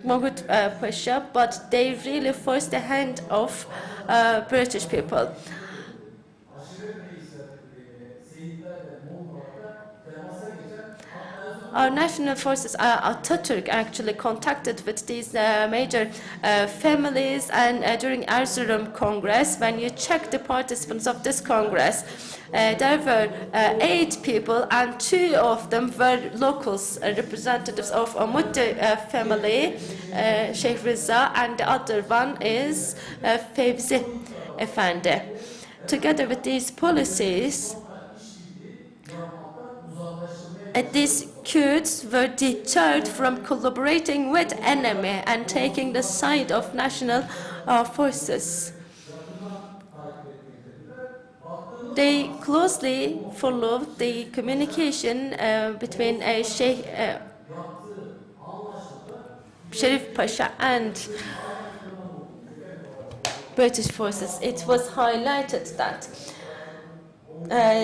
Mahmud Pasha, but they really forced the hand of British people. Our national forces, Atatürk actually contacted with these major families, and during Erzurum Congress, when you check the participants of this Congress, there were 8 people, and 2 of them were locals, representatives of Mutti family, Sheikh Riza, and the other one is Fevzi Efendi. Together with these policies, these Kurds were deterred from collaborating with enemy and taking the side of national forces. They closely followed the communication between Sherif Pasha and British forces. It was highlighted that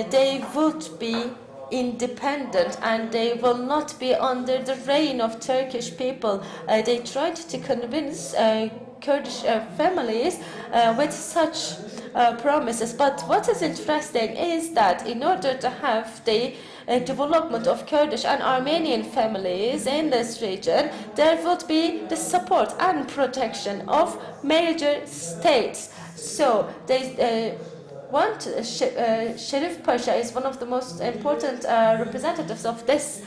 they would be independent and they will not be under the reign of Turkish people. They tried to convince Kurdish families with such promises. But what is interesting is that in order to have the development of Kurdish and Armenian families in this region, there would be the support and protection of major states. So they Sherif Pasha is one of the most important representatives of this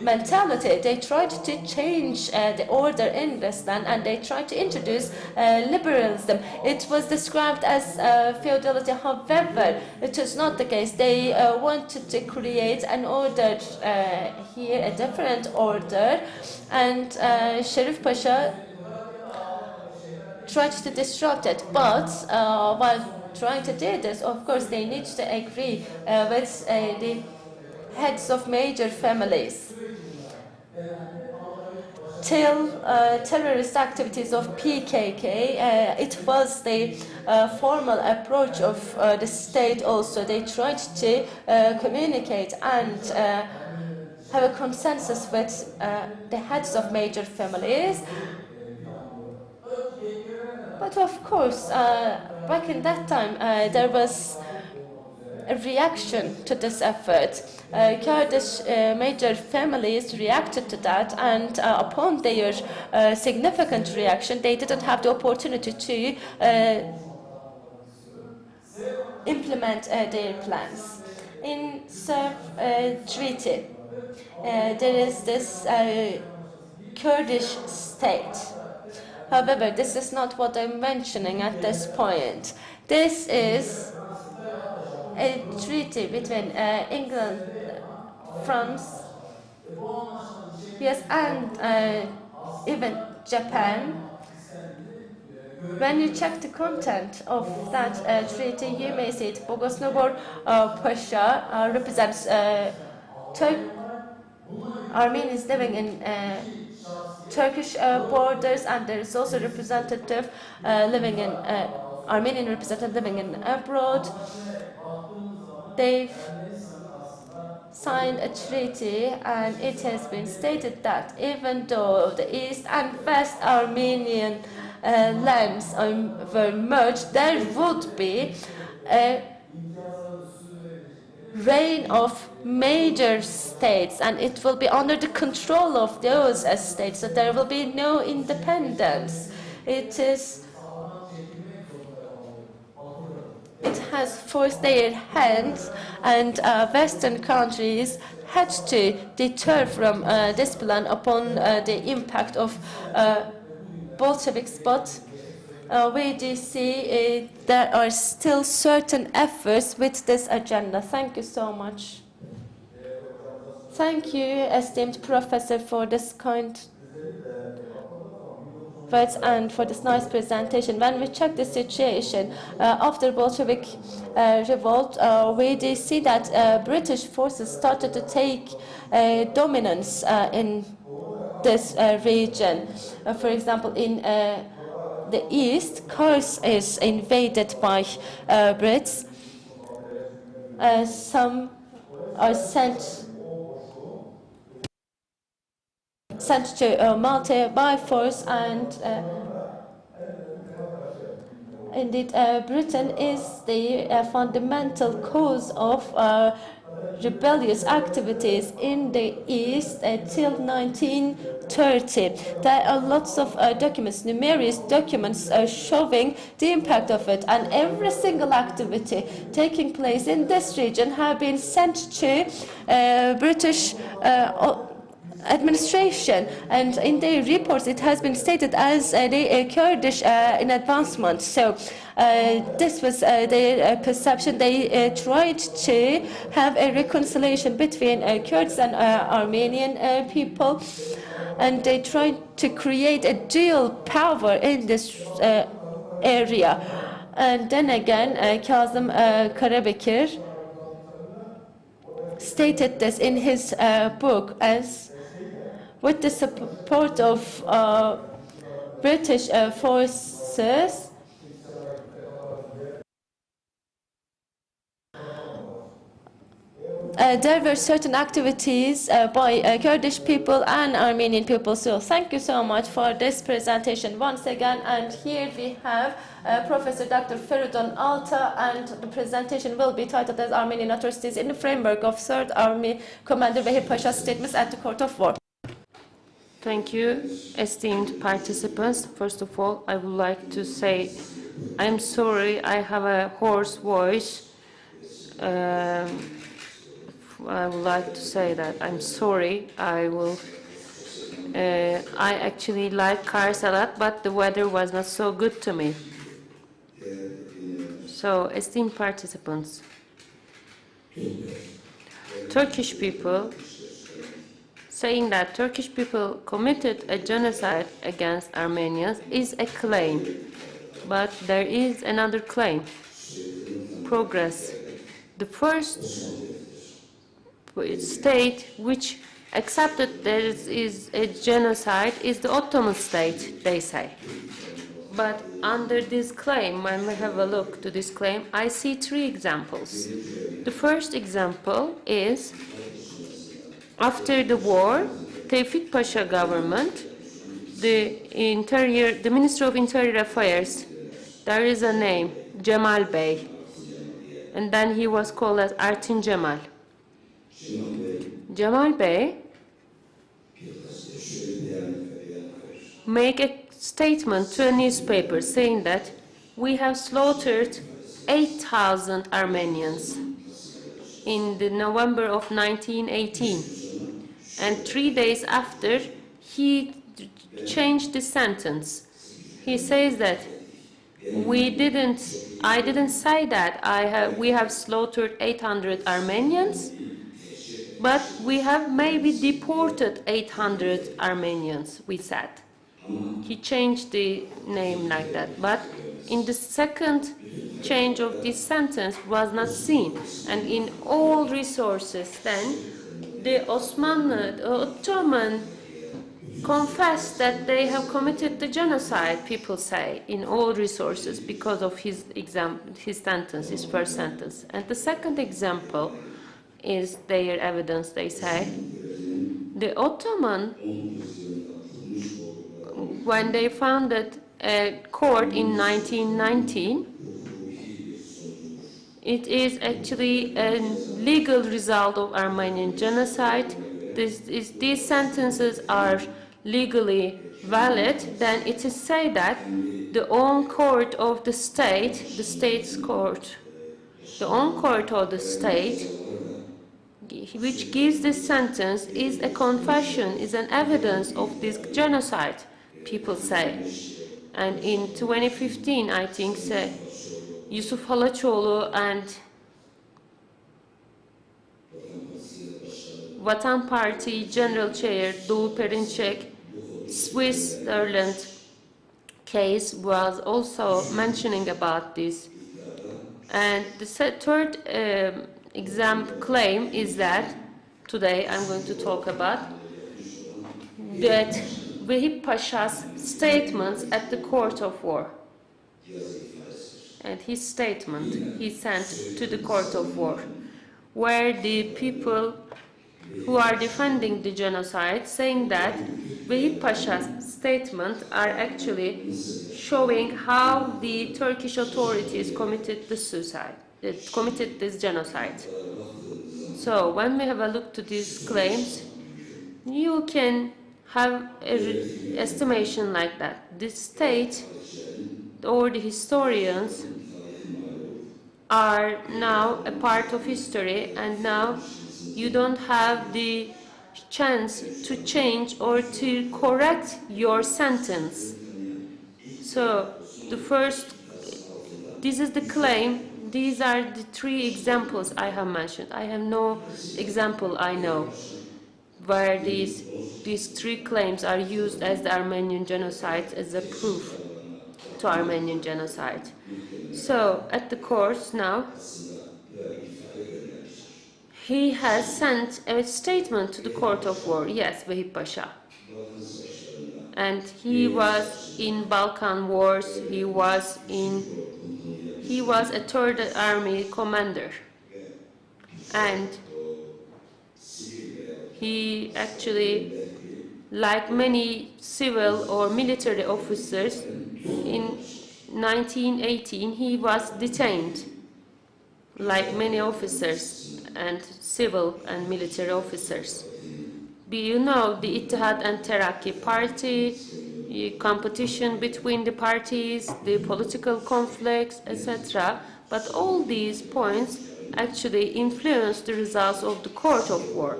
mentality. They tried to change the order in this land, and they tried to introduce liberalism. It was described as feudality. However, it is not the case. They wanted to create an order here, a different order, and Sherif Pasha tried to disrupt it. But while trying to do this, of course, they need to agree with the heads of major families. Till terrorist activities of PKK, it was the formal approach of the state also. They tried to communicate and have a consensus with the heads of major families. But of course, back in that time, there was a reaction to this effort. Kurdish major families reacted to that, and upon their significant reaction, they didn't have the opportunity to implement their plans. In treaty, there is this Kurdish state. However, this is not what I'm mentioning at this point. This is a treaty between England, France, yes, and even Japan. When you check the content of that treaty, you may see it. Bogosnogor Pasha represents Armenians living in Turkish borders, and there is also a representative living in Armenian representative living in abroad. They've signed a treaty, and it has been stated that even though the East and West Armenian lands were merged, there would be a reign of major states, and it will be under the control of those states, so there will be no independence. It has forced their hands, and Western countries had to deter from this plan upon the impact of Bolsheviks. But we do see there are still certain efforts with this agenda. Thank you so much. Thank you, esteemed professor, for this kind words and for this nice presentation. When we check the situation after Bolshevik revolt, we do see that British forces started to take dominance in this region. For example, in the east, Kars is invaded by Brits. Some are sent to Malta by force, and indeed Britain is the fundamental cause of rebellious activities in the east till 1930. There are lots of documents, numerous documents showing the impact of it, and every single activity taking place in this region have been sent to British administration, and in their reports it has been stated as the Kurdish in advancement. So this was their perception. They tried to have a reconciliation between Kurds and Armenian people, and they tried to create a dual power in this area. And then again, Kazım Karabekir stated this in his book as with the support of British forces, there were certain activities by Kurdish people and Armenian people. So thank you so much for this presentation once again. And here we have Professor Dr. Feridun Alta, and the presentation will be titled as Armenian Atrocities in the Framework of 3rd Army Commander Vehir Pasha's Statements at the Court of War. Thank you, esteemed participants. First of all, I would like to say I'm sorry I have a hoarse voice. I would like to say that I'm sorry. I actually like cars a lot, but the weather was not so good to me. So, esteemed participants, Turkish people saying that Turkish people committed a genocide against Armenians is a claim, but there is another claim. Progress. The first state which accepted there is a genocide is the Ottoman state, they say. But under this claim, when we have a look to this claim, I see 3 examples. The first example is after the war, Tevfik Pasha government, the Minister of Interior Affairs, there is a name, Cemal Bey, and then he was called as Artin Cemal. Cemal Bey make a statement to a newspaper saying that we have slaughtered 8,000 Armenians in the November of 1918. And 3 days after, he changed the sentence. He says that I didn't say that we have slaughtered 800 Armenians, but we have maybe deported 800 Armenians, we said. He changed the name like that, but in the second change of this sentence was not seen. And in all resources then, the Ottoman confessed that they have committed the genocide, people say, in all resources because of his sentence, his first sentence. And the second example is their evidence, they say. The Ottoman, when they founded a court in 1919, it is actually a legal result of Armenian genocide. These sentences are legally valid. Then it is said that the own court of the state's court, The own court of the state, which gives this sentence, is a confession, is an evidence of this genocide, people say. And in 2015, I think, Yusuf Halaçoğlu and Vatan Party General Chair Doğu Perinçek, Switzerland case was also mentioning about this. And the third claim is that, today I'm going to talk about, that Vehip Pasha's statements at the court of war. And his statement he sent to the court of war, where the people who are defending the genocide saying that Vehip Pasha's statements are actually showing how the Turkish authorities committed the suicide, committed this genocide. So when we have a look to these claims, you can have an estimation like that. The state or the historians are now a part of history, and now you don't have the chance to change or to correct your sentence. So this is the claim. These are the three examples I have mentioned. I have no example I know where these three claims are used as the Armenian genocide as a proof to Armenian genocide. So at the court now, he has sent a statement to the court of war. Yes, Vehip Pasha. And he was in Balkan wars. He was a Third Army commander. And he actually, like many civil or military officers, in 1918 he was detained, like many officers and civil and military officers. You know, the Ittihad and Terakki party, competition between the parties, the political conflicts, etc. But all these points actually influence the results of the court of war.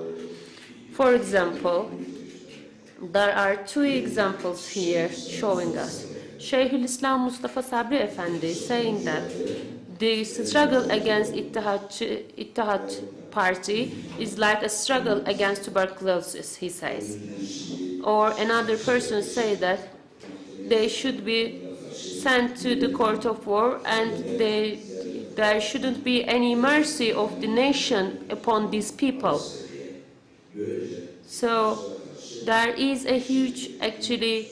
For example, there are two examples here showing us. Şeyhülislam Mustafa Sabri Efendi saying that the struggle against Ittihad party is like a struggle against tuberculosis, he says. Or another person say that they should be sent to the court of war and there shouldn't be any mercy of the nation upon these people. So there is a huge, actually,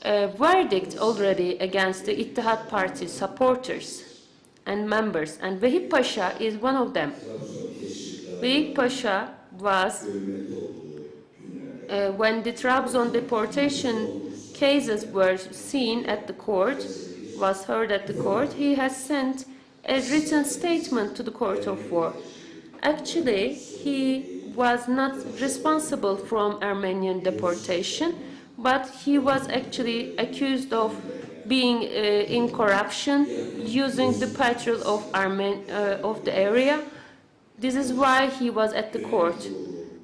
verdict already against the Ittihad party supporters and members, and Vehip Pasha is one of them. Vehip Pasha was, when the Trabzon deportation cases were seen at the court, was heard at the court, he has sent a written statement to the court of war. Actually, he was not responsible from Armenian deportation, but he was actually accused of being in corruption, using the petrol of the area. This is why he was at the court.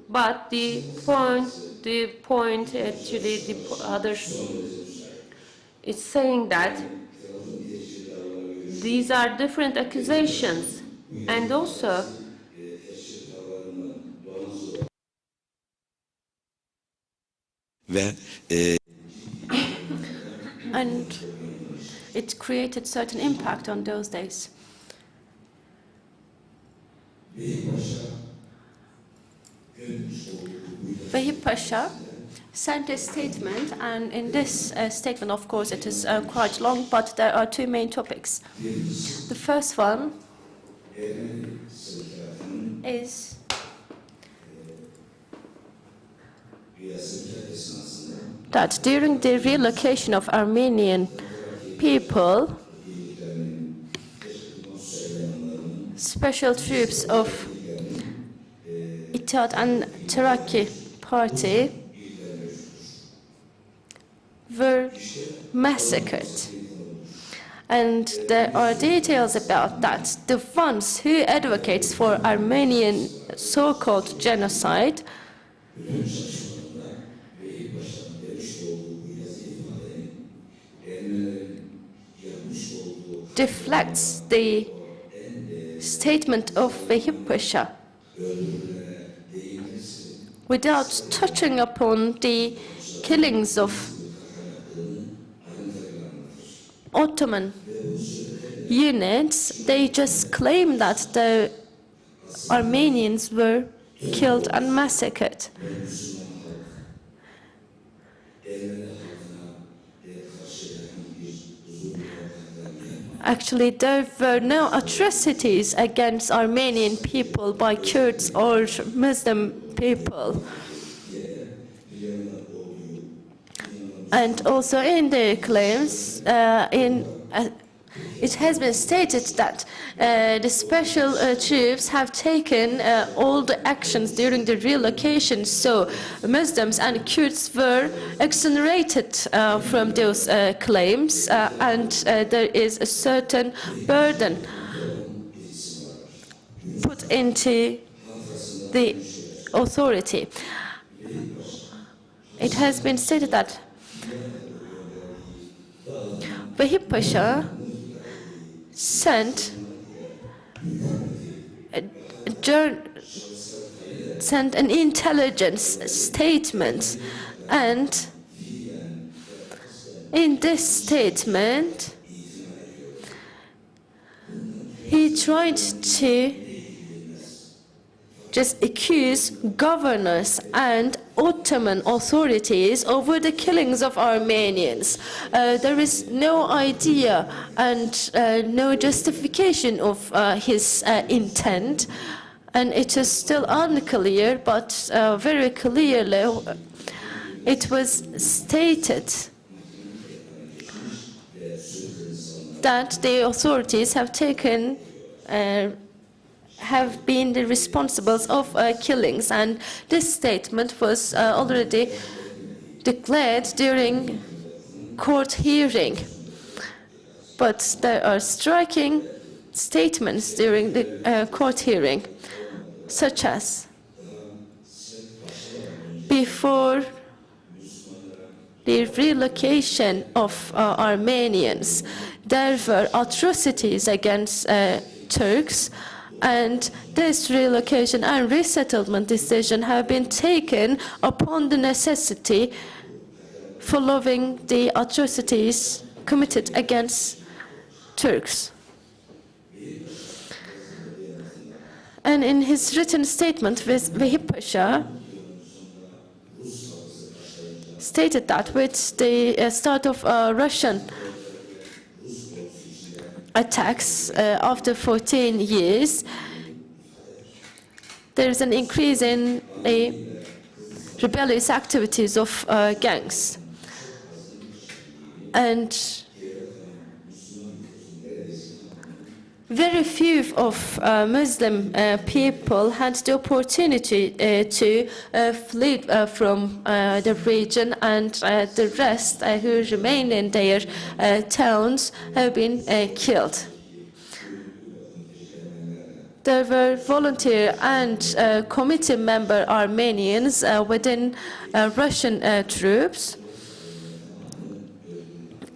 But the point actually, the other is saying that these are different accusations, and also and it created certain impact on those days. Vehip Pasha sent a statement, and in this statement, of course, it is quite long, but there are two main topics. The first one is that during the relocation of Armenian people, special troops of Ittihad and Terakki party were massacred. And there are details about that. The ones who advocates for Armenian so-called genocide deflects the statement of Vehip Pasha without touching upon the killings of Ottoman units. They just claim that the Armenians were killed and massacred. Actually, there were no atrocities against Armenian people by Kurds or Muslim people. And also in their claims, it has been stated that the special troops have taken all the actions during the relocation, so Muslims and Kurds were exonerated from those claims, and there is a certain burden put into the authority. It has been stated that Vehip Pasha sent an intelligence statement, and in this statement he tried to just accuse governors and Ottoman authorities over the killings of Armenians. There is no idea and no justification of his intent, and it is still unclear, but very clearly it was stated that the authorities have taken have been the responsibles of killings, and this statement was already declared during court hearing. But there are striking statements during the court hearing, such as before the relocation of Armenians, there were atrocities against Turks, and this relocation and resettlement decision have been taken upon the necessity following the atrocities committed against Turks. And in his written statement, Vehip Pasha stated that with the start of Russian attacks after 14 years, there is an increase in the rebellious activities of gangs. And very few of Muslim people had the opportunity to flee from the region, and the rest who remain in their towns have been killed. There were volunteer and committee member Armenians within Russian troops,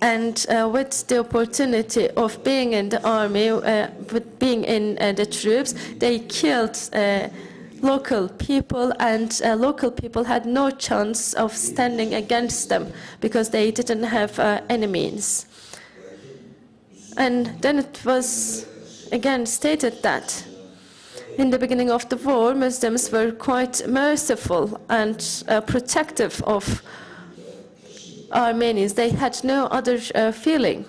and with the opportunity of being in the army, with being in the troops, they killed local people, and local people had no chance of standing against them because they didn't have any means. And then it was again stated that in the beginning of the war, Muslims were quite merciful and protective of Armenians. They had no other feeling.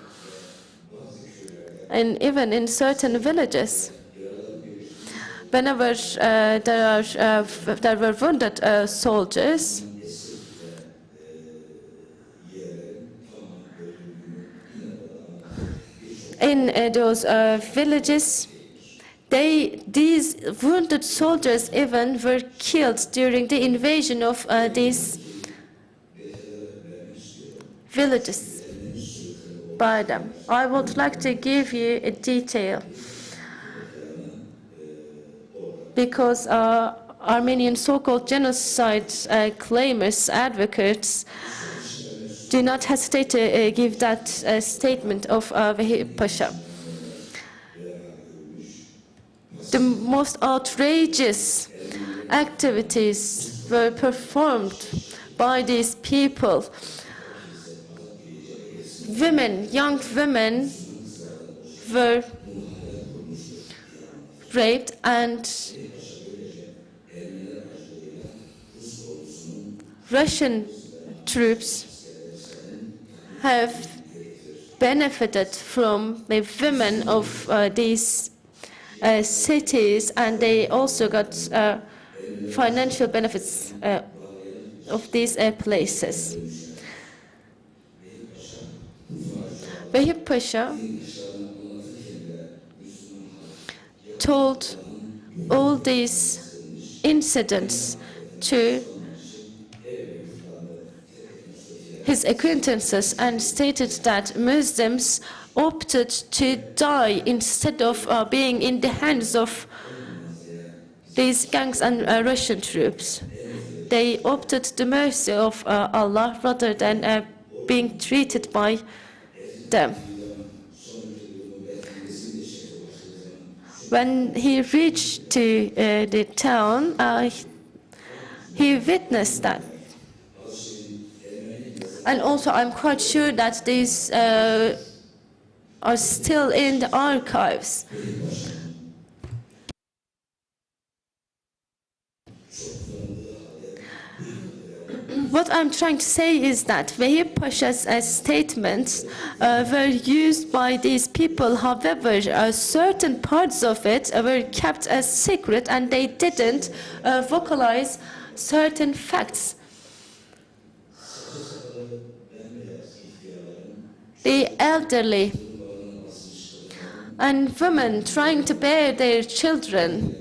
And even in certain villages, whenever there were wounded soldiers, in those villages, these wounded soldiers even were killed during the invasion of these villages. by them. I would like to give you a detail because Armenian so-called genocide claimers, advocates, do not hesitate to give that statement of Vahid Pasha. The most outrageous activities were performed by these people. Women, young women, were raped, and Russian troops have benefited from the women of these cities, and they also got financial benefits of these places. Vahid Pasha told all these incidents to his acquaintances and stated that Muslims opted to die instead of being in the hands of these gangs and Russian troops. They opted the mercy of Allah rather than being treated by them. When he reached to the town, he witnessed that. And also, I'm quite sure that these are still in the archives. What I'm trying to say is that Vahid Pasha's statements were used by these people. However, certain parts of it were kept as secret, and they didn't vocalize certain facts. The elderly and women trying to bear their children,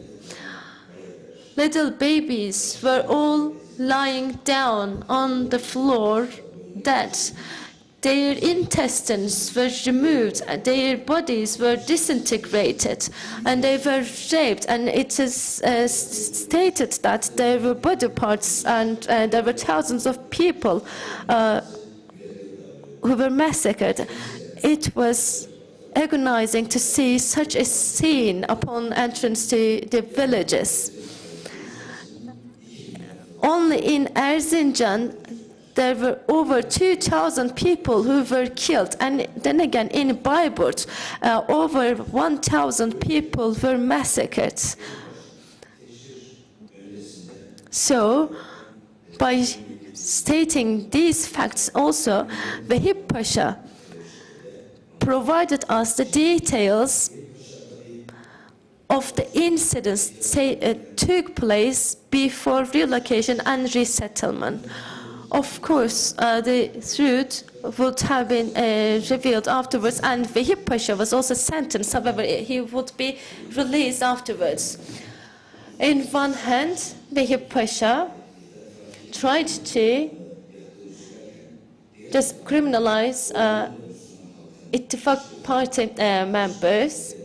little babies, were all lying down on the floor dead. Their intestines were removed, their bodies were disintegrated, and they were raped. And it is stated that there were body parts, and there were thousands of people who were massacred. It was agonizing to see such a scene upon entrance to the villages. Only in Erzincan, there were over 2,000 people who were killed. And then again, in Bayburt, over 1,000 people were massacred. So, by stating these facts also, Vahid Pasha provided us the details of the incidents took place before relocation and resettlement. Of course, the truth would have been revealed afterwards, and Vahid Pasha was also sentenced. However, he would be released afterwards. In one hand, Vahid Pasha tried to just criminalize Ittifaq party members,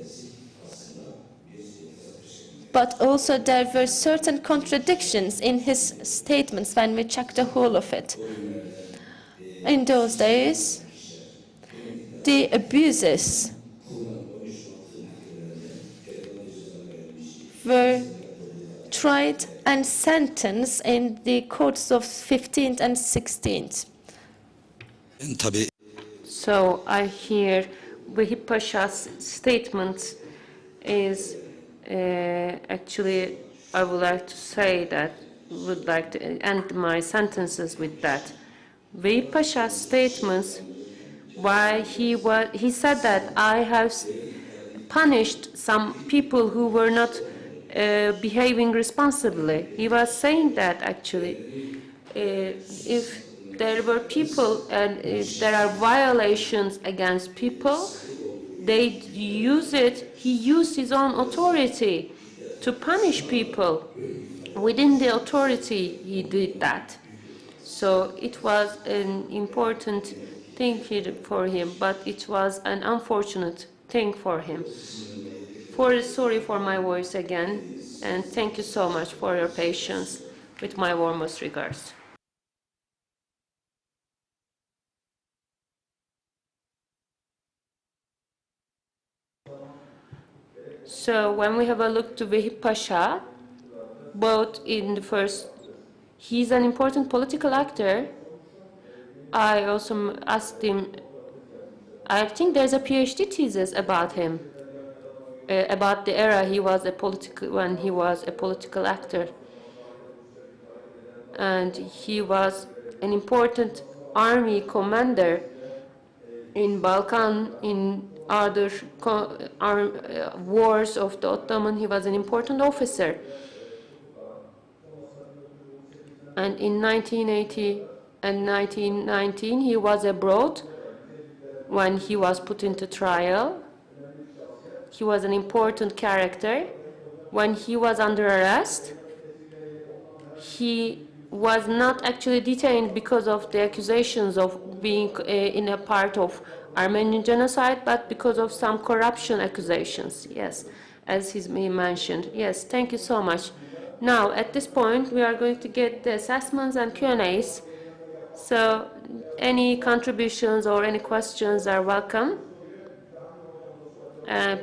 but also there were certain contradictions in his statements when we checked the whole of it. In those days, the abuses were tried and sentenced in the courts of 15th and 16th. So I hear Vahid Pasha's statement is actually, I would like to say that, would like to end my sentences with that. Vahid Pasha's statements, why he said that I have punished some people who were not behaving responsibly. He was saying that actually, if there were people and if there are violations against people, they use it. He used his own authority to punish people. Within the authority, he did that. So it was an important thing for him, but it was an unfortunate thing for him. Sorry for my voice again, and thank you so much for your patience. With my warmest regards. So when we have a look to Vehip Pasha, both in the first, he's an important political actor. I also asked him, I think there's a PhD thesis about him, about the era when he was a political actor. And he was an important army commander in Balkan, in other wars of the Ottoman. He was an important officer. And in 1980 and 1919, he was abroad when he was put into trial. He was an important character. When he was under arrest, he was not actually detained because of the accusations of being in a part of Armenian genocide, but because of some corruption accusations, yes, as he mentioned. Yes, thank you so much. Now, at this point, we are going to get the assessments and Q&As. So, any contributions or any questions are welcome.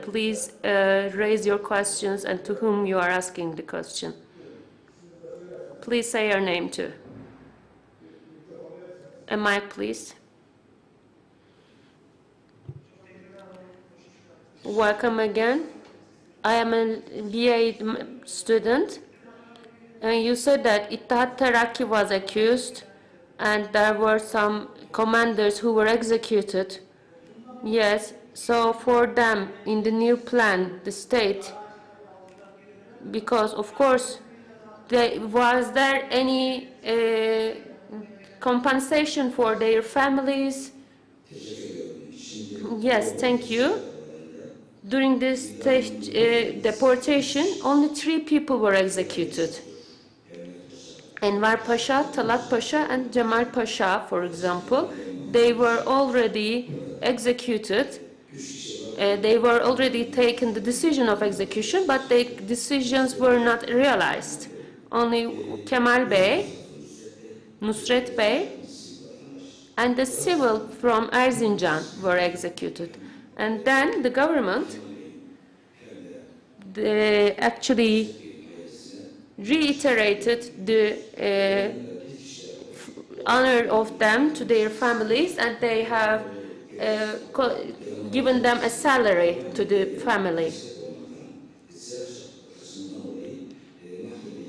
Please raise your questions and to whom you are asking the question. Please say your name too. A mic, please. Welcome again. I am a BA student. And you said that Ittihad Terakki was accused and there were some commanders who were executed. Yes, so for them in the new plan, the state, because of course, was there any compensation for their families? Yes, thank you. During this deportation, only 3 people were executed. Enver Pasha, Talat Pasha, and Cemal Pasha, for example, they were already executed. They were already taken the decision of execution, but the decisions were not realized. Only Kemal Bey, Nusret Bey, and the civil from Erzincan were executed. And then the government actually reiterated the honor of them to their families, and they have given them a salary to the family.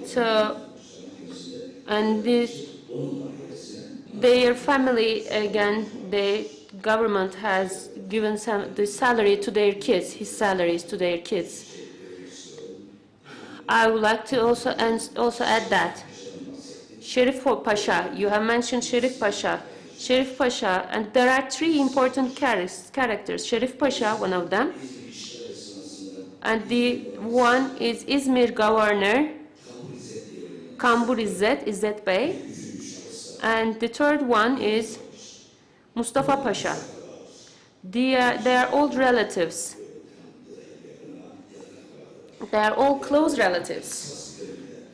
So, and their family, again, the government has given the salary to their kids, his salaries to their kids. I would like to also add that Sherif Pasha, you have mentioned Sherif Pasha. Sherif Pasha, and there are 3 important characters. Sherif Pasha, one of them, and the one is Izmir governor, Kambur İzzet Bey, and the third one is Mustafa Pasha. They are all relatives. They are all close relatives.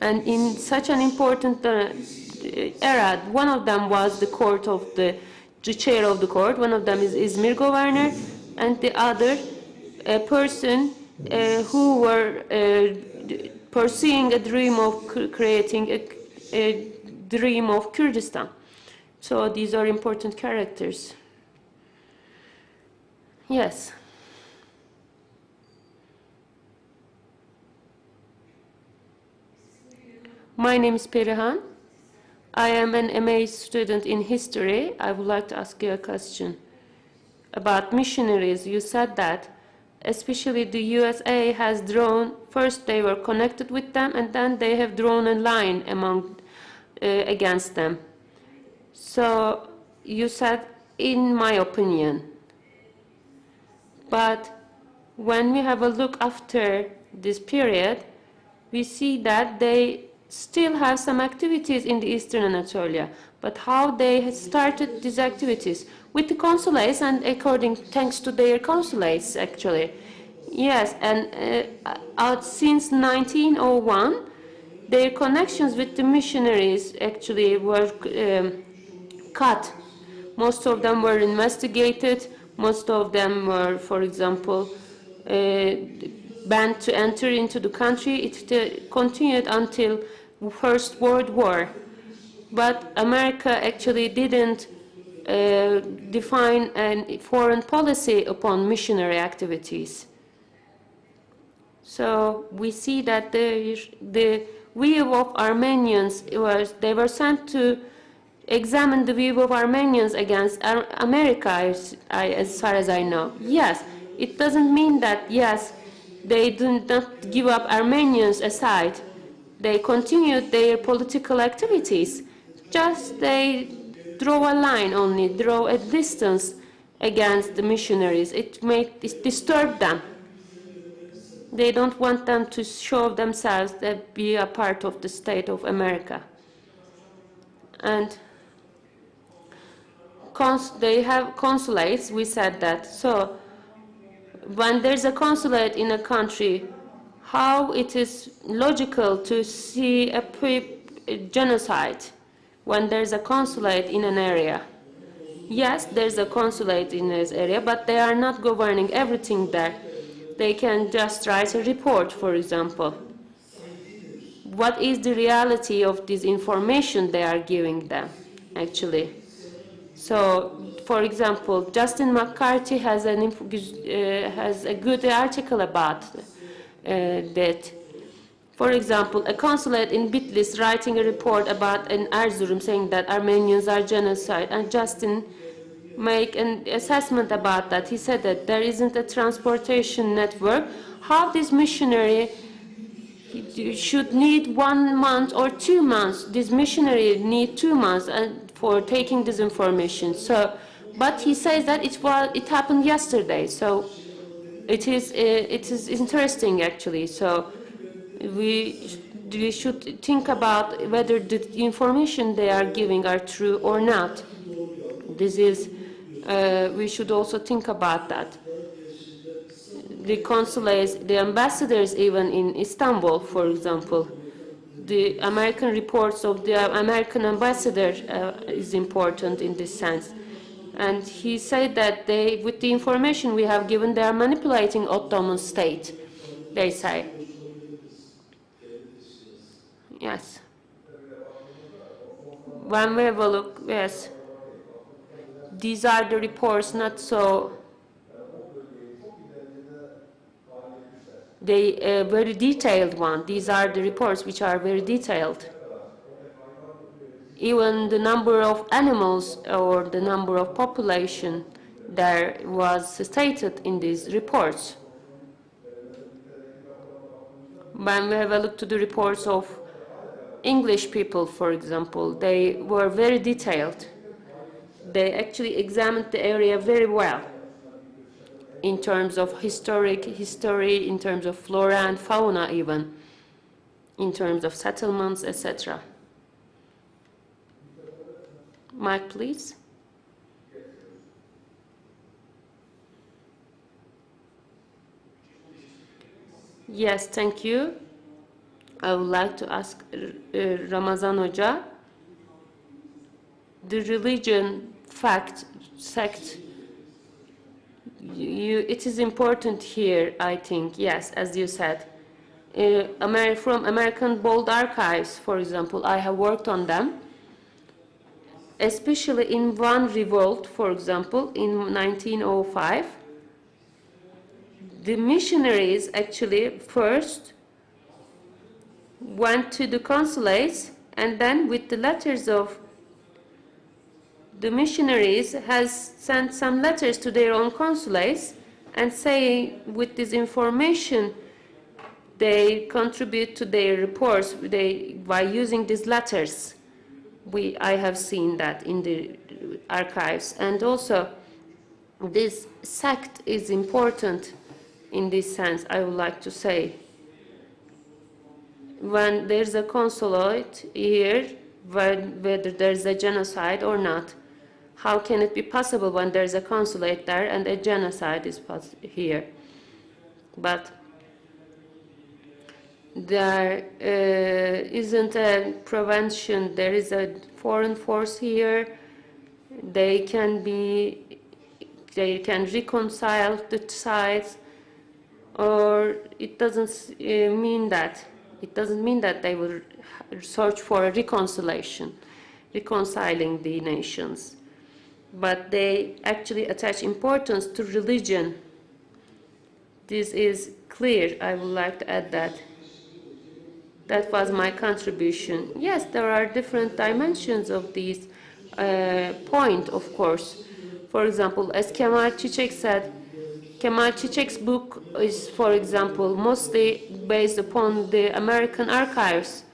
And in such an important era, one of them was the court of the chair of the court, one of them is Izmir governor, and the other a person who were pursuing a dream of creating a dream of Kurdistan. So these are important characters. Yes. My name is Perihan. I am an MA student in history. I would like to ask you a question about missionaries. You said that especially the USA has drawn, first they were connected with them, and then they have drawn a line against them. So you said, in my opinion. But when we have a look after this period, we see that they still have some activities in the Eastern Anatolia. But how they had started these activities? with the consulates and thanks to their consulates, actually. Yes, and since 1901, their connections with the missionaries actually were cut. Most of them were investigated. Most of them were, for example, banned to enter into the country. It continued until First World War. But America actually didn't define a foreign policy upon missionary activities. So we see that the view of Armenians they were sent to examine the view of Armenians against America, as far as I know. Yes, it doesn't mean that, yes, they do not give up Armenians aside. They continued their political activities. Just they draw a line only, draw a distance against the missionaries. It disturbed them. They don't want them to show themselves that be a part of the state of America. And they have consulates, we said that. So when there's a consulate in a country, how it is logical to see a genocide when there's a consulate in an area? Yes, there's a consulate in this area, but they are not governing everything there. They can just write a report, for example. What is the reality of this information they are giving them, actually? So, for example, Justin McCarthy has a good article about that. For example, a consulate in Bitlis writing a report about an Erzurum saying that Armenians are genocide, and Justin make an assessment about that. He said that there isn't a transportation network. How this missionary should need 1 month or 2 months. This missionary need 2 months for taking this information. So, but he says that it happened yesterday. So it is interesting, actually. So we should think about whether the information they are giving are true or not. This is we should also think about that. The consulates, the ambassadors, even in Istanbul, for example, the American reports of the American ambassador is important in this sense. And he said that with the information we have given, they are manipulating Ottoman state, they say. Yes. When we have a look, yes. These are the reports, not so... very detailed one. These are the reports which are very detailed. Even the number of animals or the number of population there was stated in these reports. When we have a look to the reports of English people, for example, they were very detailed. They actually examined the area very well in terms of history, in terms of flora and fauna even, in terms of settlements, etc. Mike, please. Yes, thank you. I would like to ask Ramazan Hoca, the religion sect, it is important here, I think, yes, as you said. From American Bold Archives, for example, I have worked on them, especially in one revolt, for example, in 1905. The missionaries actually first went to the consulates, and then with the letters of the missionaries has sent some letters to their own consulates and saying with this information they contribute to their reports by using these letters. I have seen that in the archives. And also this sect is important in this sense, I would like to say. When there's a consulate here, whether there's a genocide or not, How can it be possible when there's a consulate there and a genocide is here? But there isn't a prevention. There is a foreign force here. They can reconcile the sides, or it doesn't mean that. It doesn't mean that they will search for a reconciliation, reconciling the nations. But they actually attach importance to religion. This is clear. I would like to add that. That was my contribution. Yes, there are different dimensions of these point, of course. For example, as Kemal Çiçek said, Kemal Çiçek's book is, for example, mostly based upon the American archives.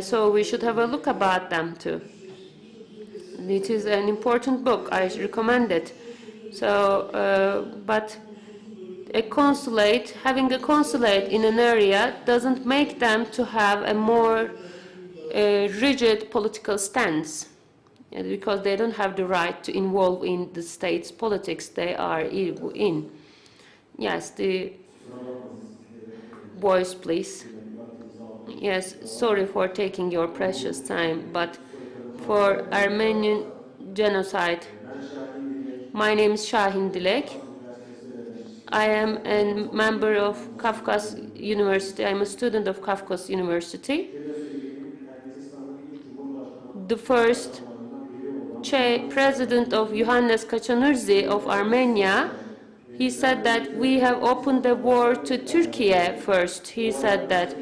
So we should have a look about them too. It is an important book. I recommend it. So, but a consulate, having a consulate in an area doesn't make them to have a more rigid political stance, because they don't have the right to involve in the state's politics they are in. Yes, the voice, please. Yes, sorry for taking your precious time, but for Armenian genocide, my name is Şahin Dilek. I am a member of Kafkas University. I'm a student of Kafkas University. The first president of Yohannes Kaçanırzi of Armenia, he said that we have opened the war to Turkey first. He said that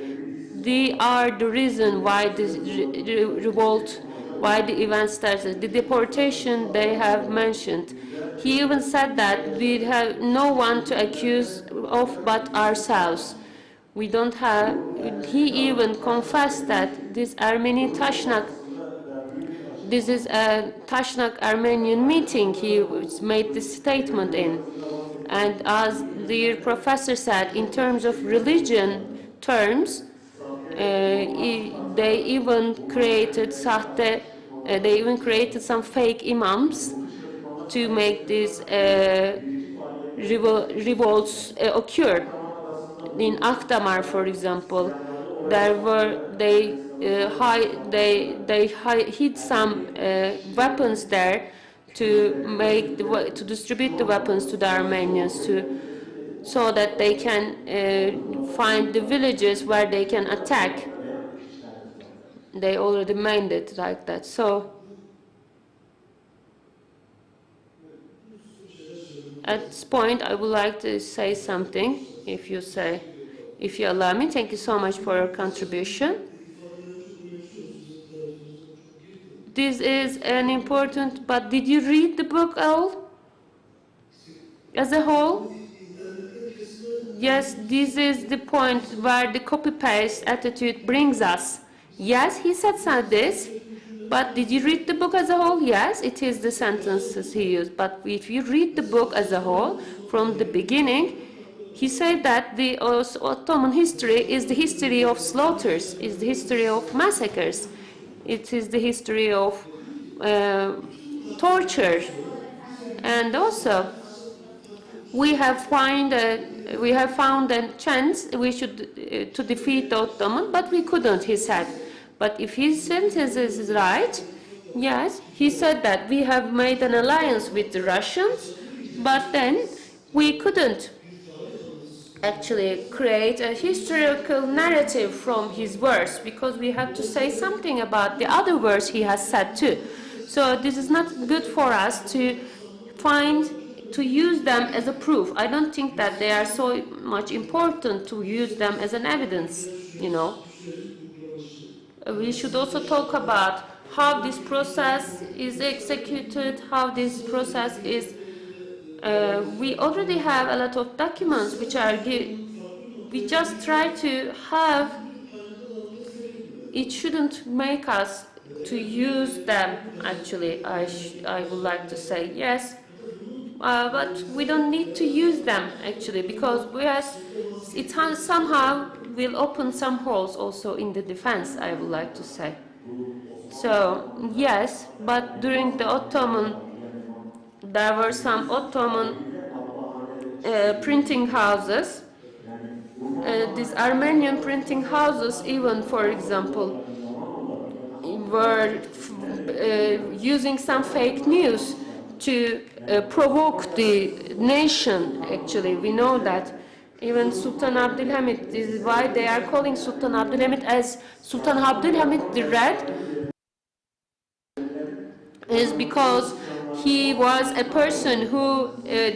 they are the reason why this revolt, why the event started. The deportation they have mentioned. He even said that we have no one to accuse of but ourselves. We don't have, he even confessed that this Armenian Tashnak, this is a Tashnak Armenian meeting he made this statement in. And as the professor said, in terms of religion terms, they even created some fake imams to make these revolts occur. In Akdamar, for example, they hid some weapons there to distribute the weapons to the Armenians so that they can find the villages where they can attack. They already made it like that. So at this point, I would like to say something, if you allow me. Thank you so much for your contribution. This is an important, but did you read the book all as a whole? Yes, this is the point where the copy-paste attitude brings us. Yes, he said this, but did you read the book as a whole? Yes, it is the sentences he used. But if you read the book as a whole, from the beginning, he said that the Ottoman history is the history of slaughters, is the history of massacres. It is the history of torture. And also, we have found a chance to defeat the Ottoman, but we couldn't, he said. But if his sentence is right, yes, he said that we have made an alliance with the Russians, but then we couldn't actually create a historical narrative from his words, because we have to say something about the other words he has said too. So this is not good for us to use them as a proof. I don't think that they are so much important to use them as an evidence, you know. We should also talk about how this process is executed, how this process is. We already have a lot of documents which are we just try to have. It shouldn't make us to use them. Actually, I would like to say yes, but we don't need to use them actually, because it somehow will open some holes also in the defense, I would like to say. So yes, but during the Ottoman, there were some Ottoman printing houses. These Armenian printing houses, even for example, were using some fake news to provoke the nation. Actually, we know that even Sultan Abdülhamit, this is why they are calling Sultan Abdülhamit as Sultan Abdülhamit the Red, is because he was a person who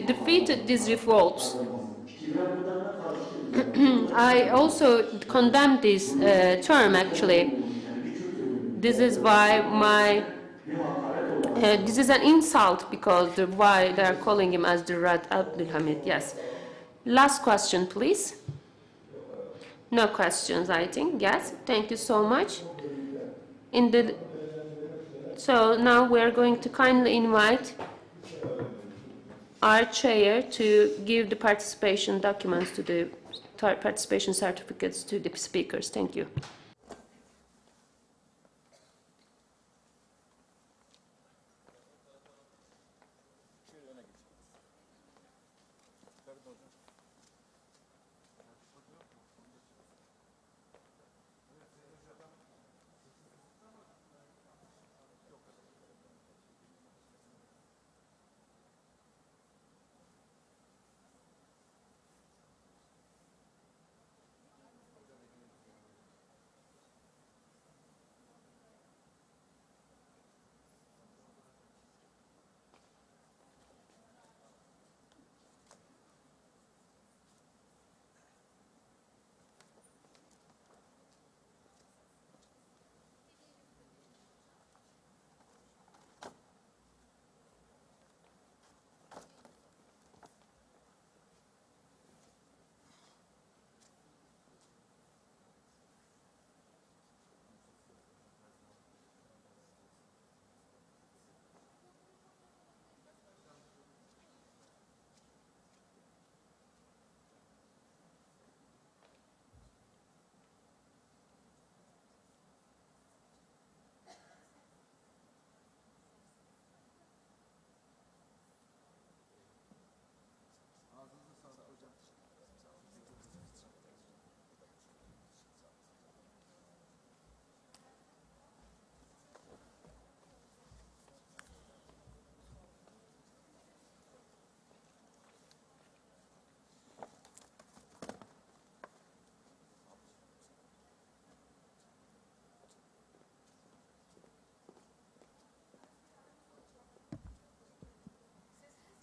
defeated these revolts. I also condemn this term, actually. This is why this is an insult, because why they are calling him as the Red Abdülhamid. Yes. Last question, please. No questions, I think. Yes. Thank you so much. So now we are going to kindly invite our chair to give the participation documents to the participation certificates to the speakers. Thank you.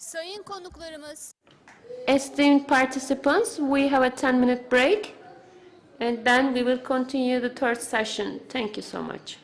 Sayın konuklarımız. Esteemed participants, we have a 10-minute break, and then we will continue the third session. Thank you so much.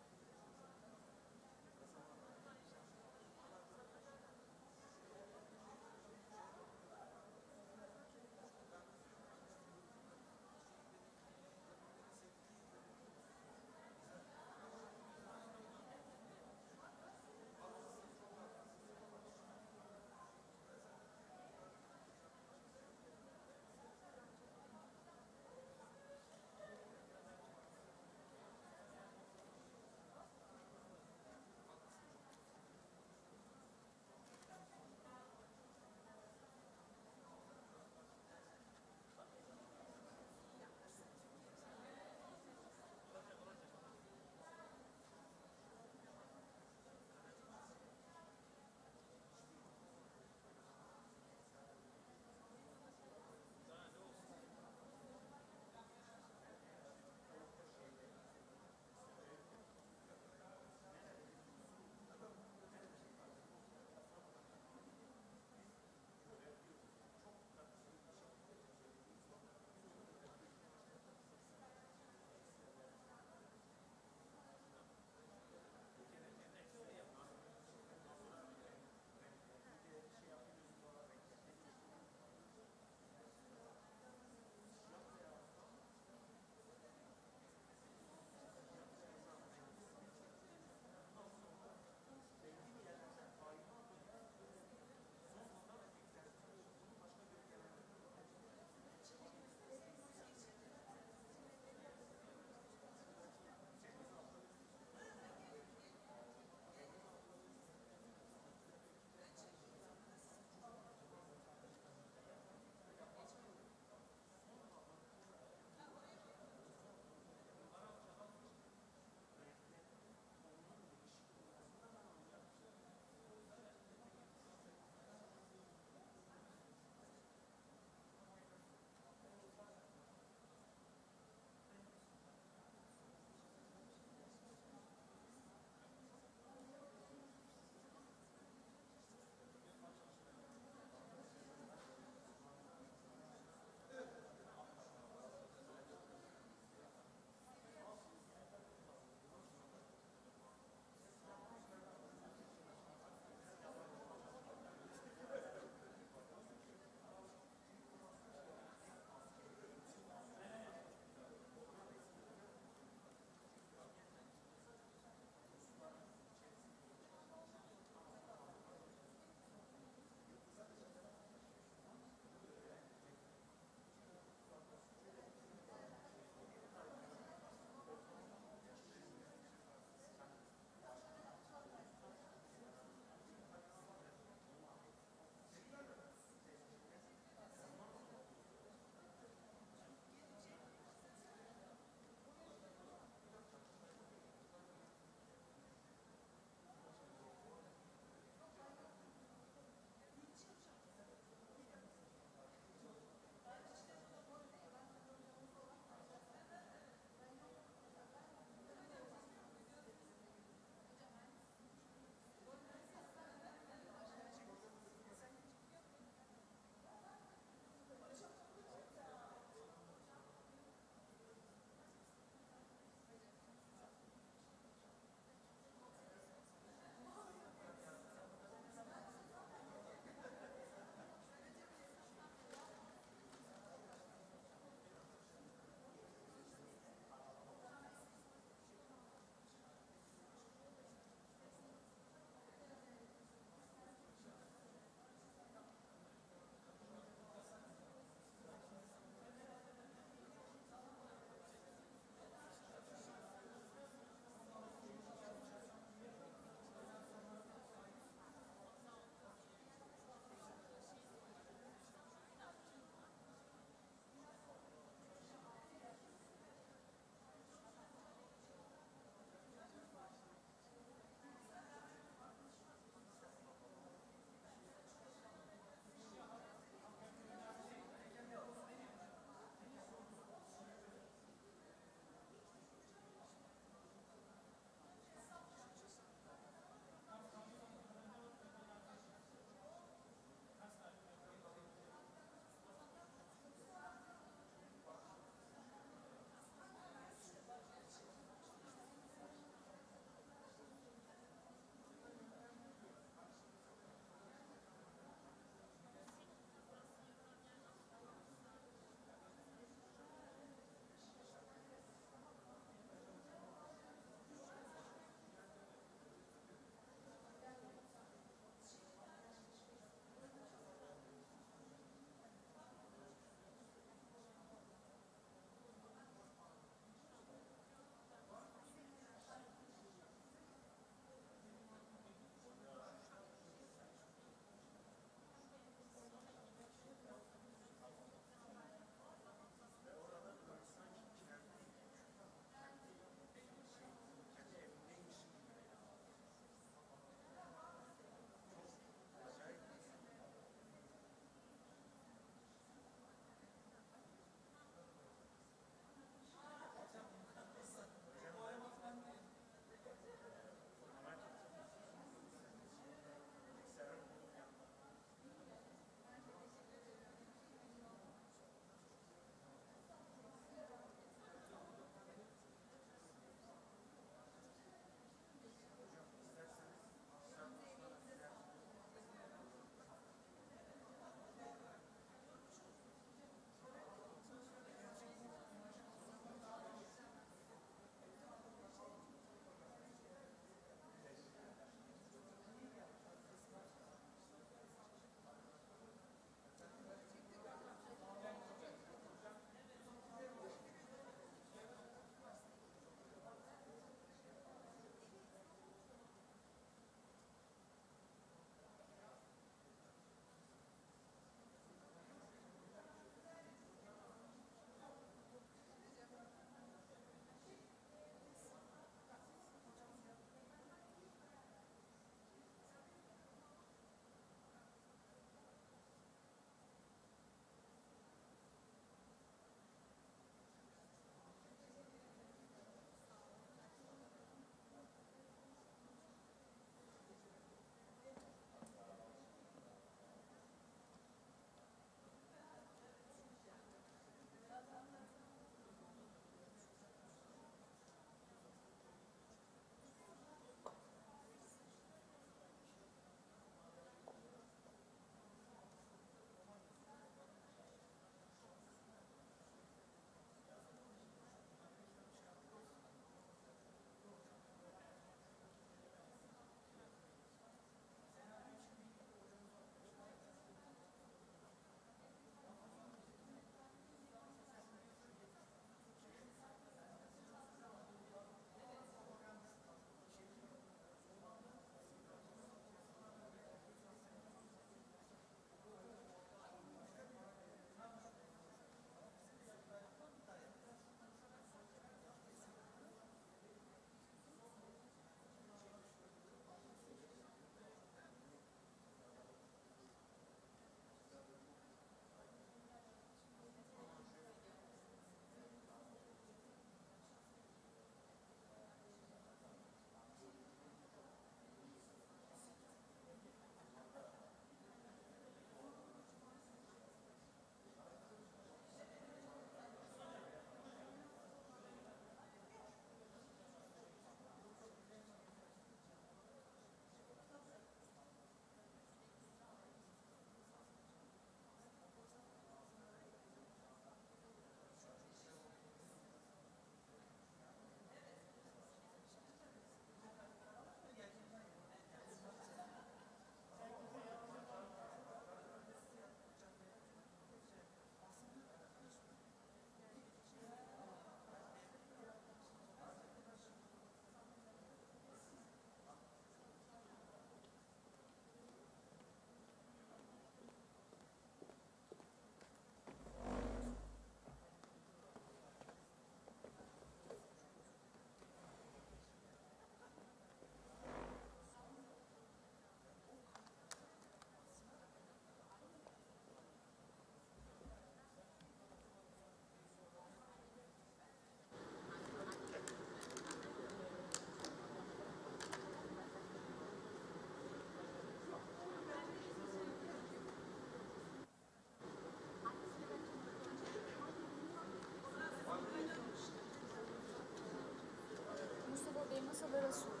yasalara sor.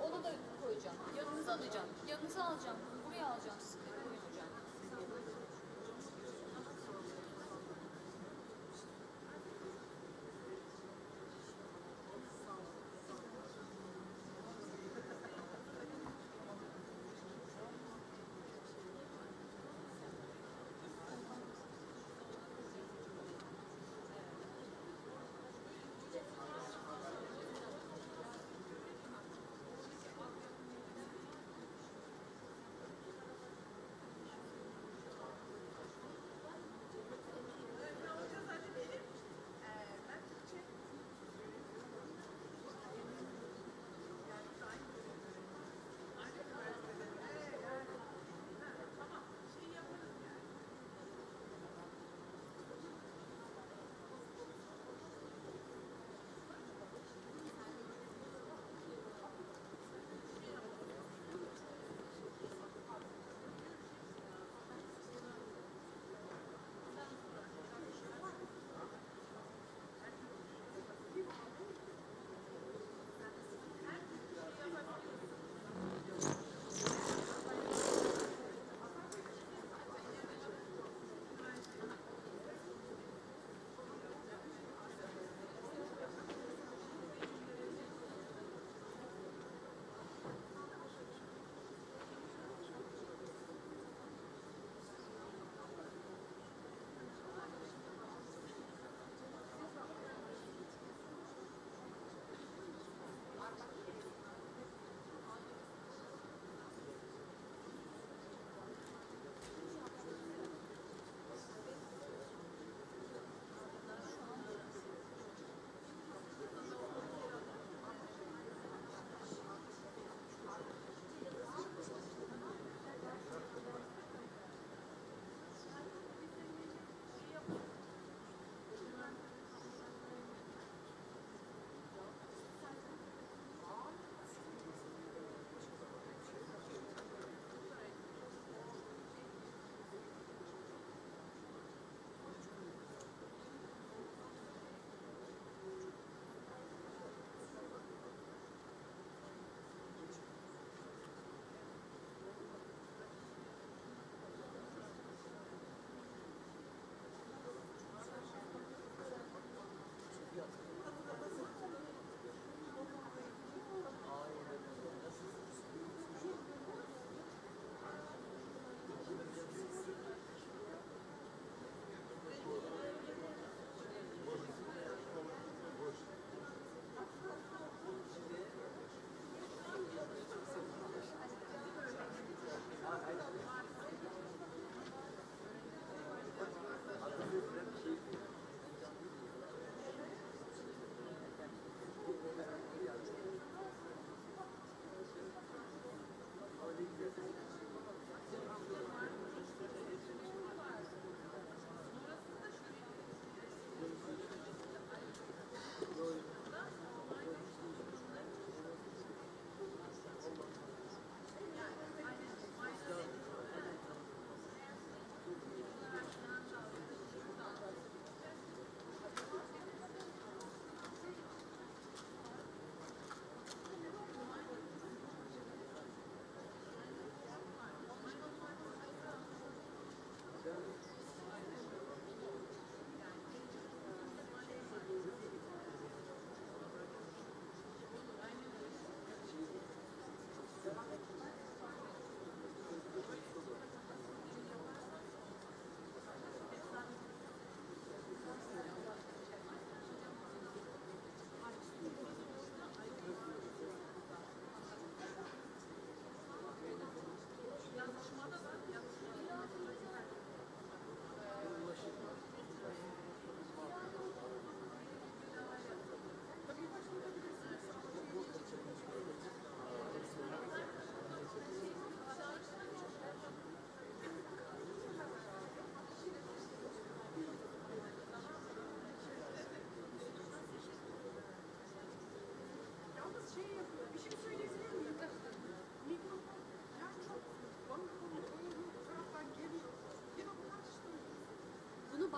Onu da koyacağım. Yanınıza alacağım. Yanınıza alacağım. Buraya alacağım sizi. Koyacağım.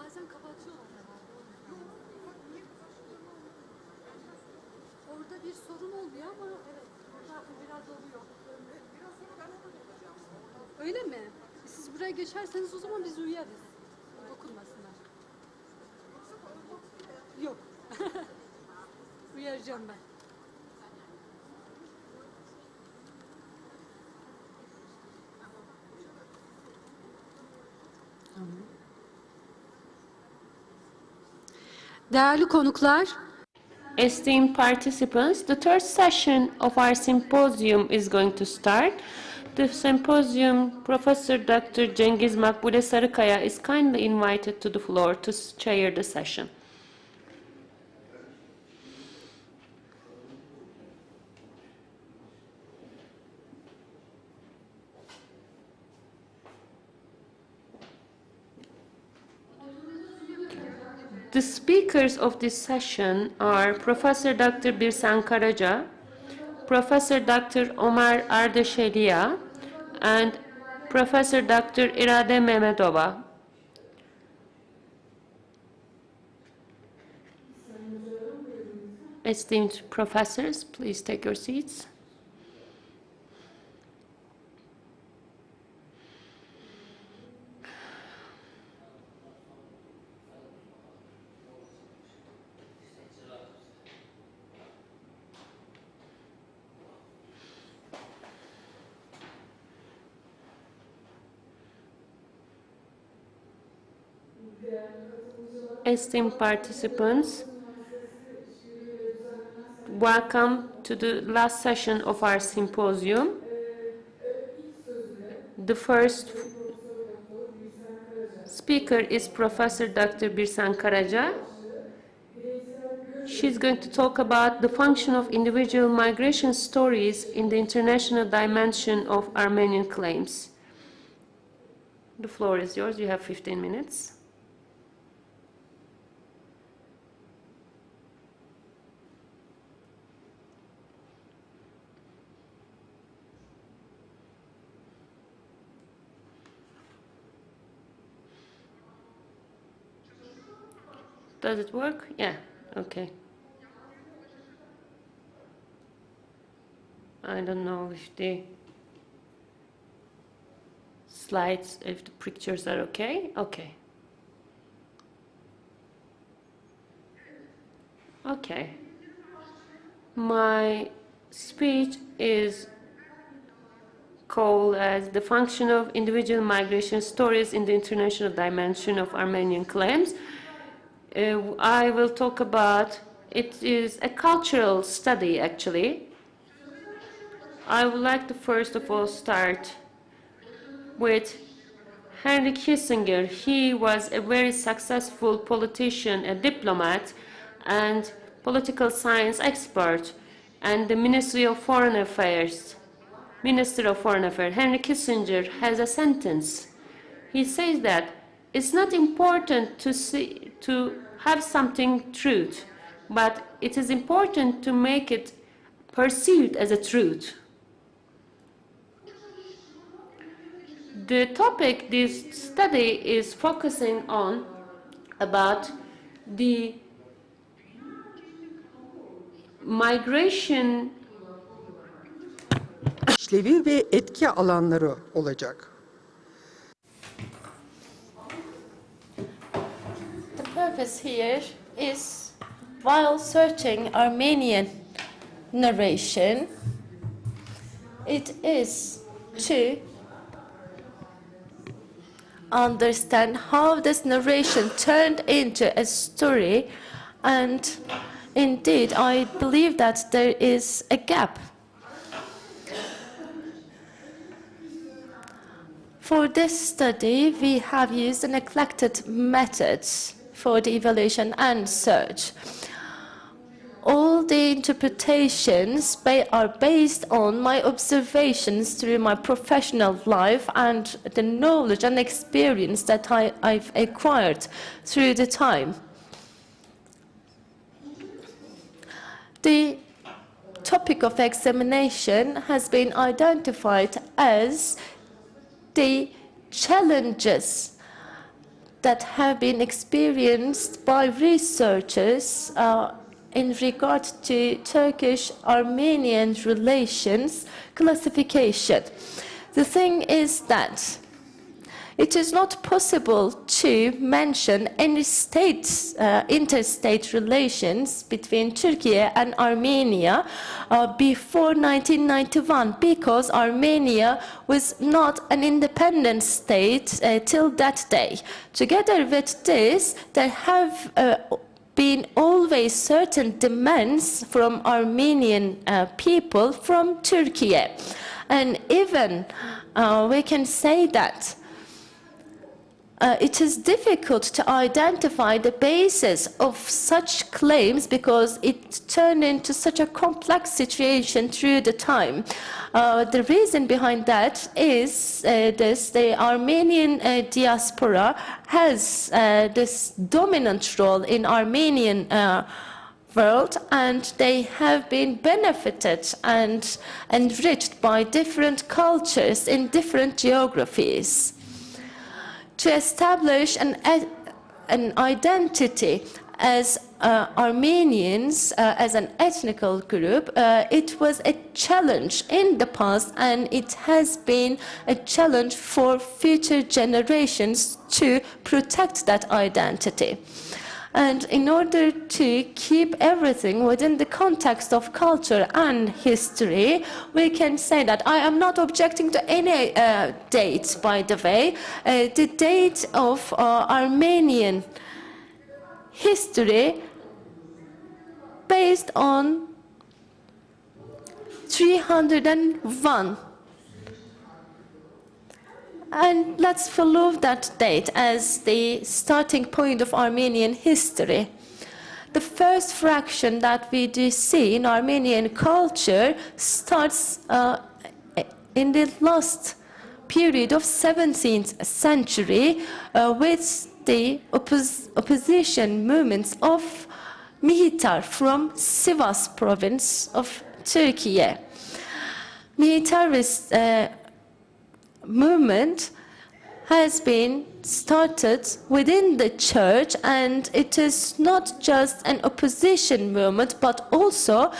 Bazen kapatıyorlar. Orada bir sorun oluyor ama evet, burada biraz oluyor. Biraz sonra ben orada olacağım. Öyle mi? Siz buraya geçerseniz o zaman biz uyarız. Dokunmasınlar. Yok. Uyaracağım ben. Değerli konuklar, Esteemed participants, the third session of our symposium is going to start. The symposium, Professor Dr. Cengiz Makbule Sarıkaya is kindly invited to the floor to chair the session. The speakers of this session are Professor Dr. Birsan Karaca, Professor Dr. Omar Ardeşeliya, and Professor Dr. Irade Mehmetova. Esteemed professors, please take your seats. Esteemed participants, welcome to the last session of our symposium. The first speaker is Professor Dr. Birsan Karaca. She's going to talk about the function of individual migration stories in the international dimension of Armenian claims. The floor is yours. You have 15 minutes. Does it work? Yeah, okay. I don't know if the slides, if the pictures are okay. Okay. Okay. My speech is called as the function of individual migration stories in the international dimension of Armenian claims. I will talk about, it is a cultural study actually. I would like to first of all start with Henry Kissinger. He was a very successful politician, a diplomat, and political science expert, and the Ministry of Foreign Affairs, Minister of Foreign Affairs. Henry Kissinger has a sentence. He says that it's not important to have something truth, but it is important to make it perceived as a truth. The topic this study is focusing on about the migration işlevi ve etki alanları olacak. The purpose here is, while searching Armenian narration, it is to understand how this narration turned into a story, and indeed I believe that there is a gap. For this study, we have used an eclectic method for the evaluation and search. All the interpretations are based on my observations through my professional life and the knowledge and experience that I've acquired through the time. The topic of examination has been identified as the challenges that have been experienced by researchers in regard to Turkish-Armenian relations classification. The thing is that it is not possible to mention any interstate relations between Turkey and Armenia before 1991, because Armenia was not an independent state till that day. Together with this, there have been always certain demands from Armenian people from Turkey. And even we can say that it is difficult to identify the basis of such claims because it turned into such a complex situation through the time. The reason behind that is the Armenian diaspora has this dominant role in Armenian world, and they have been benefited and enriched by different cultures in different geographies. To establish an identity as Armenians, as an ethnical group, it was a challenge in the past, and it has been a challenge for future generations to protect that identity. And in order to keep everything within the context of culture and history, we can say that I am not objecting to any date, by the way. The date of Armenian history based on 301. And let's follow that date as the starting point of Armenian history. The first fraction that we do see in Armenian culture starts in the last period of 17th century with the opposition movements of Mihitar from Sivas province of Turkey. Militarist movement has been started within the church, and it is not just an opposition movement, but also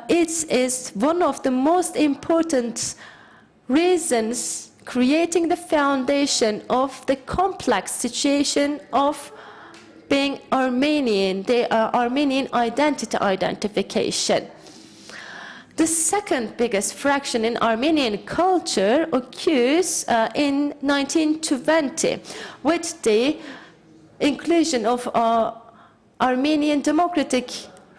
it is one of the most important reasons creating the foundation of the complex situation of being Armenian, the Armenian identification. The second biggest fraction in Armenian culture occurs in 1920 with the inclusion of Armenian Democratic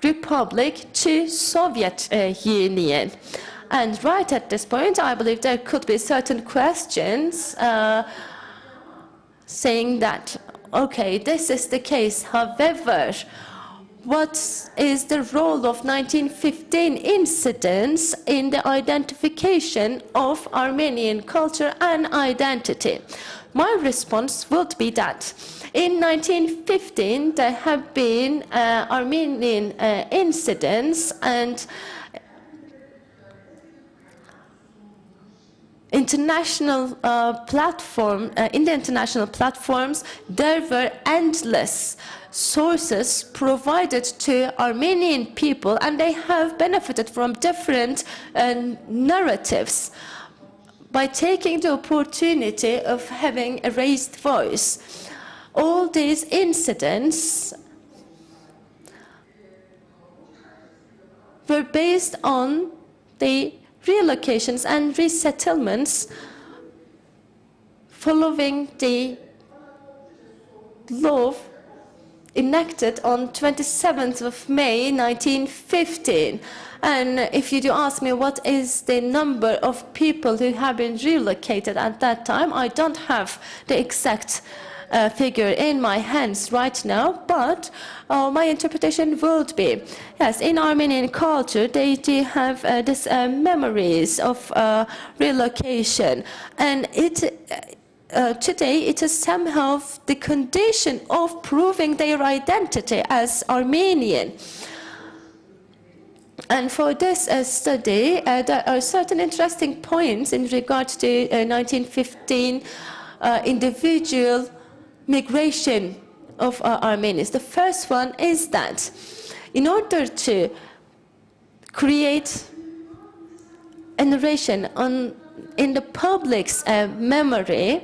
Republic to Soviet Union. And right at this point, I believe there could be certain questions saying that, okay, this is the case. However, what is the role of 1915 incidents in the identification of Armenian culture and identity? My response would be that in 1915 there have been Armenian incidents, and international in the international platforms there were endless sources provided to Armenian people, and they have benefited from different narratives by taking the opportunity of having a raised voice. All these incidents were based on the relocations and resettlements following the law enacted on 27th of May 1915. And if you do ask me what is the number of people who have been relocated at that time, I don't have the exact figure in my hands right now, but my interpretation would be, yes, in Armenian culture they do have this memories of relocation, and today it is somehow the condition of proving their identity as Armenian. And for this study, there are certain interesting points in regard to 1915 individual migration of Armenians. The first one is that in order to create a narration in the public's memory,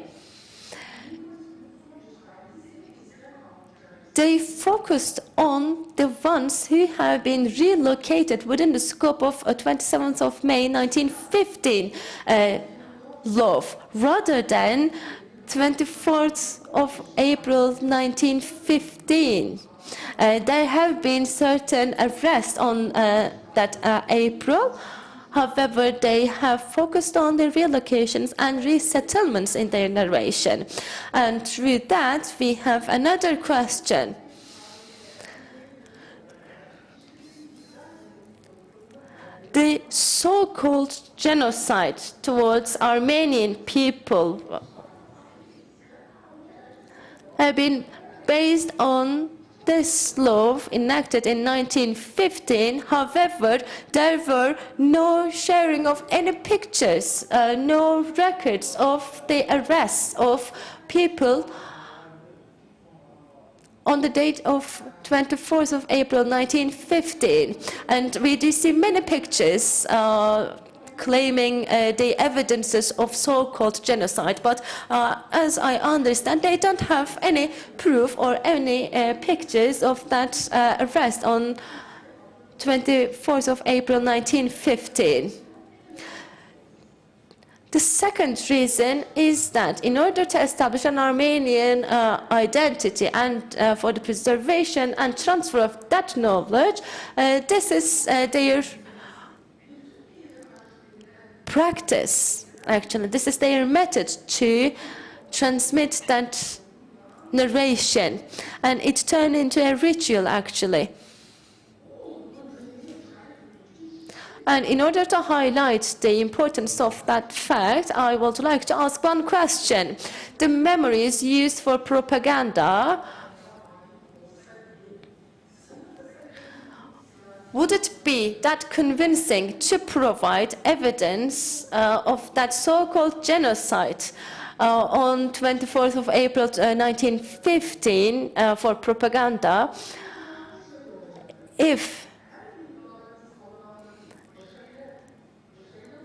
they focused on the ones who have been relocated within the scope of 27th of May 1915 law, rather than 24th of April 1915. There have been certain arrests on that April. However, they have focused on the relocations and resettlements in their narration. And through that, we have another question. The so-called genocide towards Armenian people have been based on this law enacted in 1915. However, there were no sharing of any pictures, no records of the arrests of people on the date of 24th of April 1915. And we do see many pictures claiming the evidences of so-called genocide, but as I understand, they don't have any proof or any pictures of that arrest on 24th of April 1915. The second reason is that in order to establish an Armenian identity and for the preservation and transfer of that knowledge, this is their practice, actually. This is their method to transmit that narration, and it turned into a ritual, actually. And in order to highlight the importance of that fact, I would like to ask one question. The memories used for propaganda, would it be that convincing to provide evidence of that so-called genocide on 24th of April 1915 for propaganda if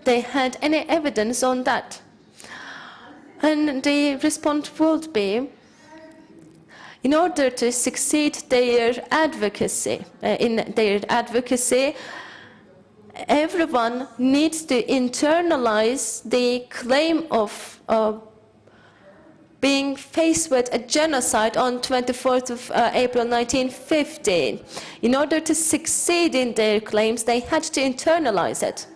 they had any evidence on that? And the response would be, in order to succeed their advocacy, everyone needs to internalize the claim of being faced with a genocide on 24th of April 1915. In order to succeed in their claims, they had to internalize it.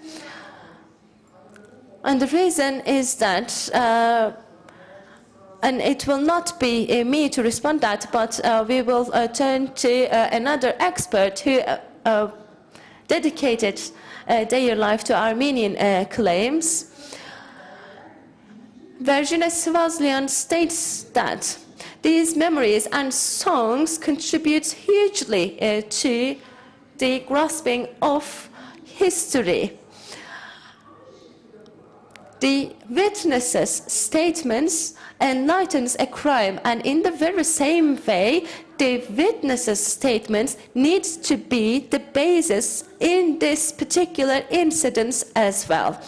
And the reason is that and it will not be me to respond that, but we will turn to another expert who dedicated their life to Armenian claims. Virginia Svazlian states that these memories and songs contribute hugely to the grasping of history. The witnesses' statements enlightens a crime, and in the very same way, the witnesses' statements need to be the basis in this particular incident as well.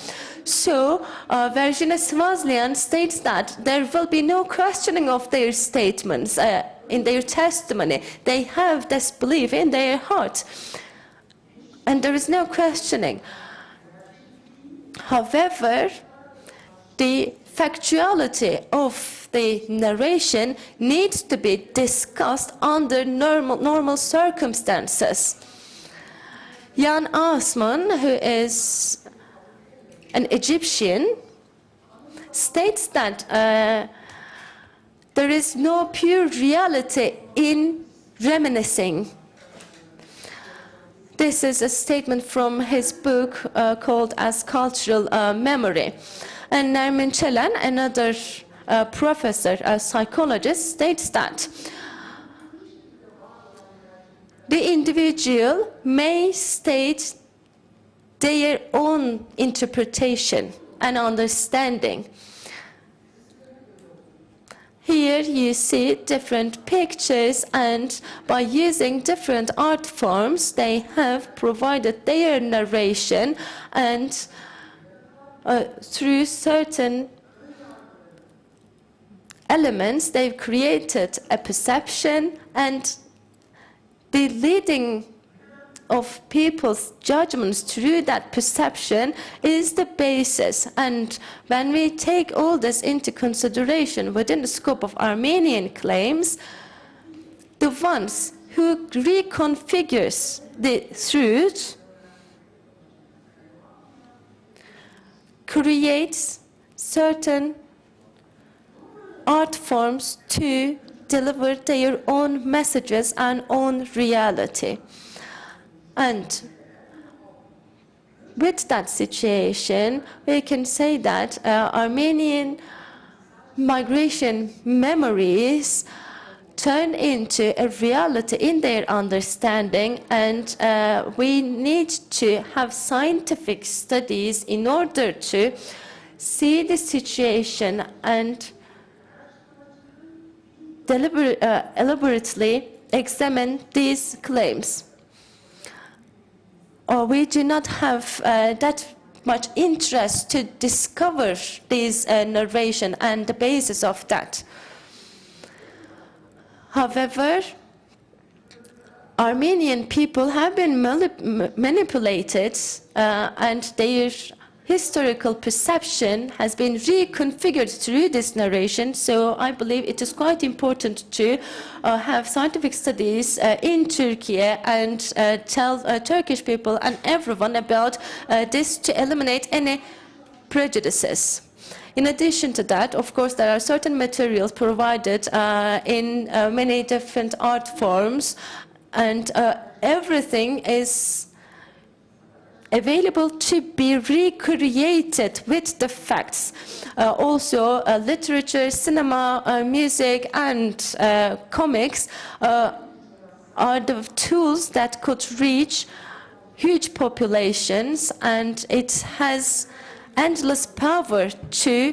So, Virginia Svazlian states that there will be no questioning of their statements in their testimony. They have this belief in their heart, and there is no questioning. However, the factuality of the narration needs to be discussed under normal circumstances. Jan Asman, who is an Egyptian, states that there is no pure reality in reminiscing. This is a statement from his book called As Cultural Memory. And Nermin Çelen, another professor, a psychologist, states that the individual may state their own interpretation and understanding. Here you see different pictures, and by using different art forms, they have provided their narration, and through certain elements, they've created a perception, and the leading of people's judgments through that perception is the basis. And when we take all this into consideration within the scope of Armenian claims, the ones who reconfigures the truth creates certain art forms to deliver their own messages and own reality. And with that situation, we can say that Armenian migration memories turn into a reality in their understanding, and we need to have scientific studies in order to see the situation and elaborately examine these claims. Or we do not have that much interest to discover this narration and the basis of that. However, Armenian people have been manipulated, and their historical perception has been reconfigured through this narration. So I believe it is quite important to have scientific studies in Turkey and tell Turkish people and everyone about this to eliminate any prejudices. In addition to that, of course, there are certain materials provided in many different art forms, and everything is available to be recreated with the facts. Also, literature, cinema, music, and comics are the tools that could reach huge populations, and it has endless power to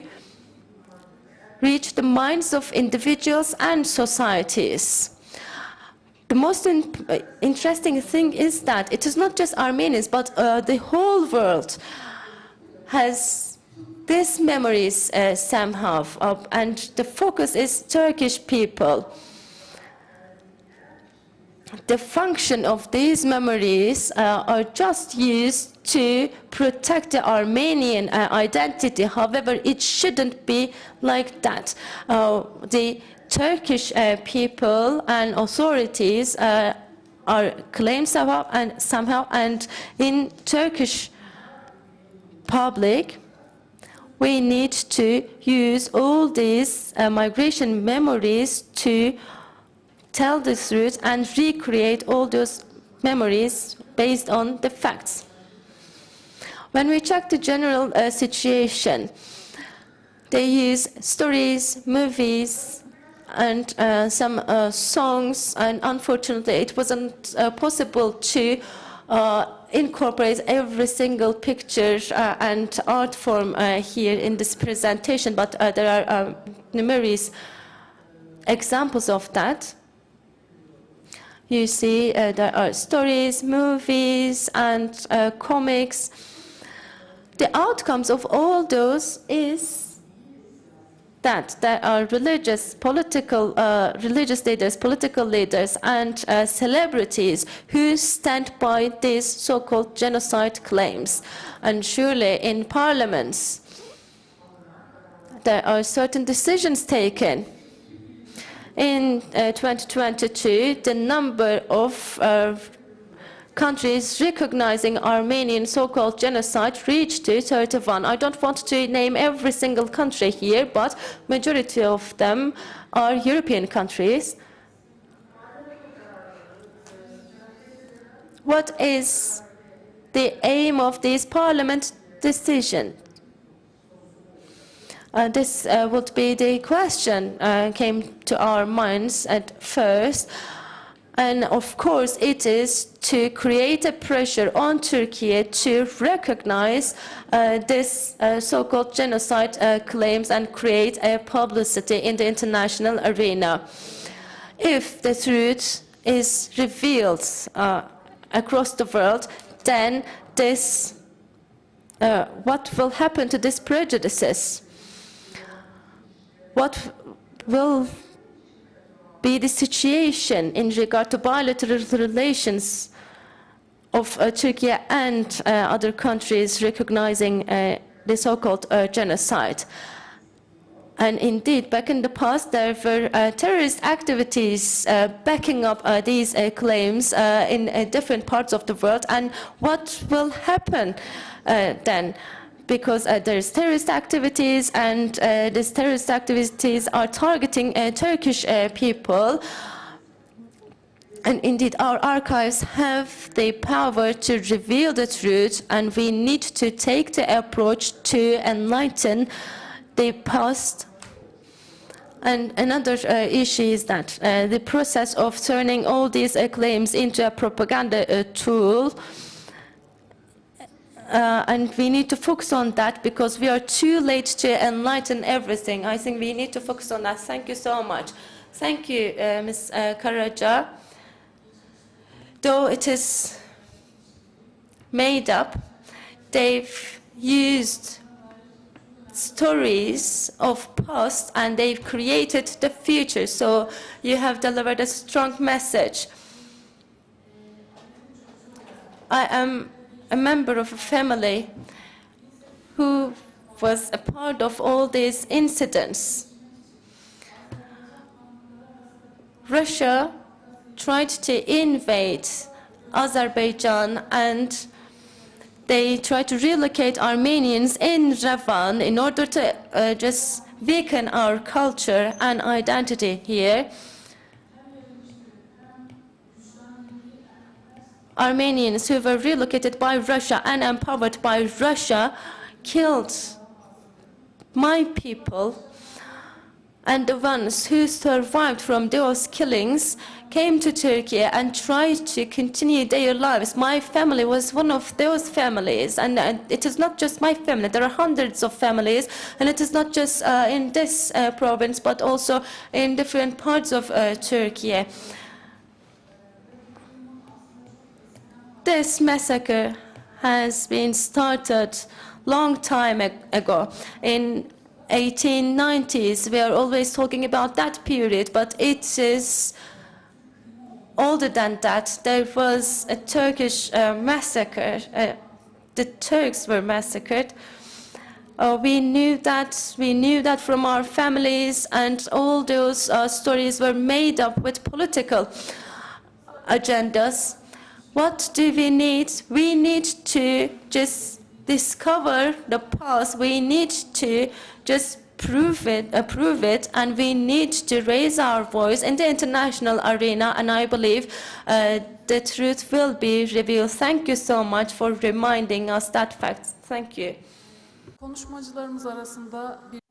reach the minds of individuals and societies. The most interesting thing is that it is not just Armenians, but the whole world has these memories somehow, and the focus is Turkish people. The function of these memories are just used to protect the Armenian identity. However, it shouldn't be like that. The Turkish people and authorities are claimed somehow, and in Turkish public, we need to use all these migration memories to tell the truth and recreate all those memories based on the facts. When we check the general situation, they use stories, movies, and some songs, and unfortunately it wasn't possible to incorporate every single picture and art form here in this presentation, but there are numerous examples of that. You see there are stories, movies, and comics. The outcomes of all those is that there are religious leaders, political leaders, and celebrities who stand by these so-called genocide claims. And surely in parliaments, there are certain decisions taken. In 2022, the number of countries recognizing Armenian so-called genocide reached to 31. I don't want to name every single country here, but majority of them are European countries. What is the aim of this parliament decision? This would be the question came to our minds at first. And of course, it is to create a pressure on Turkey to recognize this so-called genocide claims and create a publicity in the international arena. If the truth is revealed across the world, then this, what will happen to these prejudices? What will be the situation in regard to bilateral relations of Turkey and other countries recognizing the so-called genocide? And indeed, back in the past, there were terrorist activities backing up these claims in different parts of the world. And what will happen then? Because there's terrorist activities, and these terrorist activities are targeting Turkish people. And indeed, our archives have the power to reveal the truth, and we need to take the approach to enlighten the past. And another issue is that the process of turning all these claims into a propaganda tool, and we need to focus on that because we are too late to enlighten everything. I think we need to focus on that. Thank you so much. Thank you, Ms. Karaca. Though it is made up, they've used stories of past and they've created the future. So you have delivered a strong message. I am a member of a family who was a part of all these incidents. Russia tried to invade Azerbaijan, and they tried to relocate Armenians in Revan in order to just weaken our culture and identity here. Armenians who were relocated by Russia and empowered by Russia killed my people, and the ones who survived from those killings came to Turkey and tried to continue their lives. My family was one of those families, and it is not just my family. There are hundreds of families, and it is not just in this province, but also in different parts of Turkey. This massacre has been started long time ago. In 1890s, we are always talking about that period, but it is older than that. There was a Turkish massacre. The Turks were massacred. We knew that from our families, and all those stories were made up with political agendas. What do we need? We need to just discover the past. We need to just prove it, and we need to raise our voice in the international arena, and I believe the truth will be revealed. Thank you so much for reminding us that fact. Thank you. Konuşmacılarımız arasında bir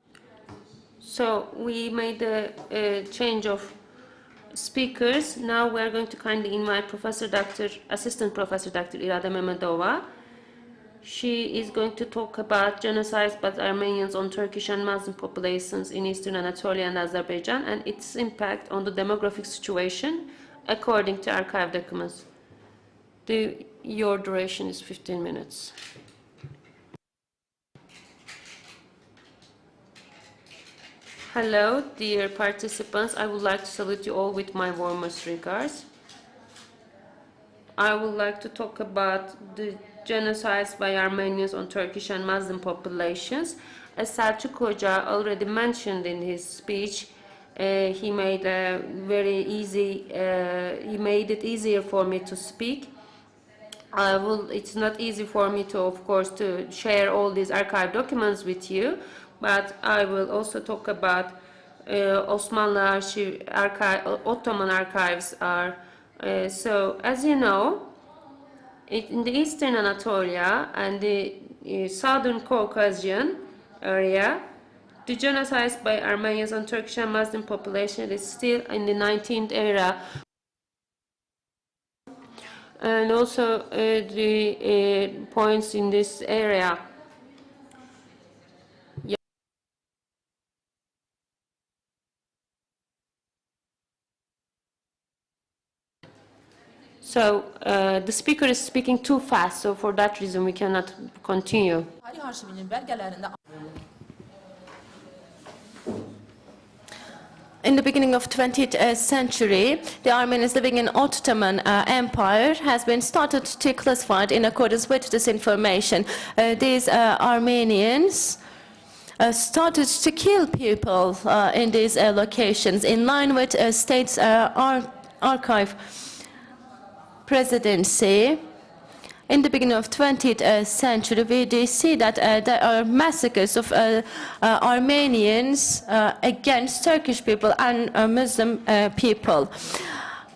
So we made a change of speakers. Now we are going to kindly invite Assistant Professor Dr. Irada Mehmedova. She is going to talk about genocides by Armenians on Turkish and Muslim populations in Eastern Anatolia and Azerbaijan and its impact on the demographic situation according to archive documents. Your duration is 15 minutes. Hello, dear participants. I would like to salute you all with my warmest regards. I would like to talk about the genocides by Armenians on Turkish and Muslim populations. As Selçuk Hoca already mentioned in his speech, he made it easier for me to speak. It's not easy for me to, of course, to share all these archive documents with you, but I will also talk about Ottoman archives are. So, as you know, in the Eastern Anatolia and the Southern Caucasian area, the genocides by Armenians on Turkish and Muslim population is still in the 19th era. and also the points in this area. So the speaker is speaking too fast, so for that reason we cannot continue. In the beginning of 20th century, the Armenians living in Ottoman Empire has been started to classified in accordance with this information. These Armenians started to kill people in these locations in line with state's archive presidency. In the beginning of 20th century, we do see that there are massacres of Armenians against Turkish people and Muslim people.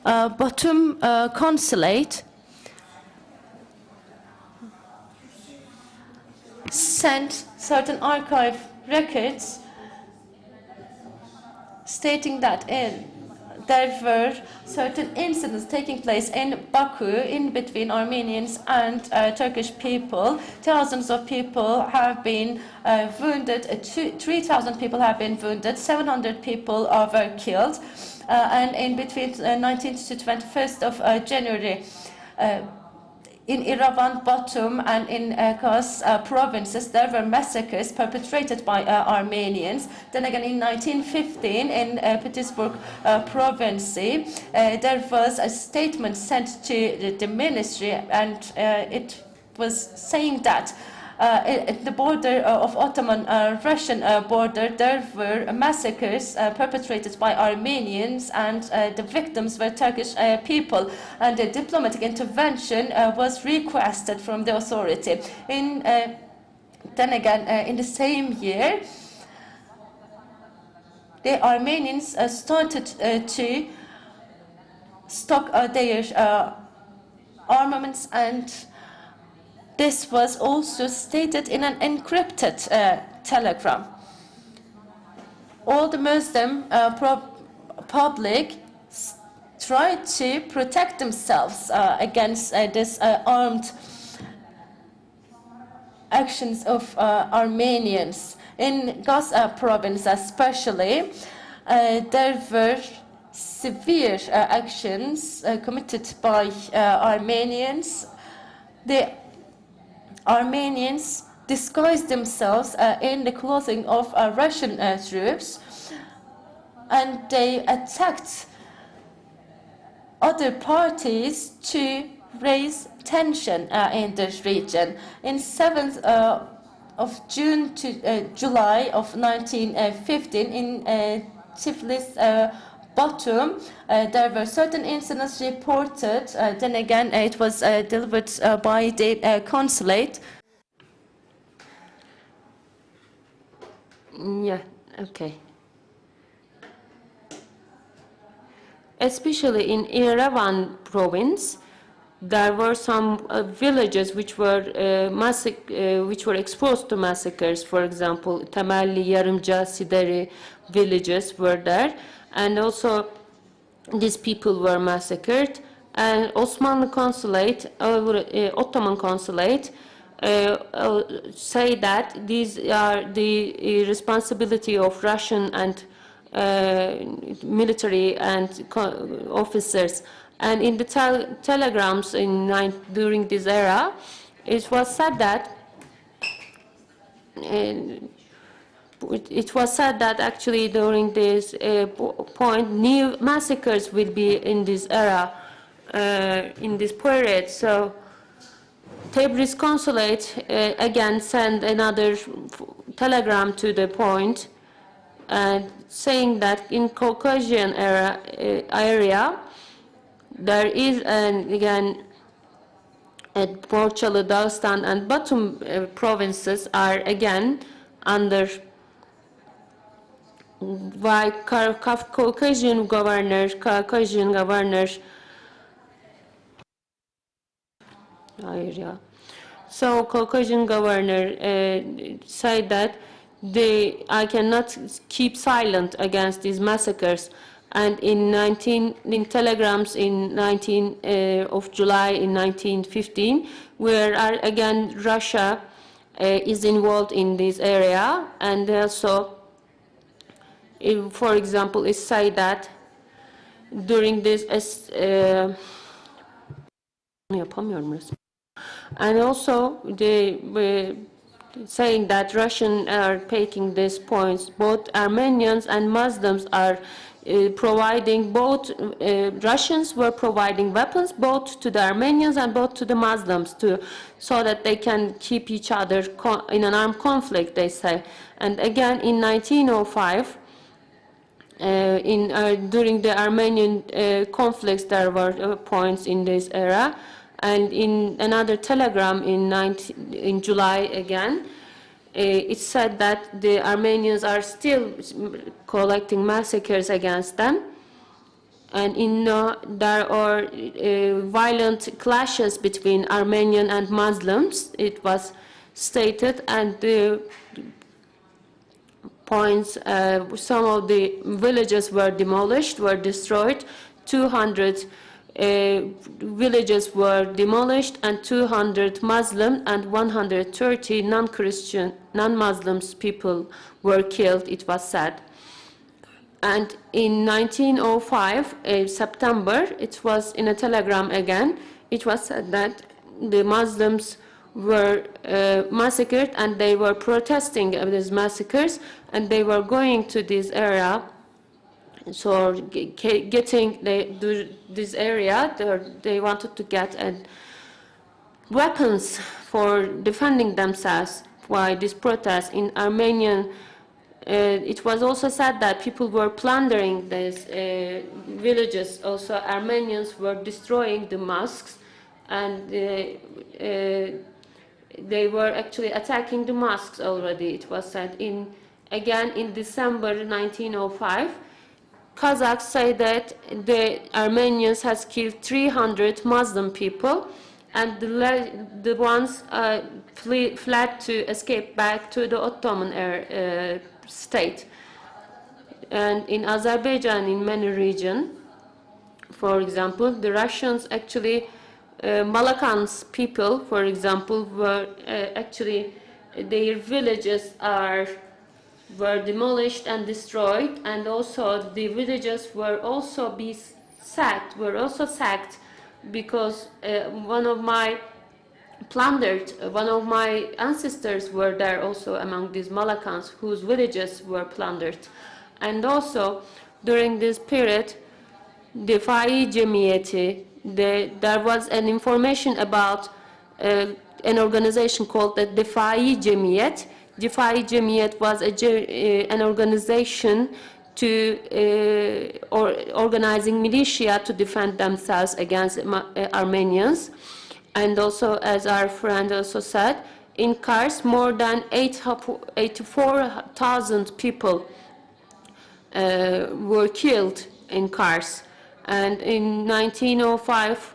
Batum consulate sent certain archive records stating that there were certain incidents taking place in Baku in between Armenians and Turkish people. Thousands of people have been wounded, 3,000 people have been wounded, 700 people were killed, and in between 19th to 21st of January, in Iravan, Batum, and in Kars provinces, there were massacres perpetrated by Armenians. Then again, in 1915, in Petersburg province, there was a statement sent to the ministry, and it was saying that at the border of Ottoman-Russian border, there were massacres perpetrated by Armenians, and the victims were Turkish people, and a diplomatic intervention was requested from the authority. Then again, in the same year, the Armenians started to stock their armaments, and this was also stated in an encrypted telegram. All the Muslim public tried to protect themselves against this armed actions of Armenians. In Kars province especially, there were severe actions committed by Armenians. The Armenians disguised themselves in the clothing of Russian troops, and they attacked other parties to raise tension in this region. In 7th of June to July of 1915, in Tiflis, Batum, there were certain incidents reported. Then again, it was delivered by the consulate. Yeah, okay. Especially in Yerevan province, there were some villages which were exposed to massacres. For example, Temelli, Yarımca, Sideri villages were there, and also these people were massacred. And Osmanlı consulate, Ottoman consulate, say that these are the responsibility of Russian and military and officers. And in the telegrams during this era, it was said that actually during this point, new massacres will be in this era, in this period. So Tabriz consulate again sent another telegram to the point, saying that in Caucasian area there is again Borçalı, Dağıstan, and Batum provinces are again under by Caucasian governor. So Caucasian governor said that I cannot keep silent against these massacres, And in telegrams in 19 of July in 1915, where again Russia is involved in this area, and also, for example, it said that during this and also they were saying that Russians are taking these points. Both Armenians and Muslims are providing, both Russians were providing weapons both to the Armenians and both to the Muslims so that they can keep each other in an armed conflict, they say. And again in 1905, during the Armenian conflicts, there were points in this era. And in another telegram in July again, it said that the Armenians are still collecting massacres against them. And there are violent clashes between Armenian and Muslims, it was stated, and the points, some of the villages were demolished, were destroyed, 200 villages were demolished, and 200 Muslim and 130 non-Christian, non-Muslims people were killed, it was said. And in 1905, September, it was in a telegram again, it was said that the Muslims were massacred, and they were protesting these massacres, and they were going to this area. So getting this area, they wanted to get weapons for defending themselves by this protest. In Armenian, it was also said that people were plundering these villages. Also, Armenians were destroying the mosques, and they were actually attacking the mosques already. It was said again in December 1905. Kazakhs say that the Armenians has killed 300 Muslim people, and the ones fled to escape back to the Ottoman state. And in Azerbaijan, in many regions, for example, the Russians actually, Malakans people, for example, were actually, their villages were demolished and destroyed, and also the villages were also sacked because one of my ancestors were there also among these Malakans whose villages were plundered. And also during this period, the Fai Cemiyeti, there was an information about an organization called the Difai Cemiyet. Difai Cemiyet was an organization organizing militia to defend themselves against Armenians. And also, as our friend also said, in Kars, more than 84,000 people were killed in Kars. And in 1905,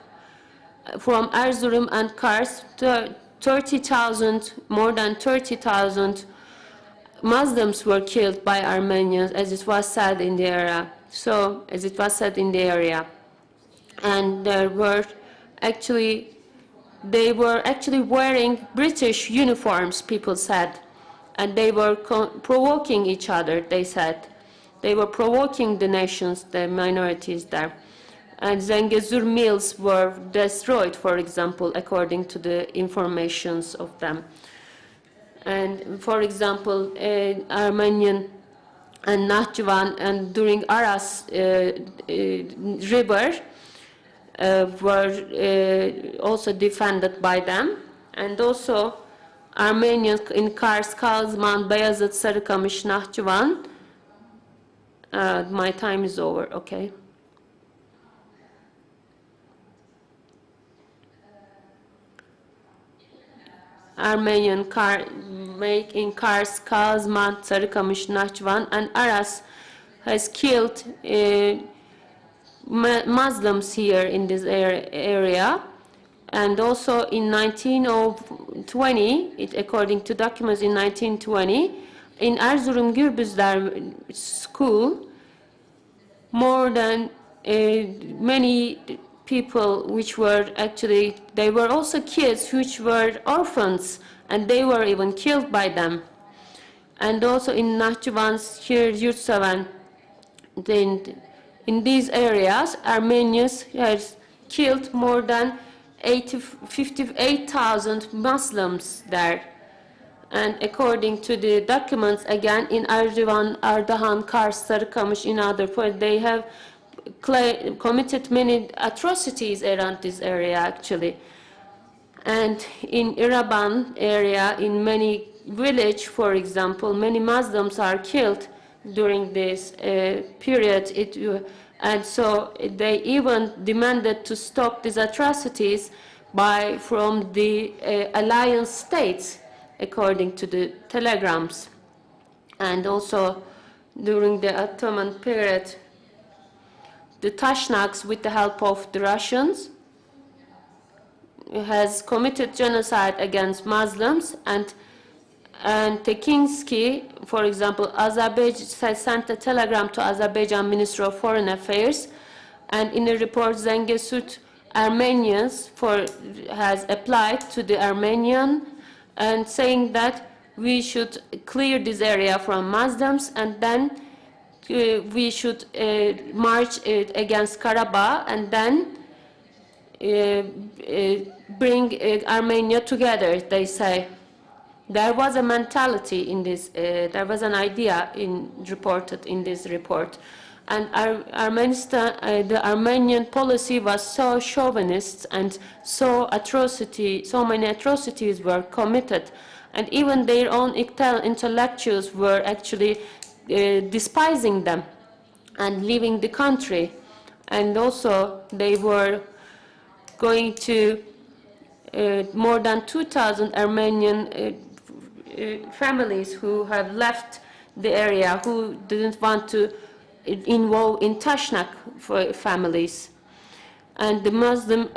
from Erzurum and Kars, more than 30,000 Muslims were killed by Armenians, as it was said in the area. And they were actually wearing British uniforms, people said, and they were provoking each other, they said. They were provoking the nations, the minorities there. And Zengezur mills were destroyed, for example, according to the informations of them. And for example, Armenian and Nahchivan, and during Aras river were also defended by them. And also Armenians in Kars, Kazman, Beyazıt, Sarıkamış, Nahchivan. My time is over, okay. Armenian in Kars, Kazman, Sarıkamış, Nahchivan, and Aras has killed Muslims here in this area. And also in 1920, according to documents in 1920, in Erzurum Gürbüzler school, more than many people which were actually, they were also kids which were orphans, and they were even killed by them. And also in Nahçıvan's here, Yurtseven, in these areas, Armenians has killed more than 58,000 Muslims there. And according to the documents, again, in Ardahan, Kars, Sarıkamış, in other points, they have committed many atrocities around this area, actually. And in Iraban area, in many villages, for example, many Muslims are killed during this period. And so they even demanded to stop these atrocities from the alliance states, according to the telegrams. And also during the Ottoman period, the Tashnaks, with the help of the Russians, has committed genocide against Muslims, and Tekinsky, for example, Azerbaijan sent a telegram to Azerbaijan Minister of Foreign Affairs, and in a report, Zengesut Armenians has applied to the Armenian and saying that we should clear this area from Muslims, and then we should march against Karabakh, and then bring Armenia together, they say. There was a mentality in this, there was an idea reported in this report. And the Armenian policy was so chauvinist, and so many atrocities were committed. And even their own intellectuals were actually despising them and leaving the country. And also they were going to more than 2,000 Armenian families who have left the area, who didn't want to involve in Tashnak families. And the Muslim,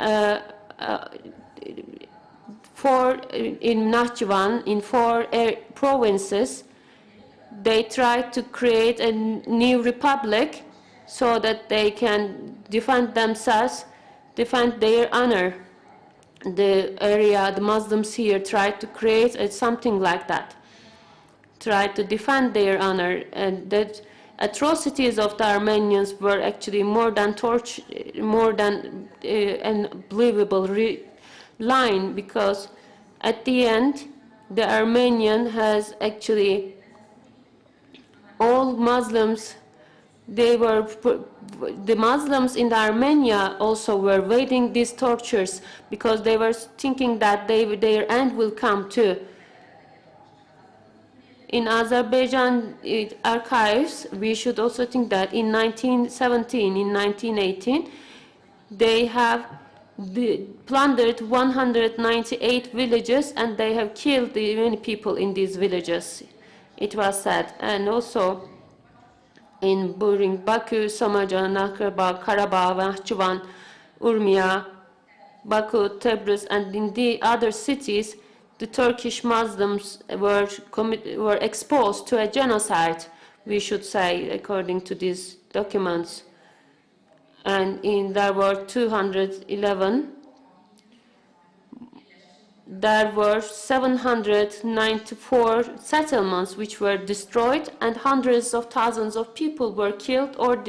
in Nahçıvan, in 4 provinces, they tried to create a new republic so that they can defend themselves, defend their honor. The Muslims here tried to create something like that, tried to defend their honor, and that atrocities of the Armenians were actually more than an unbelievable line, because at the end, the Armenian has actually all Muslims. The Muslims in Armenia also were waiting these tortures, because they were thinking that their end will come too. In Azerbaijan archives, we should also think that in 1917, in 1918, they have plundered 198 villages, and they have killed many people in these villages, it was said. And also in Baku, Samajan, Karabakh, Nahçıvan, Urmia, Baku, Tebriz, and in the other cities, the Turkish Muslims were exposed to a genocide, we should say, according to these documents. And there were 211. There were 794 settlements which were destroyed, and hundreds of thousands of people were killed or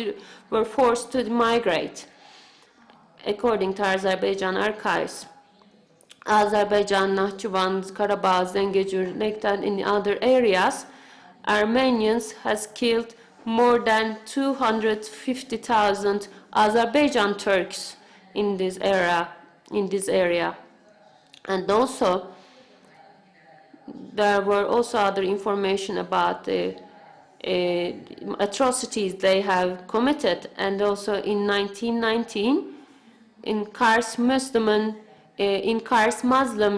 were forced to migrate, according to Azerbaijan archives. Azerbaijan, Nahçıvan, Karabakh, Zengezur, Nektan, in other areas, Armenians has killed more than 250,000 Azerbaijan Turks in this area. And also, there were also other information about the atrocities they have committed. And also in 1919, in Kars Muslim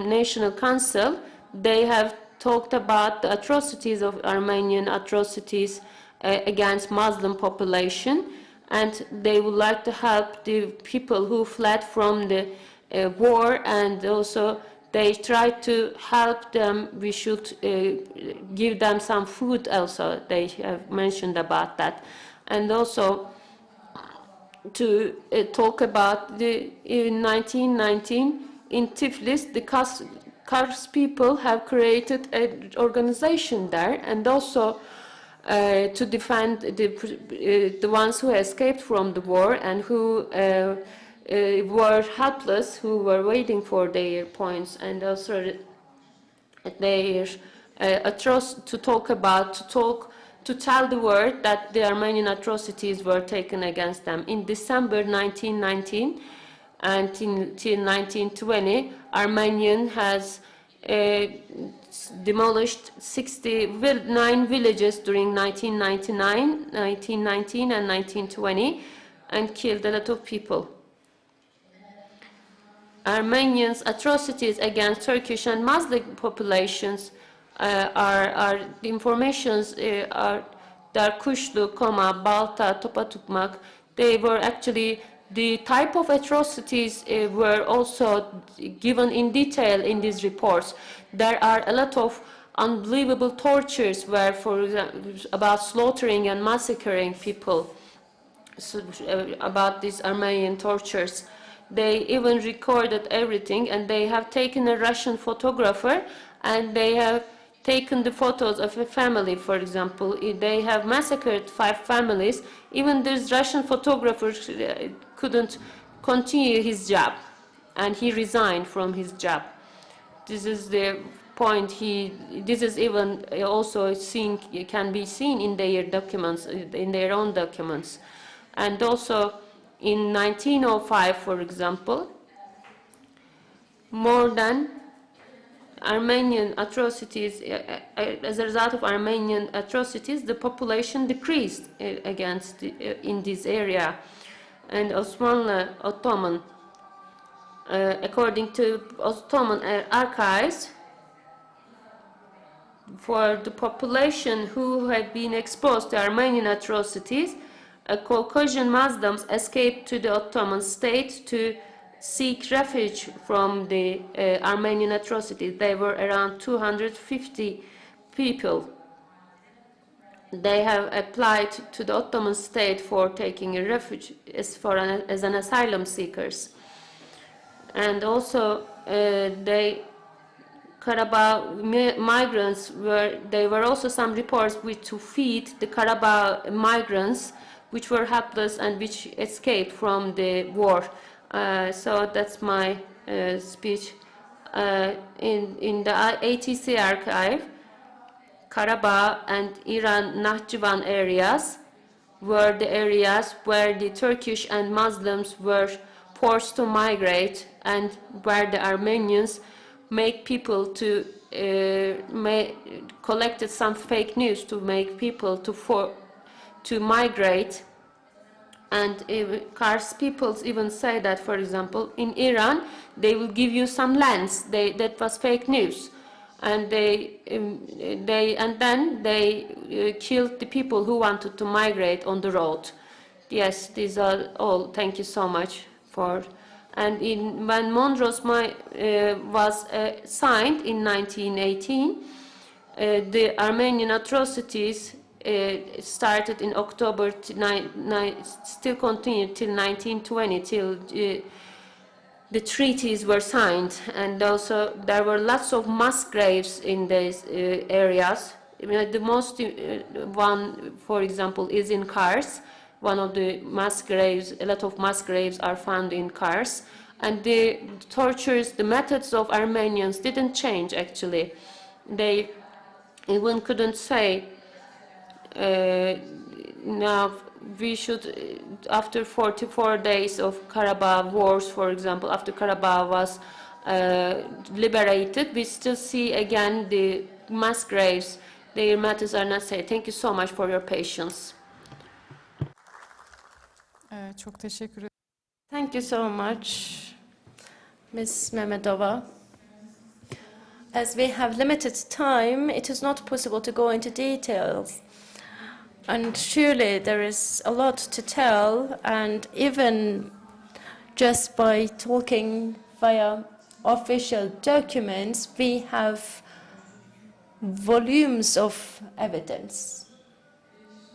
National Council, they have talked about the atrocities of Armenian atrocities against Muslim population, and they would like to help the people who fled from the war, and also they try to help them. We should give them some food also. They have mentioned about that. And also to talk about in 1919 in Tiflis, the Kars people have created an organization there, and also to defend the ones who escaped from the war and who were helpless, who were waiting for their points, and also their to tell the world that the Armenian atrocities were taken against them. In December 1919 until 1920, Armenian has demolished 69 villages during 1999, 1919 and 1920 and killed a lot of people. Armenians' atrocities against Turkish and Muslim populations are the informations are Darkuşlu, Koma, Balta, Topatukmak. They were actually the type of atrocities were also given in detail in these reports. There are a lot of unbelievable tortures where, for example, about slaughtering and massacring people. So, about these Armenian tortures. They even recorded everything, and they have taken a Russian photographer and they have taken the photos of a family, for example. They have massacred 5 families. Even this Russian photographer couldn't continue his job, and he resigned from his job. This is the point. This is even also can be seen in their documents, in their own documents. And also in 1905, for example, more than Armenian atrocities, as a result of Armenian atrocities, the population decreased in this area. And Ottoman, according to Ottoman archives, for the population who had been exposed to Armenian atrocities, Caucasian Muslims escaped to the Ottoman state to seek refuge from the Armenian atrocities. They were around 250 people. They have applied to the Ottoman state for taking a refuge as an asylum seekers. And also Karabakh migrants there were also some reports to feed the Karabakh migrants which were helpless and which escaped from the war. So that's my speech. In the ATC archive, Karabakh and Iran-Nahchivan areas were the areas where the Turkish and Muslims were forced to migrate, and where the Armenians make people to collected some fake news to make people to migrate. And Kars peoples even say that, for example, in Iran, they will give you some lands. That was fake news, and then they killed the people who wanted to migrate on the road. Yes, these are all. Thank you so much for. And when Mondros was signed in 1918, the Armenian atrocities started in October, still continued till 1920, till the treaties were signed. And also there were lots of mass graves in these areas. I mean, the most one, for example, is in Kars. One of the mass graves, a lot of mass graves are found in Kars. And the tortures, the methods of Armenians didn't change, actually. They even couldn't say, now we should, after 44 days of Karabakh wars, for example, after Karabakh was liberated, we still see again the mass graves. Their methods are not said. Thank you so much for your patience. Çok teşekkür ederim. Thank you so much, Ms. Mehmetova. As we have limited time, it is not possible to go into details. And surely there is a lot to tell, and even just by talking via official documents, we have volumes of evidence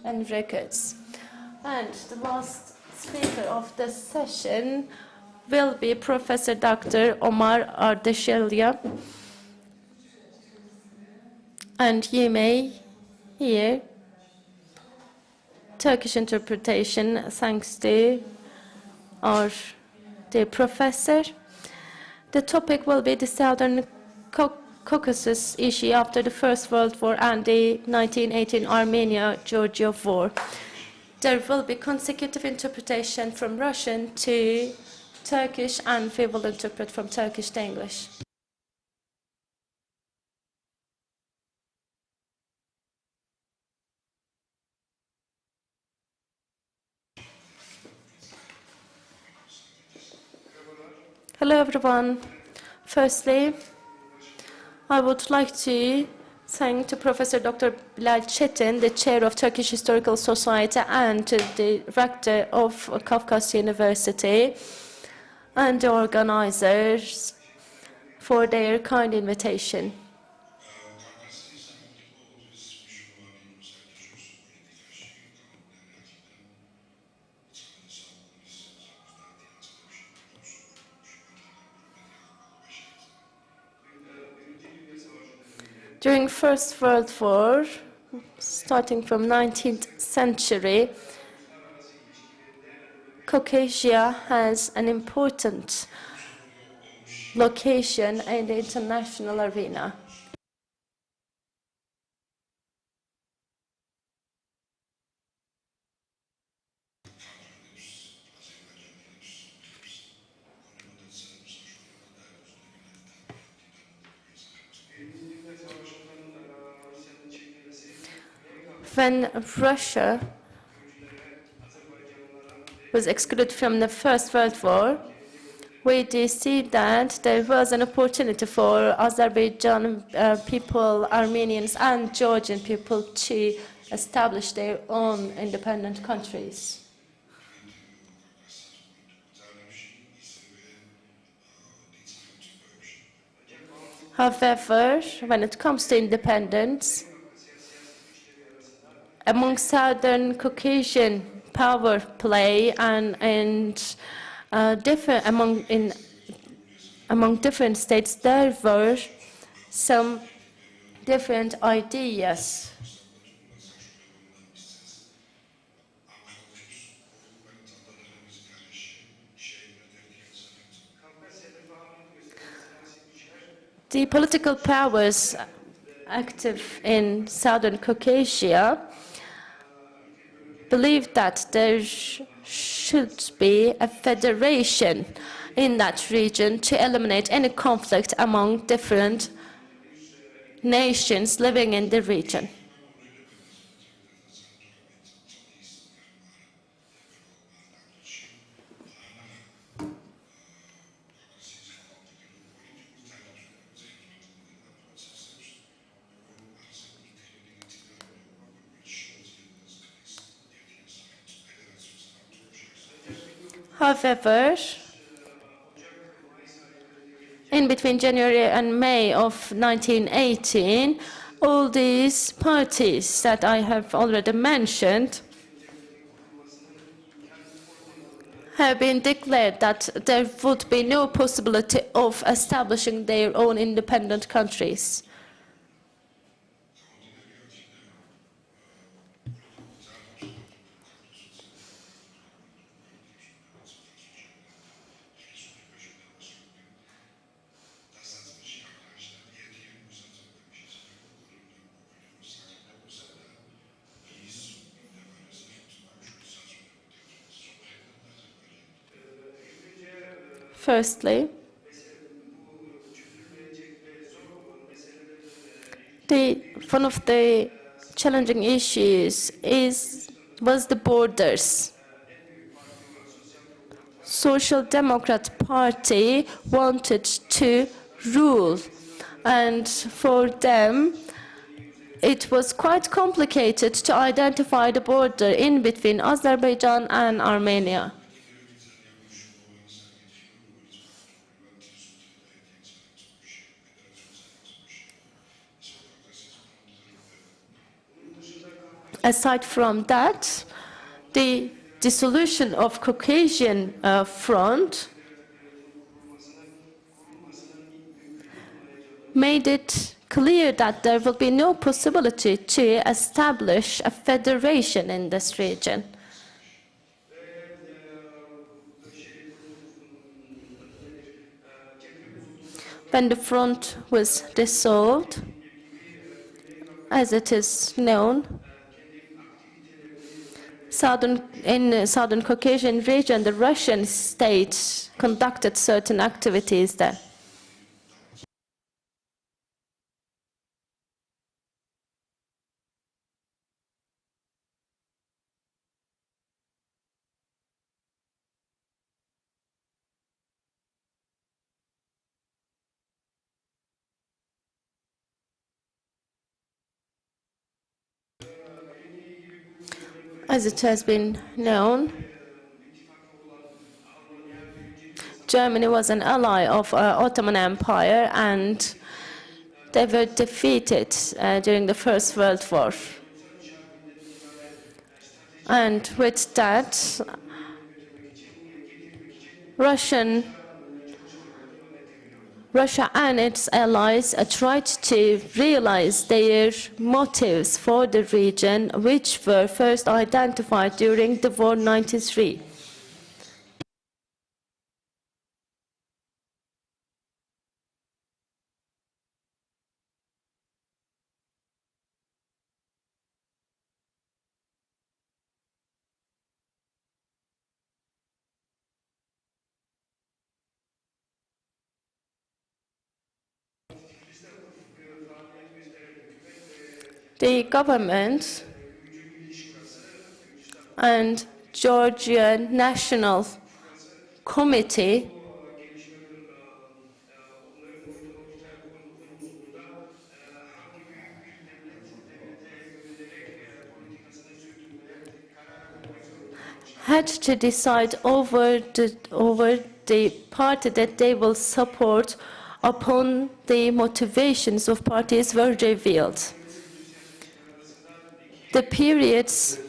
and records. And the last speaker of the session will be Professor Dr. Omar Ardeshelia. And you may hear Turkish interpretation thanks to our dear professor. The topic will be the Southern Caucasus issue after the First World War and the 1918 Armenia-Georgia War. There will be consecutive interpretation from Russian to Turkish, and we will interpret from Turkish to English. Hello, everyone. Firstly, I would like to thank to Professor Dr. Bilal Çetin, the chair of Turkish Historical Society and the rector of Kafkas University, and the organizers for their kind invitation. During First World War, starting from 19th century, Caucasia has an important location in the international arena. When Russia was excluded from the First World War, we do see that there was an opportunity for Azerbaijan people, Armenians, and Georgian people to establish their own independent countries. However, when it comes to independence, among Southern Caucasian power play and among different states, there were some different ideas. The political powers active in Southern Caucasia believed that there should be a federation in that region to eliminate any conflict among different nations living in the region. However, in between January and May of 1918, all these parties that I have already mentioned have been declared that there would be no possibility of establishing their own independent countries. Firstly, one of the challenging issues was the borders. Social Democrat Party wanted to rule, and for them it was quite complicated to identify the border in between Azerbaijan and Armenia. Aside from that, the dissolution of Caucasian Front made it clear that there will be no possibility to establish a federation in this region. When the front was dissolved, as it is known, in the Southern Caucasian region, the Russian state conducted certain activities there. As it has been known, Germany was an ally of Ottoman Empire, and they were defeated during the First World War. And with that, Russia and its allies tried to realize their motives for the region, which were first identified during the War 93. The government and Georgia National Committee had to decide over the party that they will support upon the motivations of parties were revealed. The period's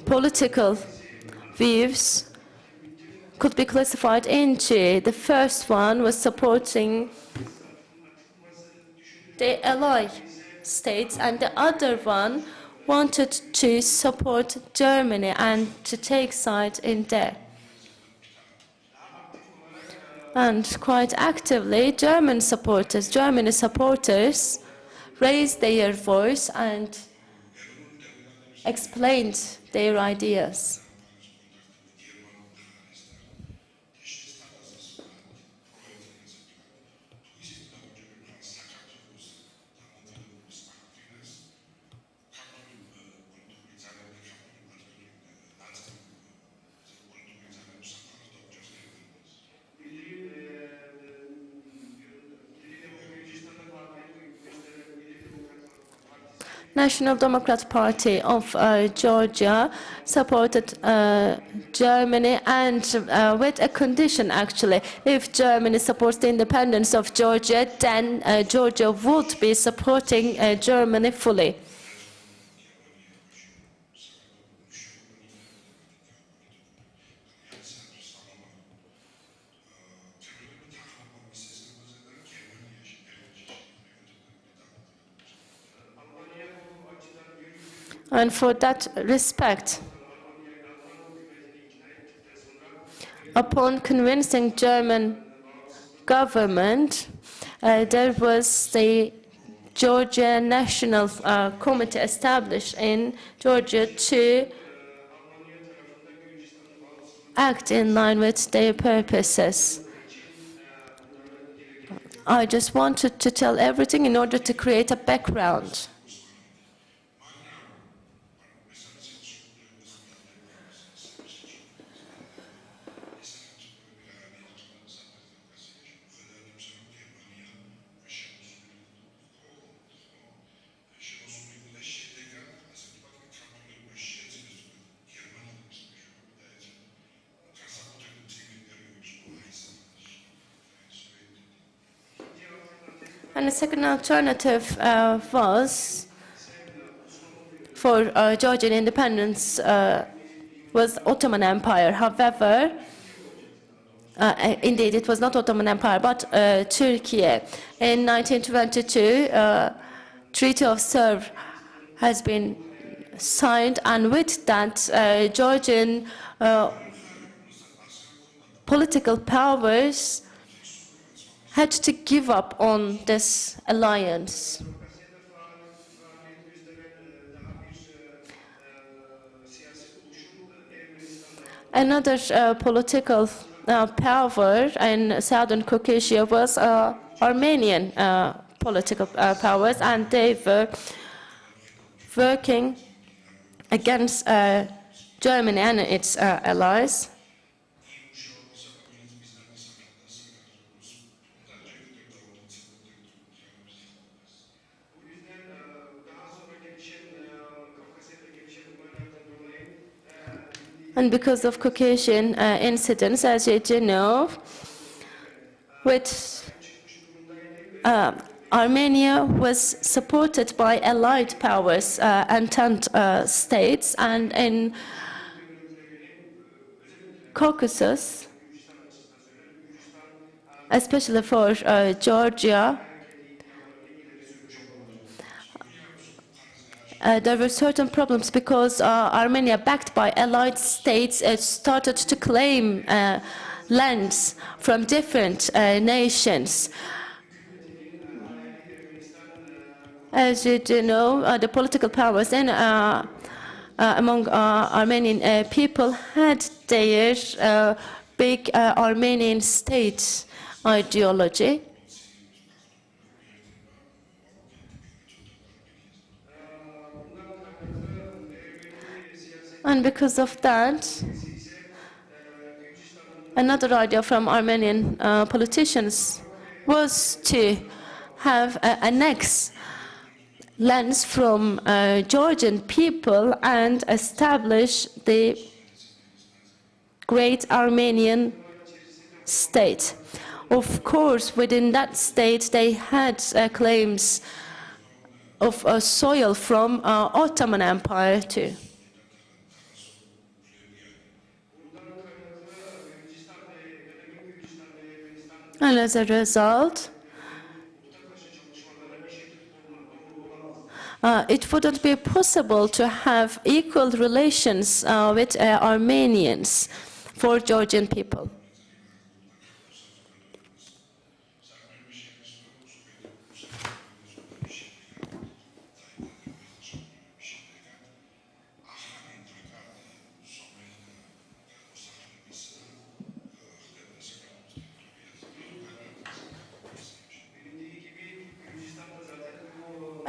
political views could be classified into: the first one was supporting the ally states, and the other one wanted to support Germany and to take side in there. And quite actively, Germany supporters raised their voice and explained their ideas. National Democrat Party of Georgia supported Germany, and with a condition, actually. If Germany supports the independence of Georgia, then Georgia would be supporting Germany fully. And for that respect, upon convincing German government, there was the Georgia National Committee established in Georgia to act in line with their purposes. I just wanted to tell everything in order to create a background. And the second alternative was for Georgian independence was Ottoman Empire. However, indeed, it was not Ottoman Empire, but Turkey. In 1922, Treaty of Sèvres has been signed, and with that, Georgian political powers had to give up on this alliance. Another political power in Southern Caucasia was Armenian political powers, and they were working against Germany and its allies. And because of Caucasian incidents, as you do know, with Armenia was supported by allied powers, Entente states, and in Caucasus, especially for Georgia, there were certain problems because Armenia, backed by allied states, started to claim lands from different nations. As you do know, the political powers in, among Armenian people had their big Armenian state ideology. And because of that, another idea from Armenian politicians was to have annex lands from Georgian people and establish the great Armenian state. Of course, within that state, they had claims of soil from Ottoman Empire too. And as a result, it wouldn't be possible to have equal relations with Armenians for Georgian people.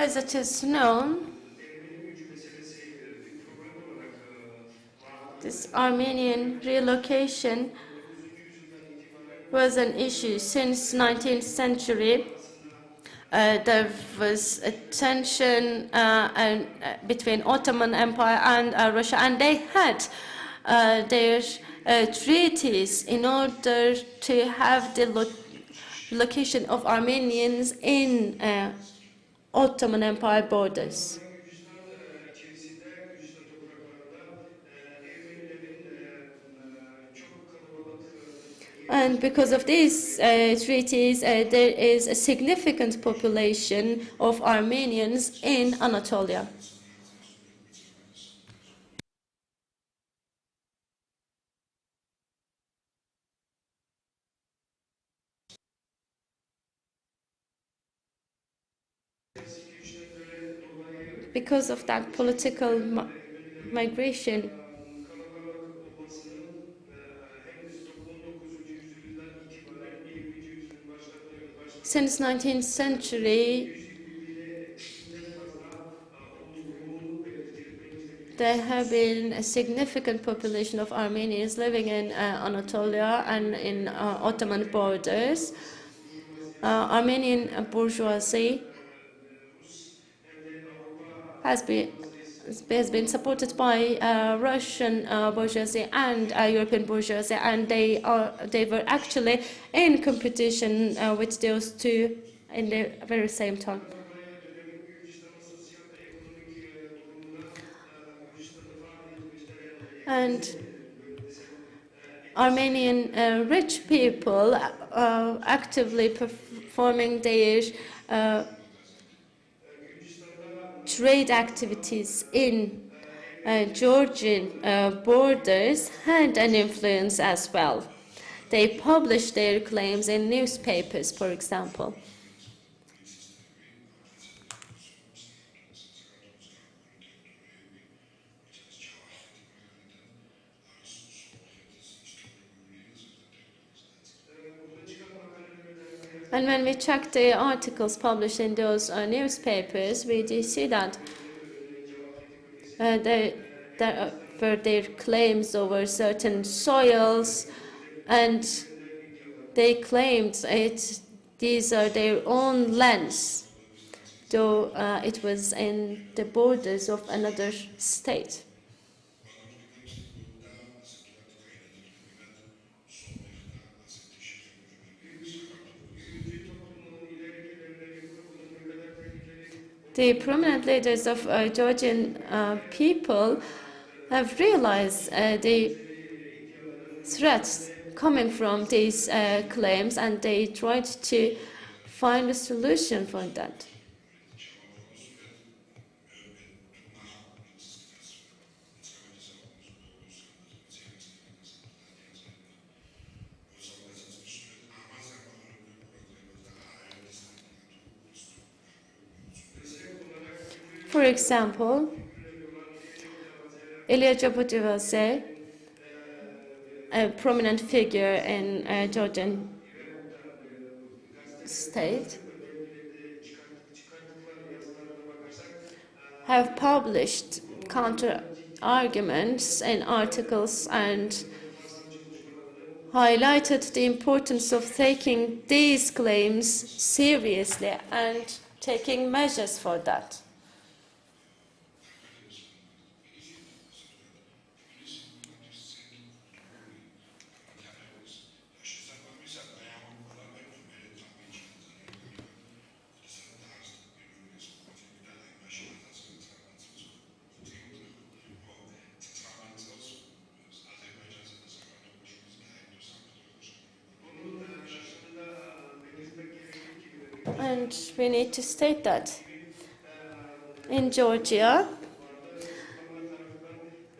As it is known, this Armenian relocation was an issue since 19th century. There was a tension between Ottoman Empire and Russia, and they had their treaties in order to have the location of Armenians in Ottoman Empire borders. And because of these treaties, there is a significant population of Armenians in Anatolia. Because of that political migration, since 19th century, there have been a significant population of Armenians living in Anatolia and in Ottoman borders. Armenian bourgeoisie has been supported by Russian bourgeoisie and European bourgeoisie, and they were actually in competition with those two in the very same time. And Armenian rich people actively performing their trade activities in Georgian borders had an influence as well. They published their claims in newspapers, for example. And when we check the articles published in those newspapers, we do see that there were their claims over certain soils, and they claimed these are their own lands, though it was in the borders of another state. The prominent leaders of Georgian people have realized the threats coming from these claims, and they tried to find a solution for that. For example, Ilya Jabutivase, a prominent figure in Georgian state, have published counter-arguments in articles and highlighted the importance of taking these claims seriously and taking measures for that. And we need to state that in Georgia,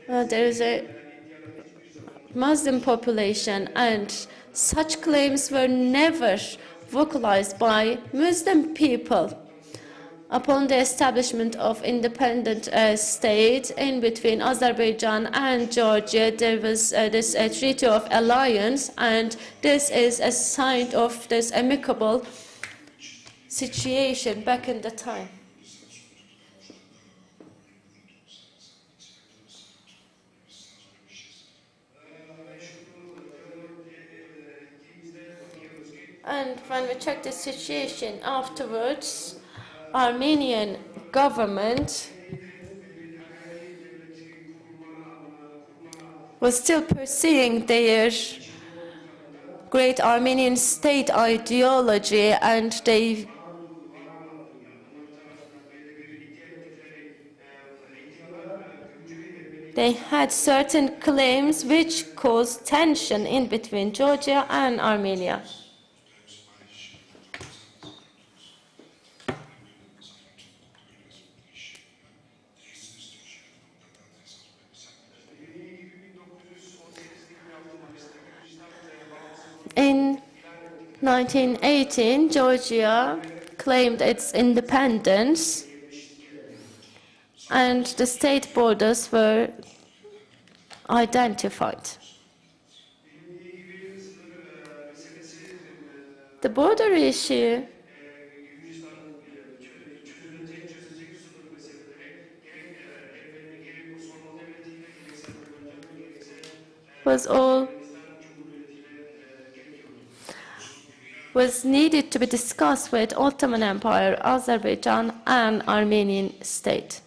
there is a Muslim population, and such claims were never vocalized by Muslim people. Upon the establishment of independent state in between Azerbaijan and Georgia, there was this treaty of alliance, and this is a sign of this amicable situation back in the time. And when we check the situation afterwards, Armenian government was still pursuing their great Armenian state ideology, and they had certain claims which caused tension in between Georgia and Armenia. In 1918, Georgia claimed its independence, and the state borders were identified. The border issue was needed to be discussed with Ottoman Empire, Azerbaijan, and Armenian state.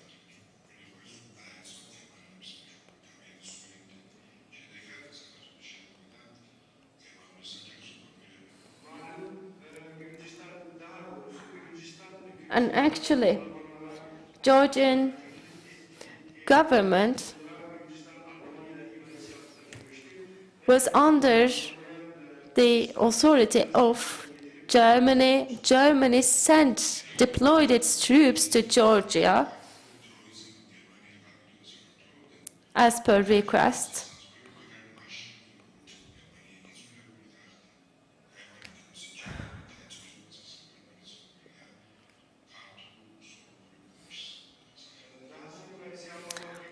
And actually, Georgian government was under the authority of Germany. Germany deployed its troops to Georgia as per request.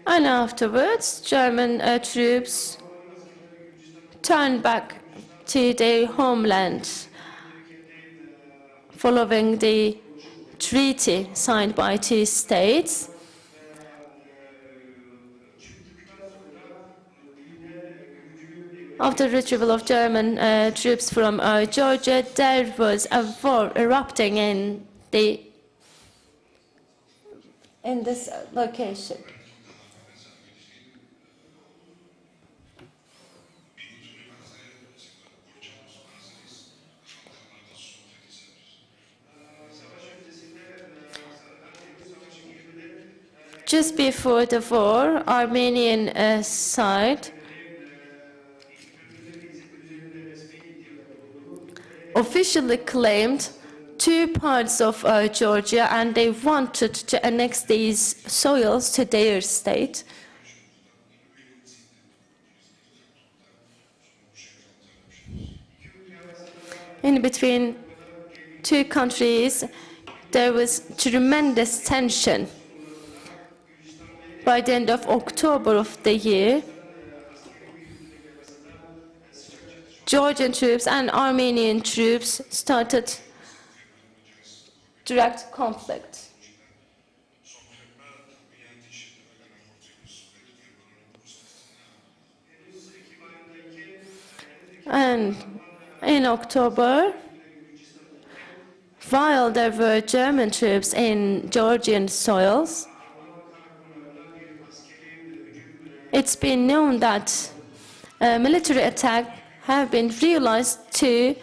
And afterwards, German troops turned back to their homeland following the treaty signed by two states. After the retrieval of German troops from Georgia, there was a war erupting in this location. Just before the war, Armenian side officially claimed 2 parts of Georgia, and they wanted to annex these soils to their state. In between two countries, there was tremendous tension. By the end of October of the year, Georgian troops and Armenian troops started direct conflict. And in October, while there were German troops in Georgian soils, it's been known that a military attack have been realized to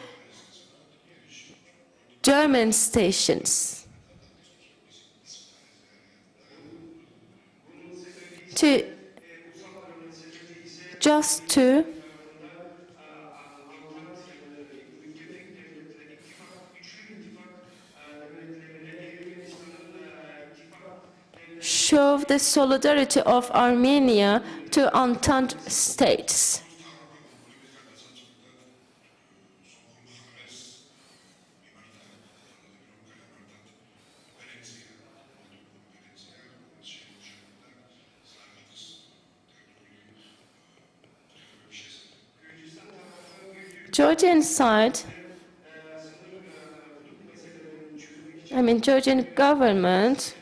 German stations. Just to show the solidarity of Armenia to Entente states. Georgian side, Georgian government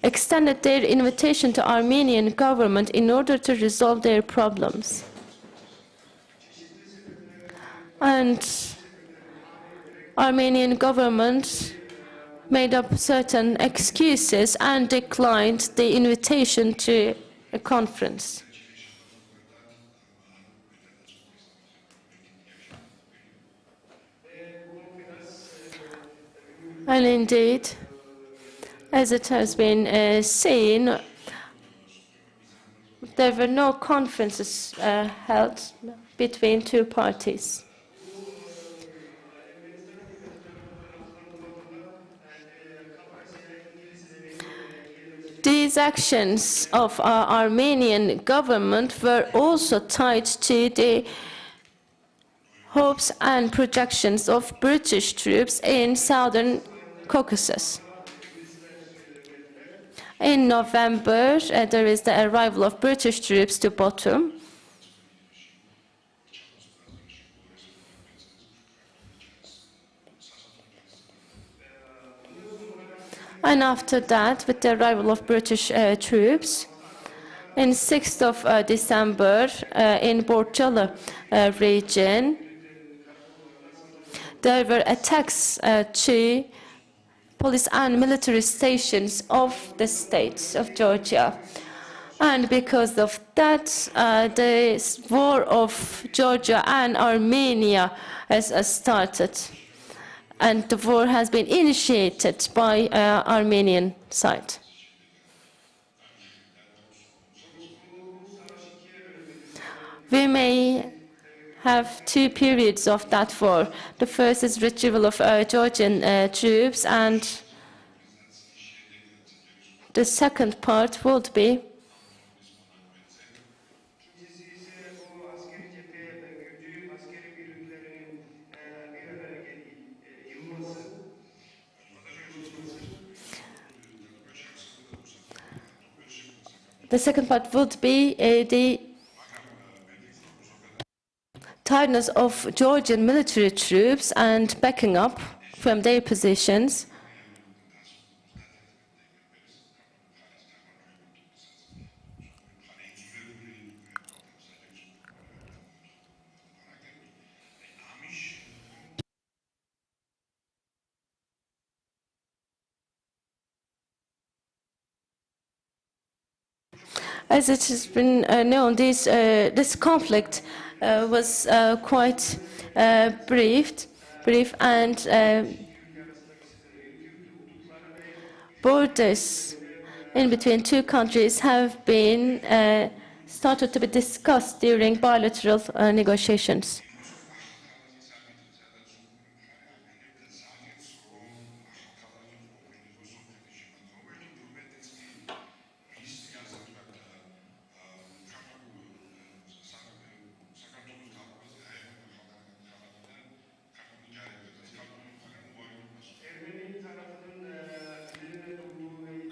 extended their invitation to Armenian government in order to resolve their problems. And Armenian government made up certain excuses and declined the invitation to a conference. And indeed, as it has been seen, there were no conferences held between two parties. These actions of our Armenian government were also tied to the hopes and projections of British troops in southern Caucasus. In November, there is the arrival of British troops to Batum. And after that, with the arrival of British troops, in 6th of December, in Borcala region, there were attacks to police and military stations of the state of Georgia. And because of that, the war of Georgia and Armenia has started. And the war has been initiated by Armenian side. We may have two periods of that war. The first is retrieval of Georgian troops, and the second part would be the tiredness of Georgian military troops and backing up from their positions. As it has been known, this conflict was quite brief, and borders in between two countries have been started to be discussed during bilateral negotiations.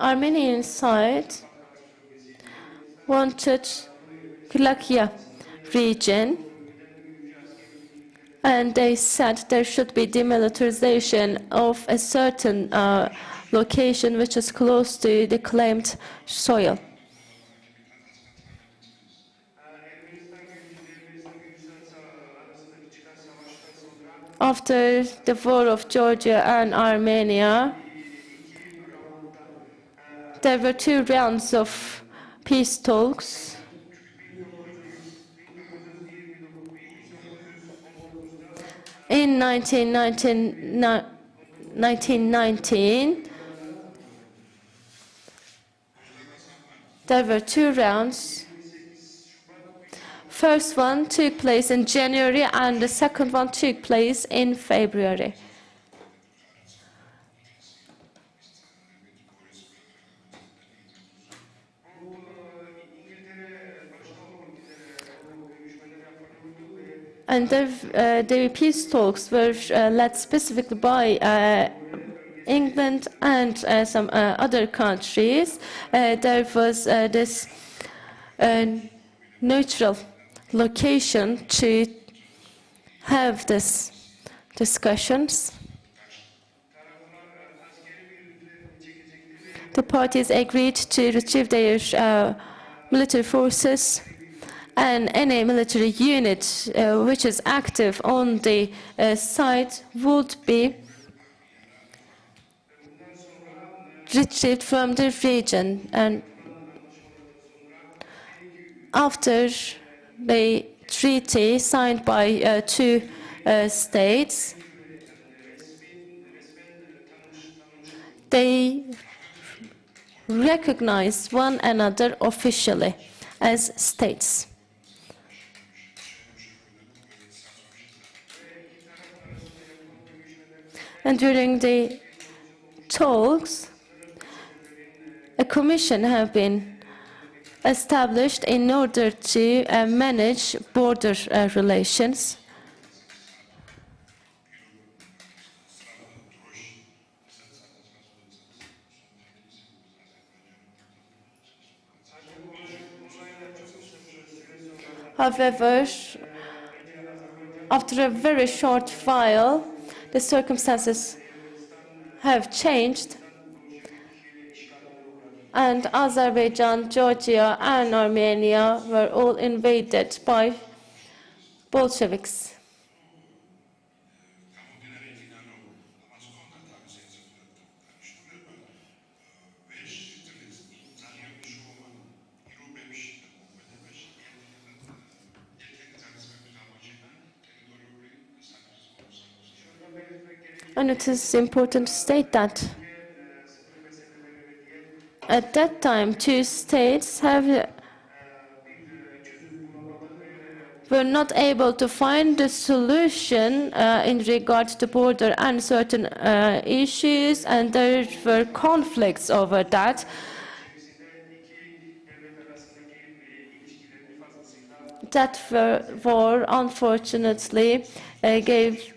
Armenian side wanted Kulakia region, and they said there should be demilitarization of a certain location which is close to the claimed soil. After the war of Georgia and Armenia, there were two rounds of peace talks. In 1919, there were two rounds. First one took place in January, and the second one took place in February. And the peace talks were led specifically by England and some other countries. There was this neutral location to have these discussions. The parties agreed to retrieve their military forces, and any military unit which is active on the site would be retrieved from the region. And after the treaty signed by two states, they recognized one another officially as states. And during the talks, a commission has been established in order to manage border relations. However, after a very short while, the circumstances have changed, and Azerbaijan, Georgia, and Armenia were all invaded by Bolsheviks. And it is important to state that at that time, two states have were not able to find a solution in regard to border and certain issues, and there were conflicts over that. That war, unfortunately, gave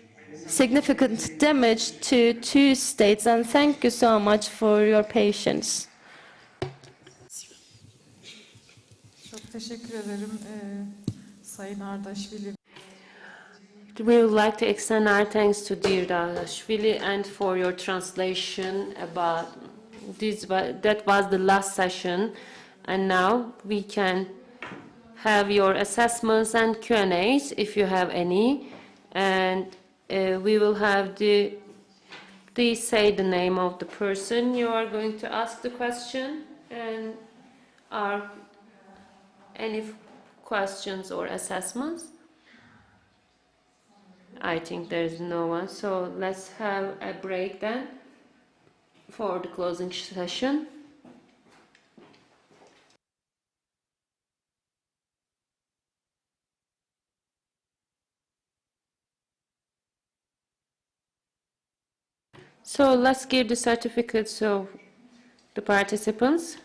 significant damage to two states, and thank you so much for your patience. Çok teşekkür ederim Sayın Ardaşvili. We would like to extend our thanks to dear Dardashvili and for your translation about this. That was the last session, and now we can have your assessments and Q&As if you have any, and we will have the. Please say the name of the person you are going to ask the question, and are any questions or assessments? I think there's no one, so let's have a break then for the closing session. So let's give the certificates of the participants.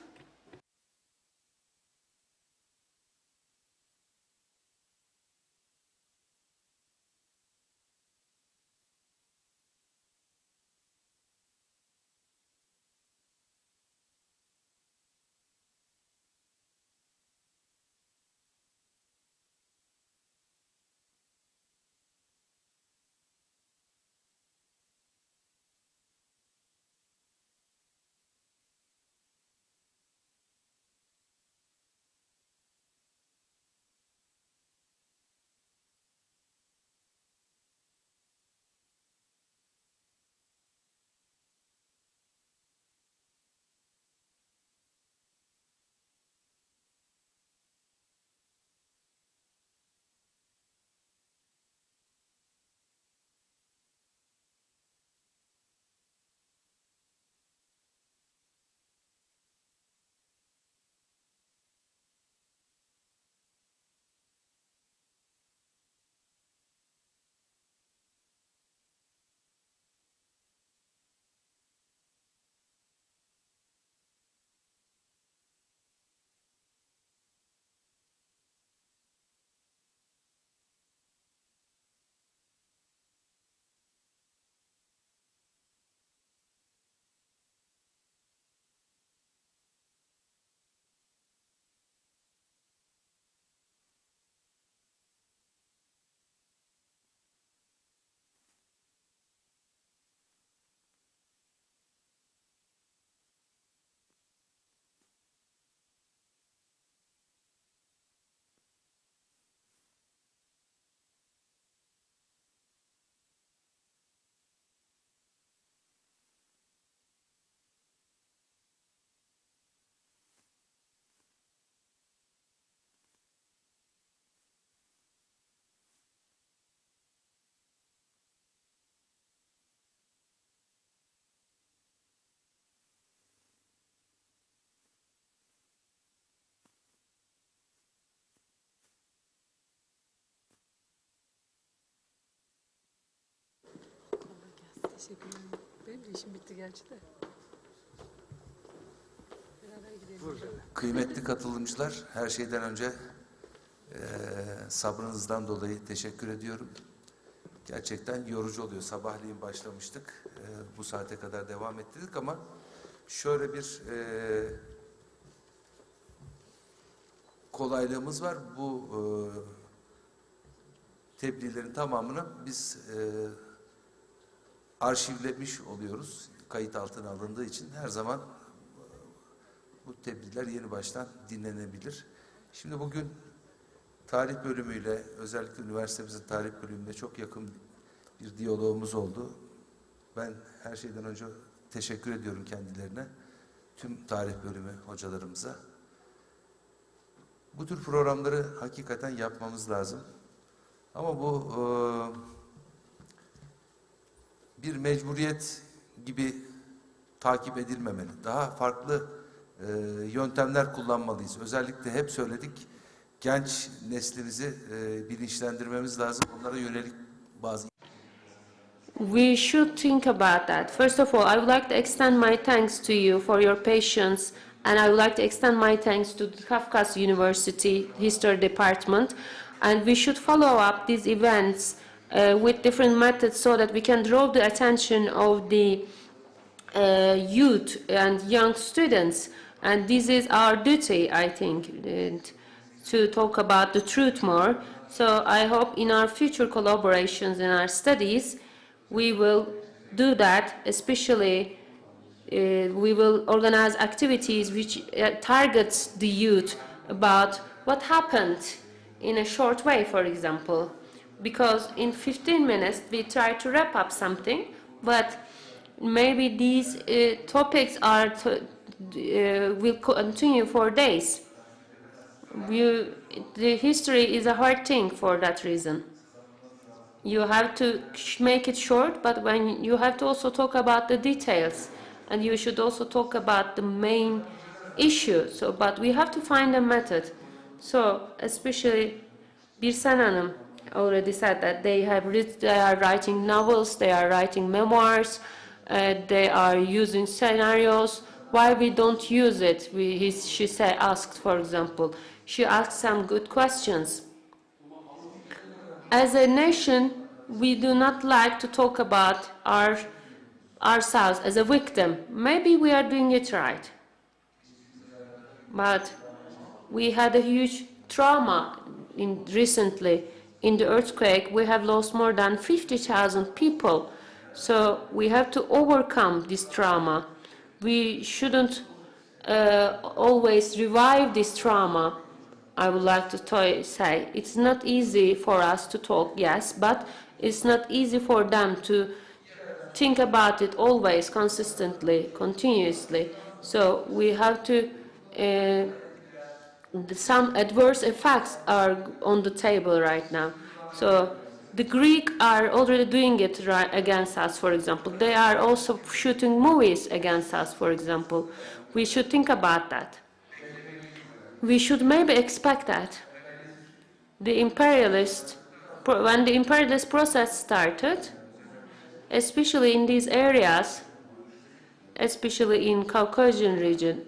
Teşekkür ederim. Benim de işim bitti gerçi de. Beraber gidelim. Kıymetli katılımcılar, her şeyden önce sabrınızdan dolayı teşekkür ediyorum. Gerçekten yorucu oluyor. Sabahleyin başlamıştık. Bu saate kadar devam ettirdik ama şöyle bir kolaylığımız var. Bu tebliğlerin tamamını biz arşivlemiş oluyoruz. Kayıt altına alındığı için her zaman bu tebliğler yeni baştan dinlenebilir. Şimdi bugün tarih bölümüyle, özellikle üniversitemizin tarih bölümüyle çok yakın bir diyalogumuz oldu. Ben her şeyden önce teşekkür ediyorum kendilerine, tüm tarih bölümü hocalarımıza. Bu tür programları hakikaten yapmamız lazım. Ama bu bir mecburiyet gibi takip edilmemeli. Daha farklı yöntemler kullanmalıyız. Özellikle hep söyledik, genç neslimizi bilinçlendirmemiz lazım. Onlara yönelik bazı We should think about that. First of all, I would like to extend my thanks to you for your patience, and I would like to extend my thanks to the Kafkas University History Department. And we should follow up these events with different methods so that we can draw the attention of the youth and young students. And this is our duty, I think, to talk about the truth more. So I hope in our future collaborations in our studies, we will do that, especially we will organize activities which targets the youth about what happened in a short way, for example. Because in 15 minutes we try to wrap up something, but maybe these topics are will continue for days. The history is a hard thing for that reason. You have to make it short, but when you have to also talk about the details, and you should also talk about the main issue. So, but we have to find a method. So, especially Birsen Hanım already said that they are writing novels, they are writing memoirs, they are using scenarios. Why we don't use it? She asked, for example, she asked some good questions. As a nation, we do not like to talk about ourselves as a victim. Maybe we are doing it right. But we had a huge trauma recently. In the earthquake, we have lost more than 50,000 people. So we have to overcome this trauma. We shouldn't always revive this trauma. I would like to say it's not easy for us to talk, yes, but it's not easy for them to think about it always, consistently, continuously. So we have to, some adverse effects are on the table right now. So the Greeks are already doing it right against us, for example. They are also shooting movies against us, for example. We should think about that. We should maybe expect that when the imperialist process started, especially in these areas, especially in Caucasian region,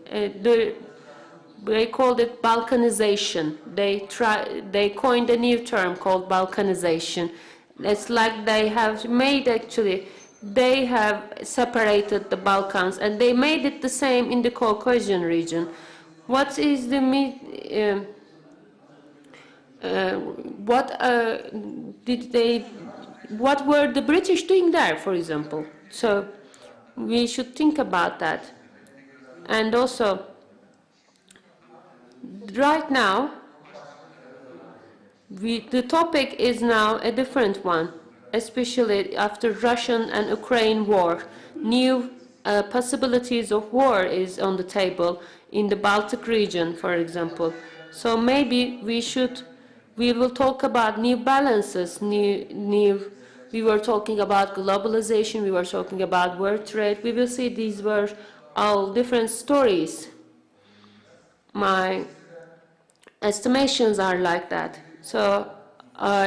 they called it Balkanization. They coined a new term called Balkanization. It's like they have separated the Balkans, and they made it the same in the Caucasian region. What is the what were the British doing there, for example? So we should think about that. And also, right now, the topic is now a different one, especially after Russian and Ukraine war. New possibilities of war is on the table in the Baltic region, for example. So maybe we will talk about new balances, we were talking about globalization, we were talking about world trade. We will see these were all different stories. My estimations are like that. So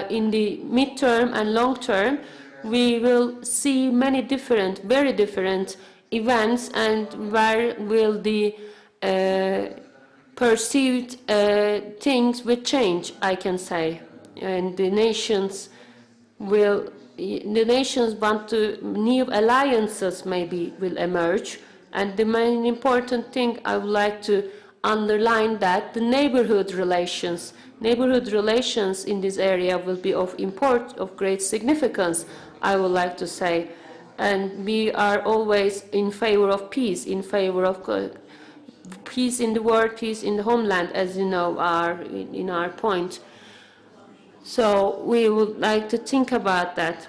in the midterm and long term, we will see many different, very different events, and where will the perceived things will change, I can say. And the nations want to, new alliances maybe will emerge. And the main important thing I would like to underline that the neighborhood relations in this area will be of great significance, I would like to say. And we are always in favor of peace, in favor of peace in the world, peace in the homeland, as you know, in our point. So we would like to think about that.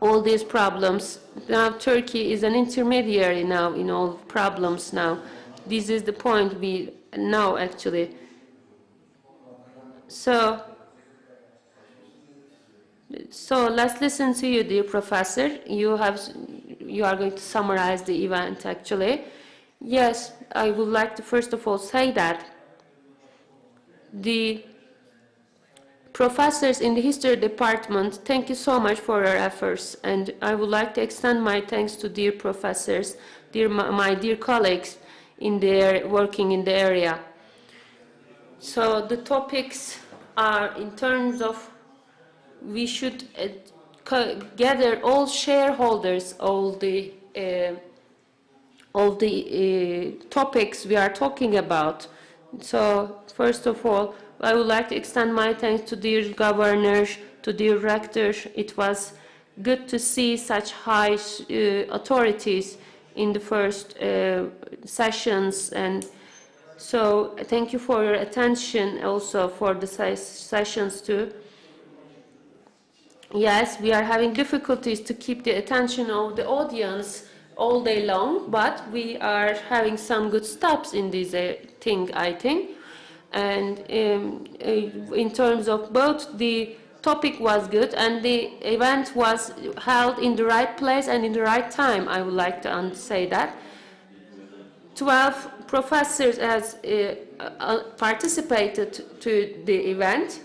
All these problems. Now Turkey is an intermediary now in all problems now. This is the point we know, actually. So let's listen to you, dear professor. You are going to summarize the event, actually. Yes, I would like to first of all say that the professors in the history department, thank you so much for your efforts, and I would like to extend my thanks to dear professors, my dear colleagues in their working in the area. So the topics are in terms of we should gather all shareholders, all the topics we are talking about. So first of all, I would like to extend my thanks to dear governors, to dear rectors. It was good to see such high authorities in the first sessions, and so thank you for your attention also for the sessions too. Yes, we are having difficulties to keep the attention of the audience all day long, but we are having some good stops in this thing, I think. And in terms of both, the topic was good and the event was held in the right place and in the right time, I would like to say that. 12 professors has participated to the event,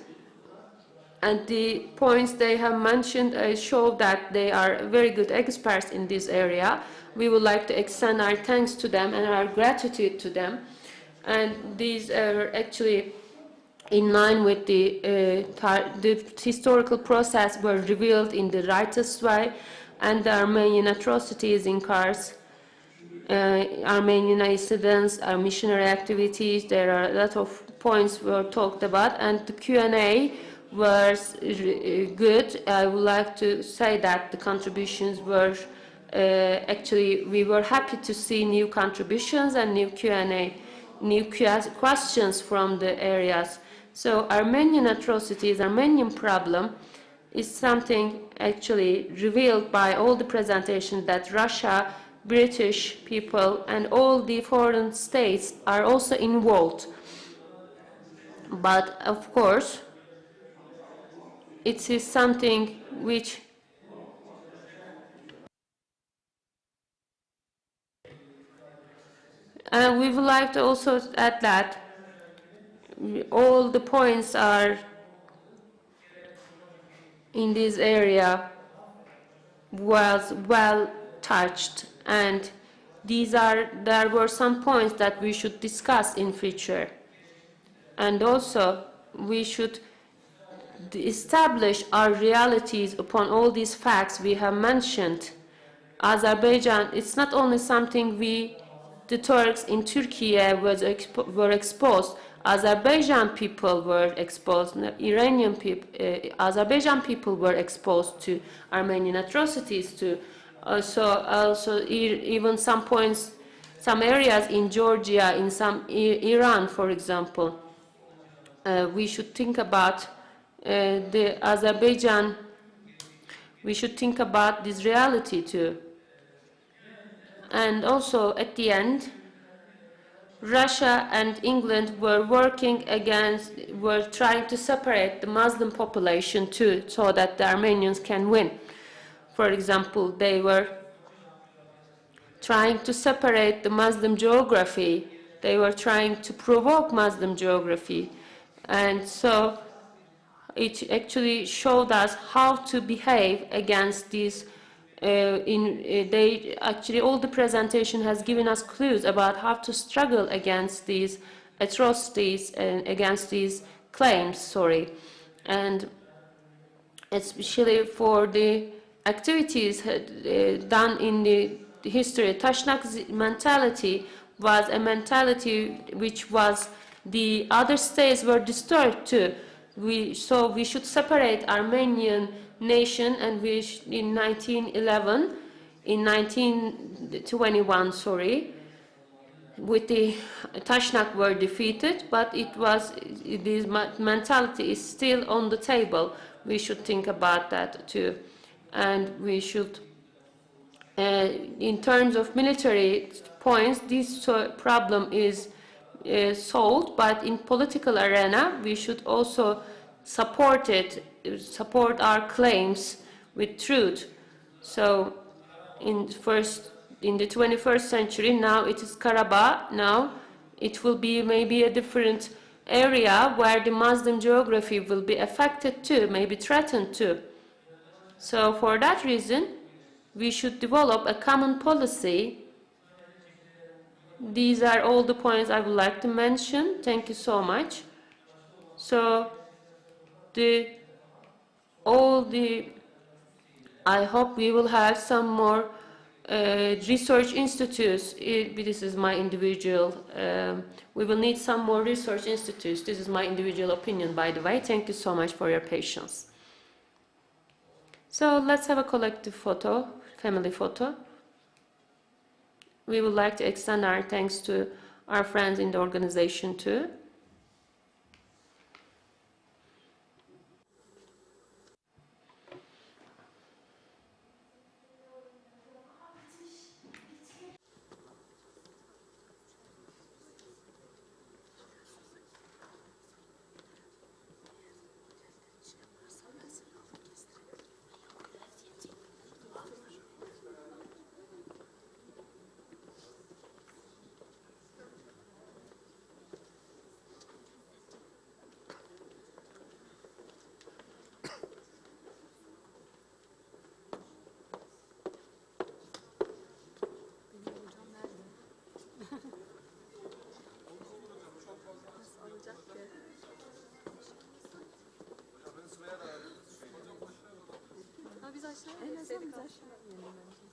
and the points they have mentioned show that they are very good experts in this area. We would like to extend our thanks to them and our gratitude to them. And these are actually in line with the historical process were revealed in the rightest way, and the Armenian atrocities in Kars, Armenian incidents, our missionary activities, there are a lot of points were talked about, and the Q&A was good. I would like to say that the contributions were actually, we were happy to see new contributions and new Q&A, new questions from the areas. So Armenian atrocities, Armenian problem is something actually revealed by all the presentations that Russia, British people and all the foreign states are also involved. But of course, it is something which we would like to also add that all the points are in this area was well touched, and there were some points that we should discuss in future, and also we should establish our realities upon all these facts we have mentioned. Azerbaijan, it's not only something the Turks in Turkey were exposed. Azerbaijan people were exposed. Iranian people, Azerbaijan people were exposed to Armenian atrocities too. Also, even some points, some areas in Georgia, in some Iran, for example. We should think about the Azerbaijan. We should think about this reality too. And also, at the end, Russia and England were were trying to separate the Muslim population too, so that the Armenians can win. For example, they were trying to separate the Muslim geography. They were trying to provoke Muslim geography. And so it actually showed us how to behave against these. Actually, all the presentation has given us clues about how to struggle against these atrocities and against these claims. And especially for the activities done in the history, Tashnak's mentality was a mentality which was the other states were disturbed too. So we should separate Armenian nation, and in 1911, in 1921, with the Tashnak were defeated, but this mentality is still on the table. We should think about that too, and we should, in terms of military points, this problem is solved, but in political arena, we should also support our claims with truth. So in the 21st century, now it is Karabakh, now it will be maybe a different area where the Muslim geography will be affected too, maybe threatened too. So for that reason, we should develop a common policy. These are all the points I would like to mention. Thank you so much. So I hope we will have some more research institutes. This is my individual. We will need some more research institutes. This is my individual opinion, by the way. Thank you so much for your patience. So let's have a collective photo, family photo. We would like to extend our thanks to our friends in the organization too. Ha biz aşağıya. En azından biz aşağıya.